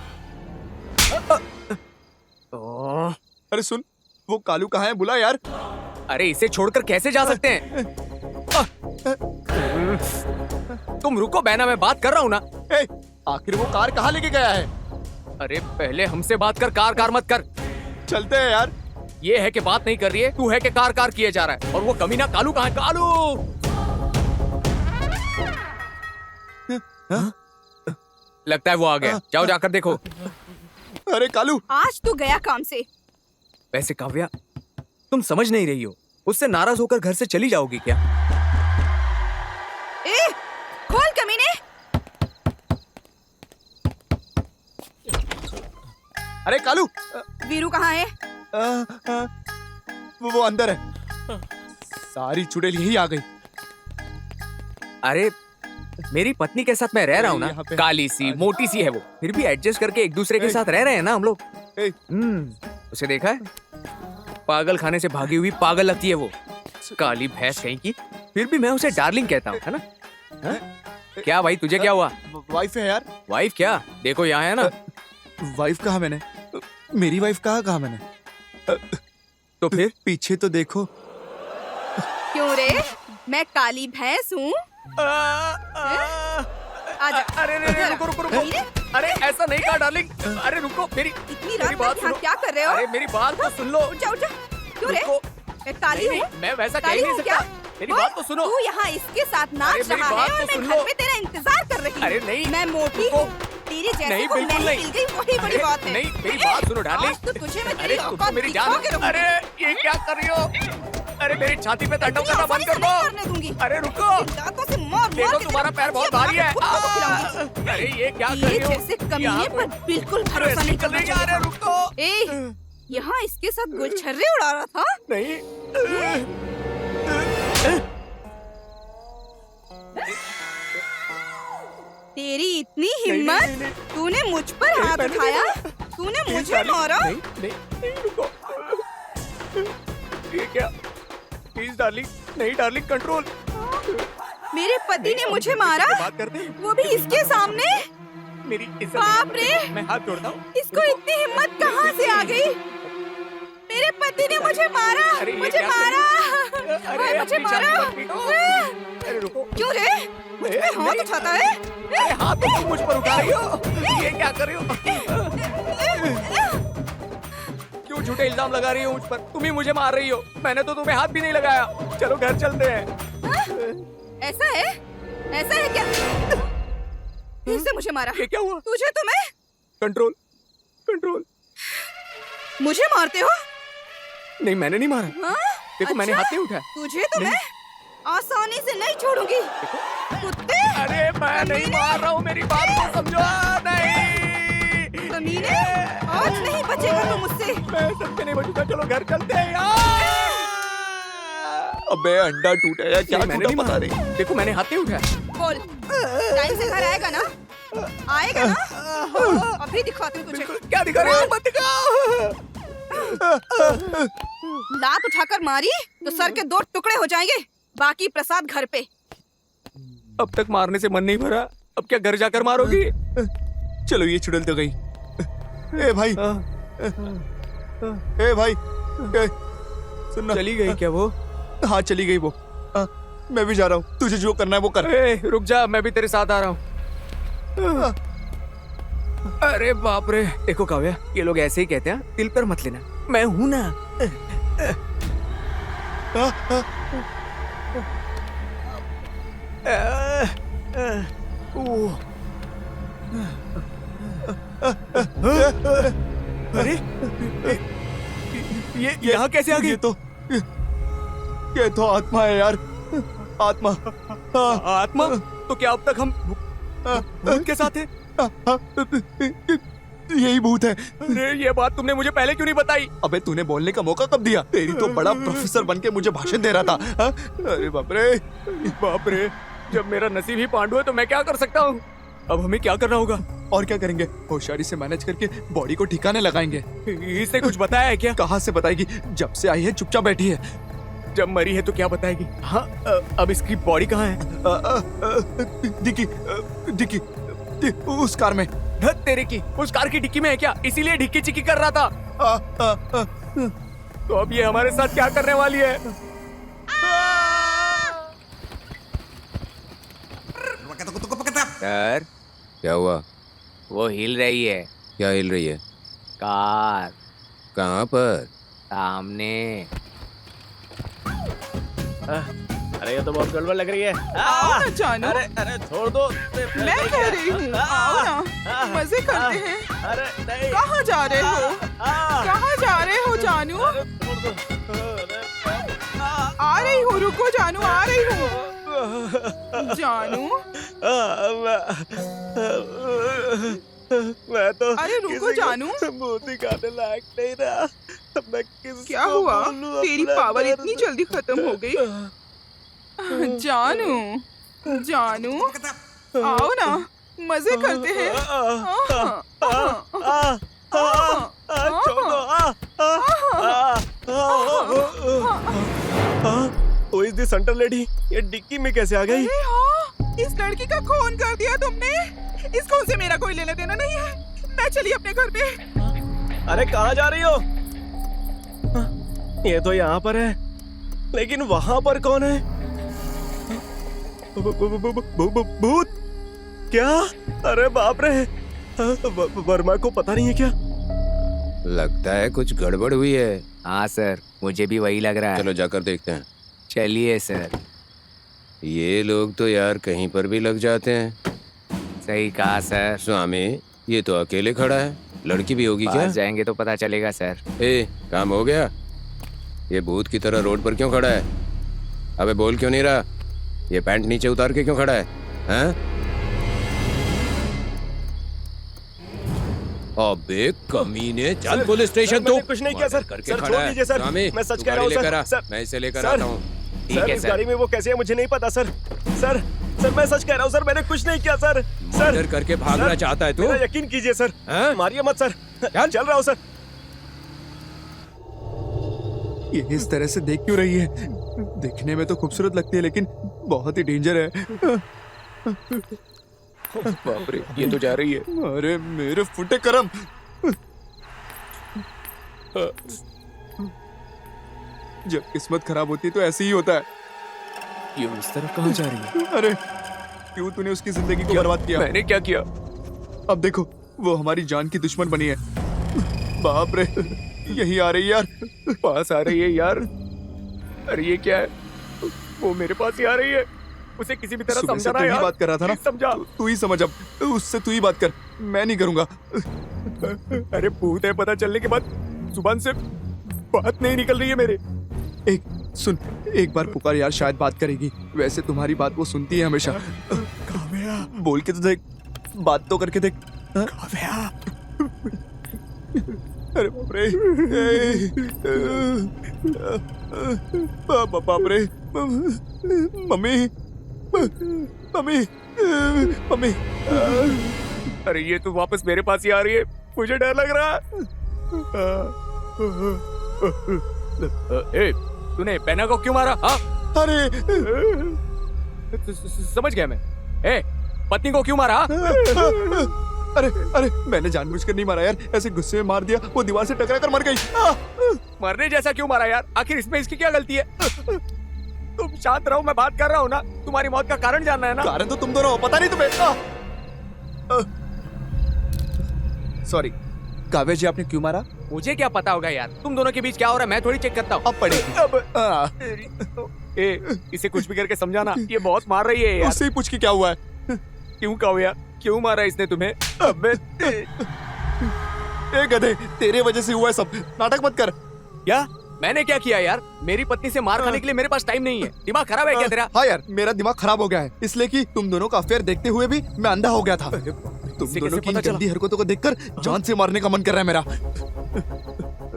अरे सुन, वो कालू कहाँ है? बुला यार। अरे इसे छोड़कर कैसे जा सकते हैं? तुम रुको बहना, मैं बात कर रहा हूँ ना। आखिर वो कार कहाँ लेके गया है? अरे पहले हमसे बात कर, कार कार मत कर। चलते हैं यार। ये है कि बात नहीं कर रही है, तू है कि कार कार किए जा रहा है। और वो कमीना कालू कहाँ है? कालू! लगता है वो आ गया, जाओ जाकर देखो। अरे कालू, आज तू गया काम से। वैसे काव्या, तुम समझ नहीं रही हो, उससे नाराज होकर घर से चली जाओगी क्या? ए, खोल कमीने। अरे कालू, वीरू कहाँ है? वो अंदर है। सारी चुड़ैल यही आ गई। अरे मेरी पत्नी के साथ मैं रह रहा हूँ ना, यहाँ पे- काली सी मोटी सी है वो, फिर भी एडजस्ट करके एक दूसरे के साथ रह रहे हैं ना हम लोग। उसे देखा है? पागल खाने से भागी हुई पागल लगती है वो, काली भैंस कहीं की। फिर भी मैं उसे डार्लिंग कहता हूँ, है ना? हाँ? क्या भाई, तुझे क्या हुआ? वाइफ है यार। वाइफ क्या? देखो यहाँ है ना। वाइफ कहा मैंने? मेरी वाइफ कहा मैंने? तो फिर पीछे तो देखो। क्यों रे, मैं काली भैंस हूँ? आजा। अरे रुको रुको रुको। अरे ऐसा नहीं कहा डार्लिंग। अरे रुको, मेरी इतनी मेरी रात बात तक यहाँ सुनो। क्या कर रहे हो? अरे मेरी बात तो सुन लो। उठ जा, उठ जा। क्यों रे? रुको। मैं काली नहीं, हूँ? मैं वैसा कह काली नहीं हूँ सकता। क्या? मेरी ओए, बात तो सुनो। तू यहाँ इसके साथ नाच अरे मेरी रहा है बात और तो मैं सुन घर लो। में तेरा इंतजार कर रही हूँ। अरे नहीं। मैं मोटी रुको। हूँ, तेरी जैसे नहीं, को बिल्कुल नहीं नहीं। मिल गई, वही बड़ी नहीं, बात है। नहीं, मेरी ए, बात सुनो डार्लिंग। आज तो तुझे मैं अरे तेरी तुम तो औकात मेरी जान। दिखा के रहूंगी। अरे ये क्या कर रही हो? अरे मेरी छाती पे तांडव करना बंद कर नहीं करने दो। दूंगी। अरे रुको, दांतों से मार देखो मार के तुम्हारा तेरा पैर बहुत बना भारी के है। खुद को खिलाऊंगी। अरे ये क्या कर ये रही हो? जैसे कमीने यहाँ पर बिल्कुल अरे भरोसा नहीं करना निकल रही है। अरे चाहिए। रुको। ए, यहाँ इसके साथ गुलछर्रे उड़ा रहा था? नहीं। तेरी इतनी हिम्मत, तूने मुझ पर हाथ उठाया, तूने मुझे मारा। नहीं रुको। ये क्या? प्लीज डार्लिंग, नहीं डार्लिंग, कंट्रोल। मेरे पति ने मुझे मारा, बात करते हैं। वो भी इसके सामने। मेरी इज्जत बाप रे, मैं हाथ जोड़ता हूँ। इसको इतनी हिम्मत कहाँ से आ गई? मेरे पति ने मुझे मारा, अरे ये मुझे क्या मारा, अरे मुझे अपनी मारा। जान मत पीछो। अरे रुको। क्यों रे? मुझ पे हाथ उठाता है? अरे हाथ तो तुम मुझ पर उठा रही हो। ये क्या कर रही हो? क्यों झूठे इल्जाम लगा रही हो मुझ पर? तुम ही मुझे मार रही हो। मैंने तो तुम्हें हाथ भी नहीं लगाया। चलो घर चलते हैं। ऐसा है? ऐसा है क्या? फिर से मुझे मारा। ये क्या हुआ? तुझे तो मैं। Control, control. मुझे मारते हो? नहीं मैंने नहीं मारा। हाँ? देखो मैंने अच्छा? हाथ नहीं उठाया। तुझे तो मैं आसानी से नहीं छोड़ूंगी। कुत्ते! अरे मैं नहीं मार रहा हूँ, मेरी बात को समझो। नहीं कमीने, आज नहीं बचेगा तू मुझसे। मैं सच में नहीं बचूंगा। चलो घर चलते हैं यार। अबे अंडा टूटा या क्या? मैंने नहीं पता नहीं। देखो मैंने हाथ नहीं उठाया। बोल, टाइम से घर आएगा ना? आएगा ना? अभी दिखाती हूँ तुझे। क्या दिखा रहे हो? मत दिखाओ। लात उठाकर मारी तो सर के 2 टुकड़े हो जाएंगे। बाकी प्रसाद घर पे। अब तक मारने से मन नहीं भरा, अब क्या घर जाकर मारोगी? चलो ये चुड़ैल तो गई। ए भाई, ए भाई, सुनना। चली गई क्या वो? हाँ चली गई वो। मैं भी जा रहा हूँ, तुझे जो करना है वो कर। ए, रुक जा, मैं भी तेरे साथ आ रहा हूँ। अरे बाप रे। देखो काव्या, ये लोग ऐसे ही कहते हैं, दिल पर मत लेना, मैं हूं ना। अरे ये यहाँ कैसे आ गई? ये तो आत्मा है यार, आत्मा। आत्मा? तो क्या अब तक हम भूत के साथ हैं? यही भूत है। अरे ये बात तुमने मुझे पहले क्यों नहीं बताई? अबे तूने बोलने का मौका कब दिया? तेरी तो बड़ा प्रोफेसर बनके मुझे भाषण दे रहा था। हाँ? अरे बाप रे, बाप रे। जब मेरा नसीब ही पांडु है तो मैं क्या कर सकता हूँ? अब हमें क्या करना होगा? और क्या करेंगे? होशियारी से मैनेज करके बॉडी को ठिकाने लगाएंगे। इसने कुछ बताया है क्या? कहाँ से बताएगी? जब से आई है चुपचाप बैठी है। जब मरी है तो क्या बताएगी? हाँ, अब इसकी बॉडी कहाँ है? डिक्की, डिक्की, उस कार में। धत तेरे की, उस कार की डिक्की में है क्या? इसीलिए ढिक्की चिक्की कर रहा था। तो अब ये हमारे साथ क्या करने वाली है? सर क्या हुआ? वो हिल रही है। क्या हिल रही है? कार कहाँ पर? सामने। अरे ये तो बहुत गड़बड़ लग रही है। आओ ना जानू। अरे अरे छोड़ दो। मैं कह रही हूँ, आओ ना, मजे करते हैं। अरे नहीं। कहाँ जा रहे हो? कहाँ जा रहे हो जानू? छोड़ दो। आ रही हूँ, रुको जानू, आ रही हूँ। जानू, मैं तो अरे रुको जानू। भूत दिखाने लायक नहीं रहा। मैं क्या हुआ? तेरी पावर इतनी जल्दी खत्म हो गई? जानू, जानू, आओ ना, मजे करते हैं। Who is this hunter lady? ये डिक्की में कैसे आ गई? अरे हाँ, इस लड़की का खून कर दिया तुमने। इस खून से मेरा कोई लेना देना नहीं है। मैं चली अपने घर पे। अरे कहाँ जा रही हो? ये तो यहाँ पर है, लेकिन वहाँ पर कौन है? भूत? क्या? अरे बाप रे, वर्मा को पता नहीं है क्या? लगता है कुछ गड़बड़ हुई है। हाँ सर, मुझे भी वही लग रहा है। चलो जाकर देखते हैं। चलिए सर। ये लोग तो यार कहीं पर भी लग जाते हैं। सही कहा सर। स्वामी, ये तो अकेले खड़ा है, लड़की भी होगी क्या? पास जाएंगे तो पता चलेगा सर। ए, काम हो गया? ये भूत की तरह रोड पर क्यों खड़ा है? अबे बोल क्यों नहीं रहा? ये पैंट नीचे उतार के क्यों खड़ा है? हैं? अबे कमीने, चल पुलिस स्टेशन। तो कुछ नहीं किया सर। करके सर खड़ा छोड़ है। दीजिए सर, स्वामी, मैं सच तू कह रहा गाड़ी हूँ लेकर आ। सर। मैं इसे लेकर सर, आता हूँ। ठीक है इस सर। गाड़ी में वो कैसे है मुझे नहीं पता सर। सर सर मैं सच कह रहा हूँ सर, मैंने कुछ नहीं किया सर। मर्डर करके भागना सर, चाहता है तू? मेरा यकीन कीजिए सर, हैं? मारिए मत सर। चल रहा हूँ सर। ये इस तरह से देख क्यों रही है? देखने में तो खूबसूरत लगती है लेकिन बहुत ही डेंजर है। बाप रे, ये तो जा रही है। अरे मेरे फुटे करम। जब किस्मत खराब होती है तो ऐसे ही होता है। ये इस तरफ कहाँ जा रही है? अरे क्यों तूने उसकी जिंदगी को बर्बाद किया? मैंने क्या किया? अब देखो वो हमारी जान की दुश्मन बनी है। बाप रे, यही आ रही है यार, पास आ रही है यार। अरे ये क्या है? वो मेरे पास ही आ रही है। उसे किसी भी तरह सुबह से समझाना तू ही यार। बात कर रहा था ना? समझा। तू ही समझ, अब उससे तू ही बात कर, मैं नहीं करूंगा। अरे भूत है पता चलने के बाद जुबान से बात नहीं निकल रही है मेरे। एक सुन, एक बार पुकार यार, शायद बात करेगी। वैसे तुम्हारी बात वो सुनती है हमेशा। काव्या, बोल के तो देख, बात तो करके देख। हाँ? काव्या। अरे बाप रे, बाप रे, मम्मी, मम्मी, मम्मी। अरे ये तो वापस मेरे पास ही आ रही है, मुझे डर लग रहा है। ए, तूने पैना को क्यों मारा? हाँ? अरे समझ गया मैं। ए, पत्नी को क्यों मारा? अरे अरे मैंने जानबूझकर नहीं मारा यार, ऐसे गुस्से में मार दिया, वो दीवार से टकरा कर मर गई। मरने जैसा क्यों मारा यार? आखिर इसमें इसकी क्या गलती है? तुम शांत रहो, मैं बात कर रहा हूँ ना। तुम्हारी मौत का कारण जानना है ना? कारण तो तुम दोनों हो, पता नहीं तुम्हें। सॉरी काव्या जी, आपने क्यों मारा? मुझे क्या पता होगा यार, तुम दोनों के बीच क्या हो रहा है मैं थोड़ी चेक करता हूँ। अब पड़ेगी। ए, इसे कुछ भी करके समझाना, ये बहुत मार रही है यार। उससे ही पूछ के क्या हुआ है? क्यों काव्या, क्यों मारा इसने तुम्हें? अबे ए गधे, तेरे वजह से हुआ है सब, नाटक मत कर। क्या? मैंने क्या किया यार? मेरी पत्नी से मार खाने के लिए मेरे पास टाइम नहीं है। दिमाग खराब है क्या तेरा? हाँ यार, मेरा दिमाग खराब हो गया है, इसलिए कि तुम दोनों का अफेयर देखते हुए भी मैं अंधा हो गया था। तुम इसे दोनों कैसे की इन पता चला? गंदी हरकतों को देखकर जान से मारने का मन कर रहा है मेरा।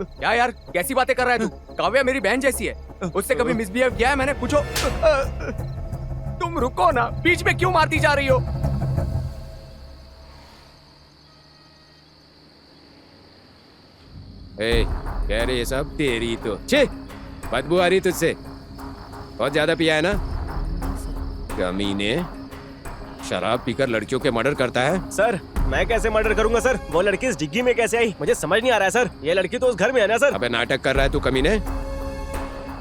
क्या यार, कैसी बातें कर रहा है तू? काव्या मेरी बहन जैसी है, उससे कभी मिसबिहेव किया है मैंने? पूछो। तुम रुको ना, बीच में क्यों मारती जा रही हो? ए, कह रही है सब तेरी तो। छे, बदबू आ रही तुझसे। बहुत ज्यादा पिया है ना? कमीने, शराब पीकर लड़कियों के मर्डर करता है। सर मैं कैसे मर्डर करूंगा सर? वो लड़की इस डिग्गी में कैसे आई, मुझे समझ नहीं आ रहा है सर। ये लड़की तो उस घर में है ना सर? अबे नाटक कर रहा है तू कमीने।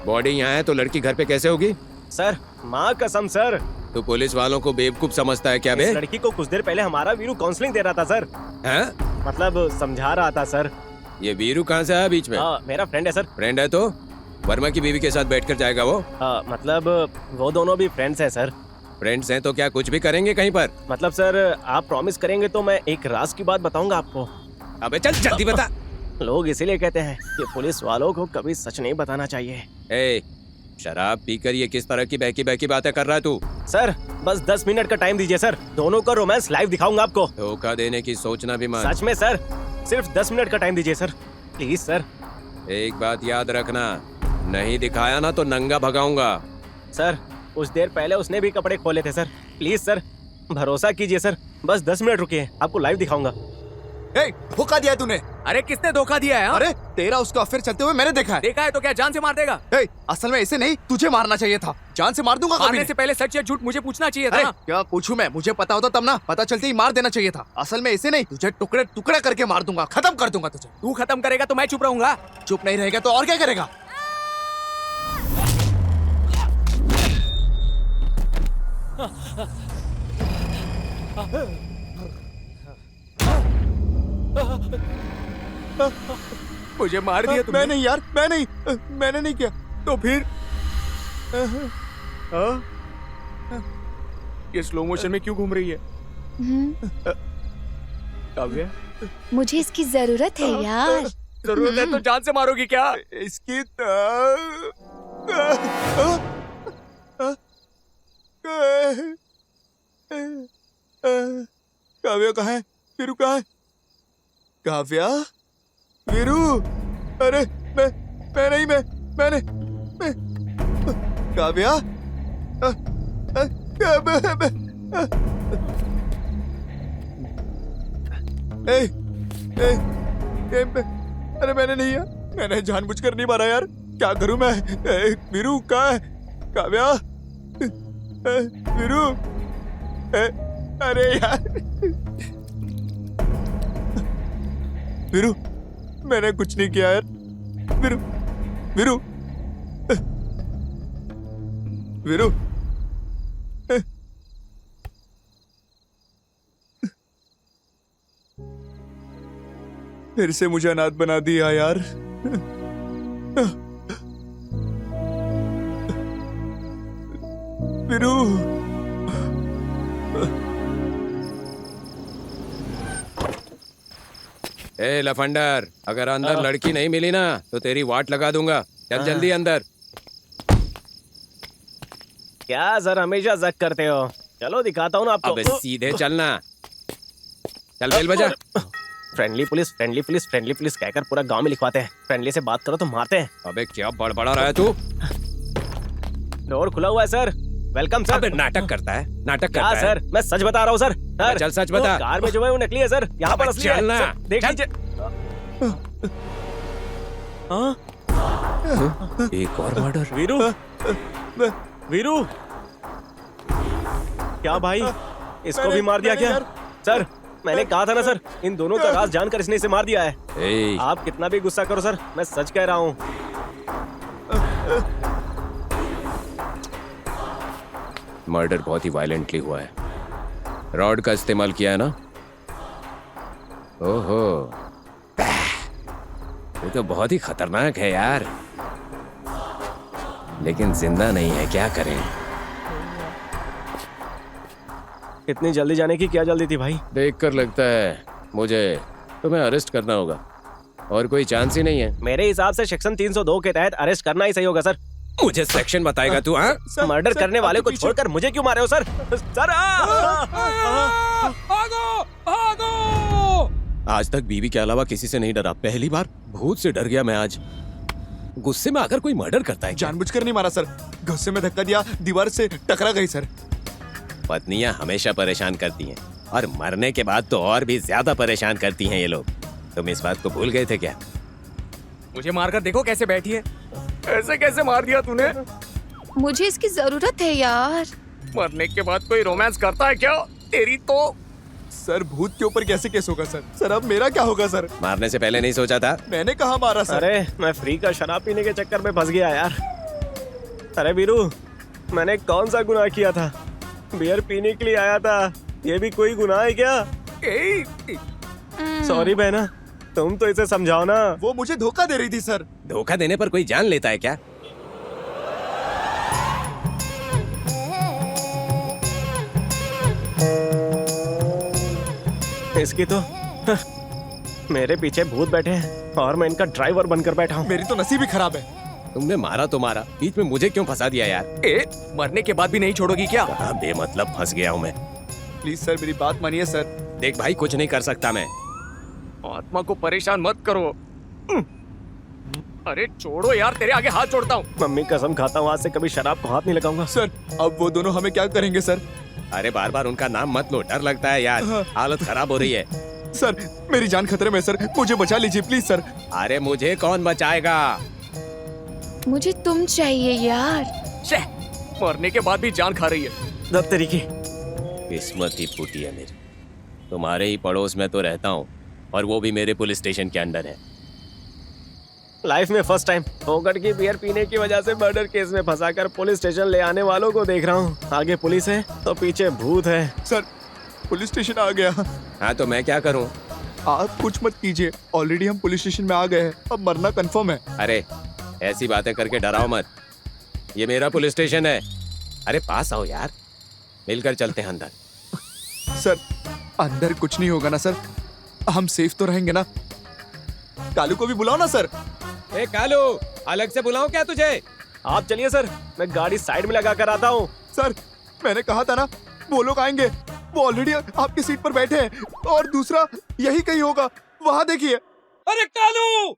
बॉडी यहाँ है तो लड़की घर पे कैसे होगी? सर माँ कसम सर, तू पुलिस वालों को बेवकूफ समझता है क्या बे? इस लड़की को कुछ देर पहले हमारा वीरू काउंसलिंग दे रहा था सर, हैं? मतलब समझा रहा था सर। ये वीरू कहाँ से आया बीच में? मेरा फ्रेंड है सर। फ्रेंड है तो वर्मा की बीवी के साथ बैठकर जाएगा वो? मतलब वो दोनों भी फ्रेंड्स हैं सर। फ्रेंड्स हैं तो क्या कुछ भी करेंगे कहीं पर? मतलब सर आप प्रॉमिस करेंगे तो मैं एक राज की बात बताऊंगा आपको। अबे चल जल्दी बता। लोग इसीलिए कहते हैं कि पुलिस वालों को कभी सच नहीं बताना चाहिए। ए, शराब पीकर ये किस तरह की बहकी बहकी बातें कर रहा है तू? सर बस 10 मिनट का टाइम दीजिए सर, दोनों का रोमांस लाइव दिखाऊंगा आपको। धोखा देने की सोचना भी मत। सच में सर, सिर्फ 10 मिनट का टाइम दीजिए सर, प्लीज सर। एक बात याद रखना, नहीं दिखाया ना तो नंगा भगाऊंगा। सर कुछ देर पहले उसने भी कपड़े खोले थे सर, प्लीज सर भरोसा कीजिए सर, बस 10 मिनट रुकिए, आपको लाइव दिखाऊंगा। ए, धोखा दिया है तूने। अरे किसने धोखा दिया है? हाँ? अरे तेरा उसका अफेयर चलते हुए मैंने देखा है। देखा है तो क्या जान से मार देगा? ए, असल में ऐसे नहीं, तुझे मारना चाहिए था। जान से मार दूंगा कभी मारने नहीं। से पहले सच या झूठ मुझे पूछना चाहिए था अरे ना? क्या पूछूं मैं? मुझे पता होता तब ना, पता चलते ही मार देना चाहिए था। असल में ऐसे नहीं, तुझे टुकड़े टुकड़े करके मार दूंगा, खत्म कर दूंगा तुझे। तू खत्म करेगा तो मैं चुप रहूंगा? चुप नहीं रहेगा तो और क्या करेगा? मुझे मार दिया तुमने। मैं नहीं यार, मैं नहीं, मैंने नहीं किया। तो फिर ये स्लो मोशन में क्यों घूम रही है? काव्या, मुझे इसकी जरूरत है यार। जरूरत है तो जान से मारोगी क्या? इसकी काव्या कहाँ है? वीरू कहाँ है? काव्या, वीरू, अरे मैं नहीं, मैंने काव्या, ए, ए, अरे मैंने नहीं है, मैंने जानबूझकर नहीं मारा यार। क्या करूं मैं? वीरू कहाँ है? काव्या, वीरू, अरे यार वीरू, मैंने कुछ नहीं किया यार। वीरू, वीरू, वीरू, फिर से मुझे अनाथ बना दिया यार। वीरू, ए लफंडर, अगर अंदर लड़की नहीं मिली ना तो तेरी वाट लगा दूंगा। चल जल्दी अंदर। क्या सर हमेशा जक करते हो? चलो दिखाता हूँ ना आपको। अबे सीधे चलना। चल बेल बजा। Friendly police, friendly police, friendly police कहकर पूरा गांव में लिखवाते हैं। फ्रेंडली से बात करो तो मारते हैं। अबे क्या बड़बड़ा रहा है तू? डोर खुला हुआ है सर। Welcome sir. अबे नाटक करता है, नाटक क्या करता है। सर, मैं सच बता रहा हूँ सर। सर चल सच बता। कार में जो है वो नकली है सर, यहाँ पर असली है। चलना। सर, देख लीजिए। हाँ? एक और मर्डर। वीरू, वीरू, क्या भाई इसको भी मार दिया क्या? सर मैंने कहा था ना सर, इन दोनों का राज जानकर इसने इसे मार दिया है। ए, आप कितना भी गुस्सा करो सर, मैं सच कह रहा हूँ। मर्डर बहुत ही वायलेंटली हुआ है। रॉड का इस्तेमाल किया है ना? ओहो, ये तो बहुत ही खतरनाक है यार। लेकिन जिंदा नहीं है, क्या करें? इतनी जल्दी जाने की क्या जल्दी थी भाई? देखकर लगता है मुझे तुम्हें अरेस्ट करना होगा, और कोई चांस ही नहीं है। मेरे हिसाब से सेक्शन 302 के तहत अरेस्ट करना ही सही होगा सर। मुझे सेक्शन बताएगा तू? हाँ, मर्डर करने वाले को छोड़कर मुझे क्यों मारे हो सर? सर भागो, भागो! आज तक बीवी के अलावा किसी से नहीं डरा, पहली बार भूत से डर गया मैं आज। गुस्से में आकर कोई मर्डर करता है क्या? जानबूझकर नहीं मारा सर, गुस्से में धक्का दिया, दीवार से टकरा गई सर। पत्नियां हमेशा परेशान करती हैं, और मरने के बाद तो और भी ज्यादा परेशान करती हैं ये लोग। तुम इस बात को भूल गए थे क्या? मुझे मारकर देखो कैसे बैठी है। ऐसे कैसे मार दिया तूने? मुझे इसकी जरूरत है यार। मरने के बाद कोई रोमांस करता है क्या? तेरी तो। सर भूत के ऊपर कैसे केस होगा सर? सर अब मेरा क्या होगा सर? मारने से पहले नहीं सोचा था? मैंने कहा मारा सर। अरे मैं फ्री का शराब पीने के चक्कर में फंस गया यार। अरे वीरू, मैंने कौन सा गुनाह किया था? बियर पीने के लिए आया था, ये भी कोई गुनाह है क्या? सॉरी बहना, तुम तो इसे समझाओ ना। वो मुझे धोखा दे रही थी सर। धोखा देने पर कोई जान लेता है क्या? इसकी तो मेरे पीछे भूत बैठे हैं और मैं इनका ड्राइवर बनकर बैठा हूँ। मेरी तो नसीब ही खराब है। तुमने मारा तो मारा, बीच में मुझे क्यों फंसा दिया यार? मरने के बाद भी नहीं छोड़ोगी क्या? कहाँ बेमतलब फंस गया हूँ मैं। प्लीज सर मेरी बात मानिए सर। देख भाई, कुछ नहीं कर सकता मैं। आत्मा को परेशान मत करो। अरे छोड़ो यार, तेरे आगे हाथ जोड़ता हूँ। मम्मी कसम खाता हूँ, आज से कभी शराब को हाथ नहीं लगाऊंगा। सर अब वो दोनों हमें क्या करेंगे सर? अरे बार बार उनका नाम मत लो, डर लगता है यार। हालत खराब हो रही है। सर मेरी जान खतरे में सर, मुझे बचा लीजिए प्लीज सर। अरे मुझे कौन बचाएगा? मुझे तुम चाहिए यार। मरने के बाद भी जान खा रही है। दब तरीके। किस्मत ही फूटी है मेरी। तुम्हारे ही पड़ोस में तो रहता हूँ, और वो भी मेरे पुलिस स्टेशन के अंडर है। लाइफ में फर्स्ट टाइम फोकट की बियर पीने की वजह से मर्डर केस में फंसाकर पुलिस स्टेशन ले आने वालों को देख रहा हूँ। आगे पुलिस है तो पीछे भूत है। सर पुलिस स्टेशन आ गया। हाँ तो मैं क्या करूँ? आप कुछ मत कीजिए, ऑलरेडी हम पुलिस स्टेशन में आ गए हैं, अब मरना कंफर्म है। अरे ऐसी बातें करके डराओ मत, ये मेरा पुलिस स्टेशन है। अरे पास आओ यार, मिलकर चलते हैं अंदर। सर अंदर कुछ नहीं होगा ना सर? हम सेफ तो रहेंगे ना? कालू को भी बुलाओ ना सर। ए कालू, अलग से बुलाऊं क्या तुझे? आप चलिए सर, मैं गाड़ी साइड में लगा कर आता हूँ। सर मैंने कहा था ना वो लोग आएंगे, वो ऑलरेडी आपकी सीट पर बैठे हैं, और दूसरा यही कहीं होगा, वहां देखिए। अरे कालू,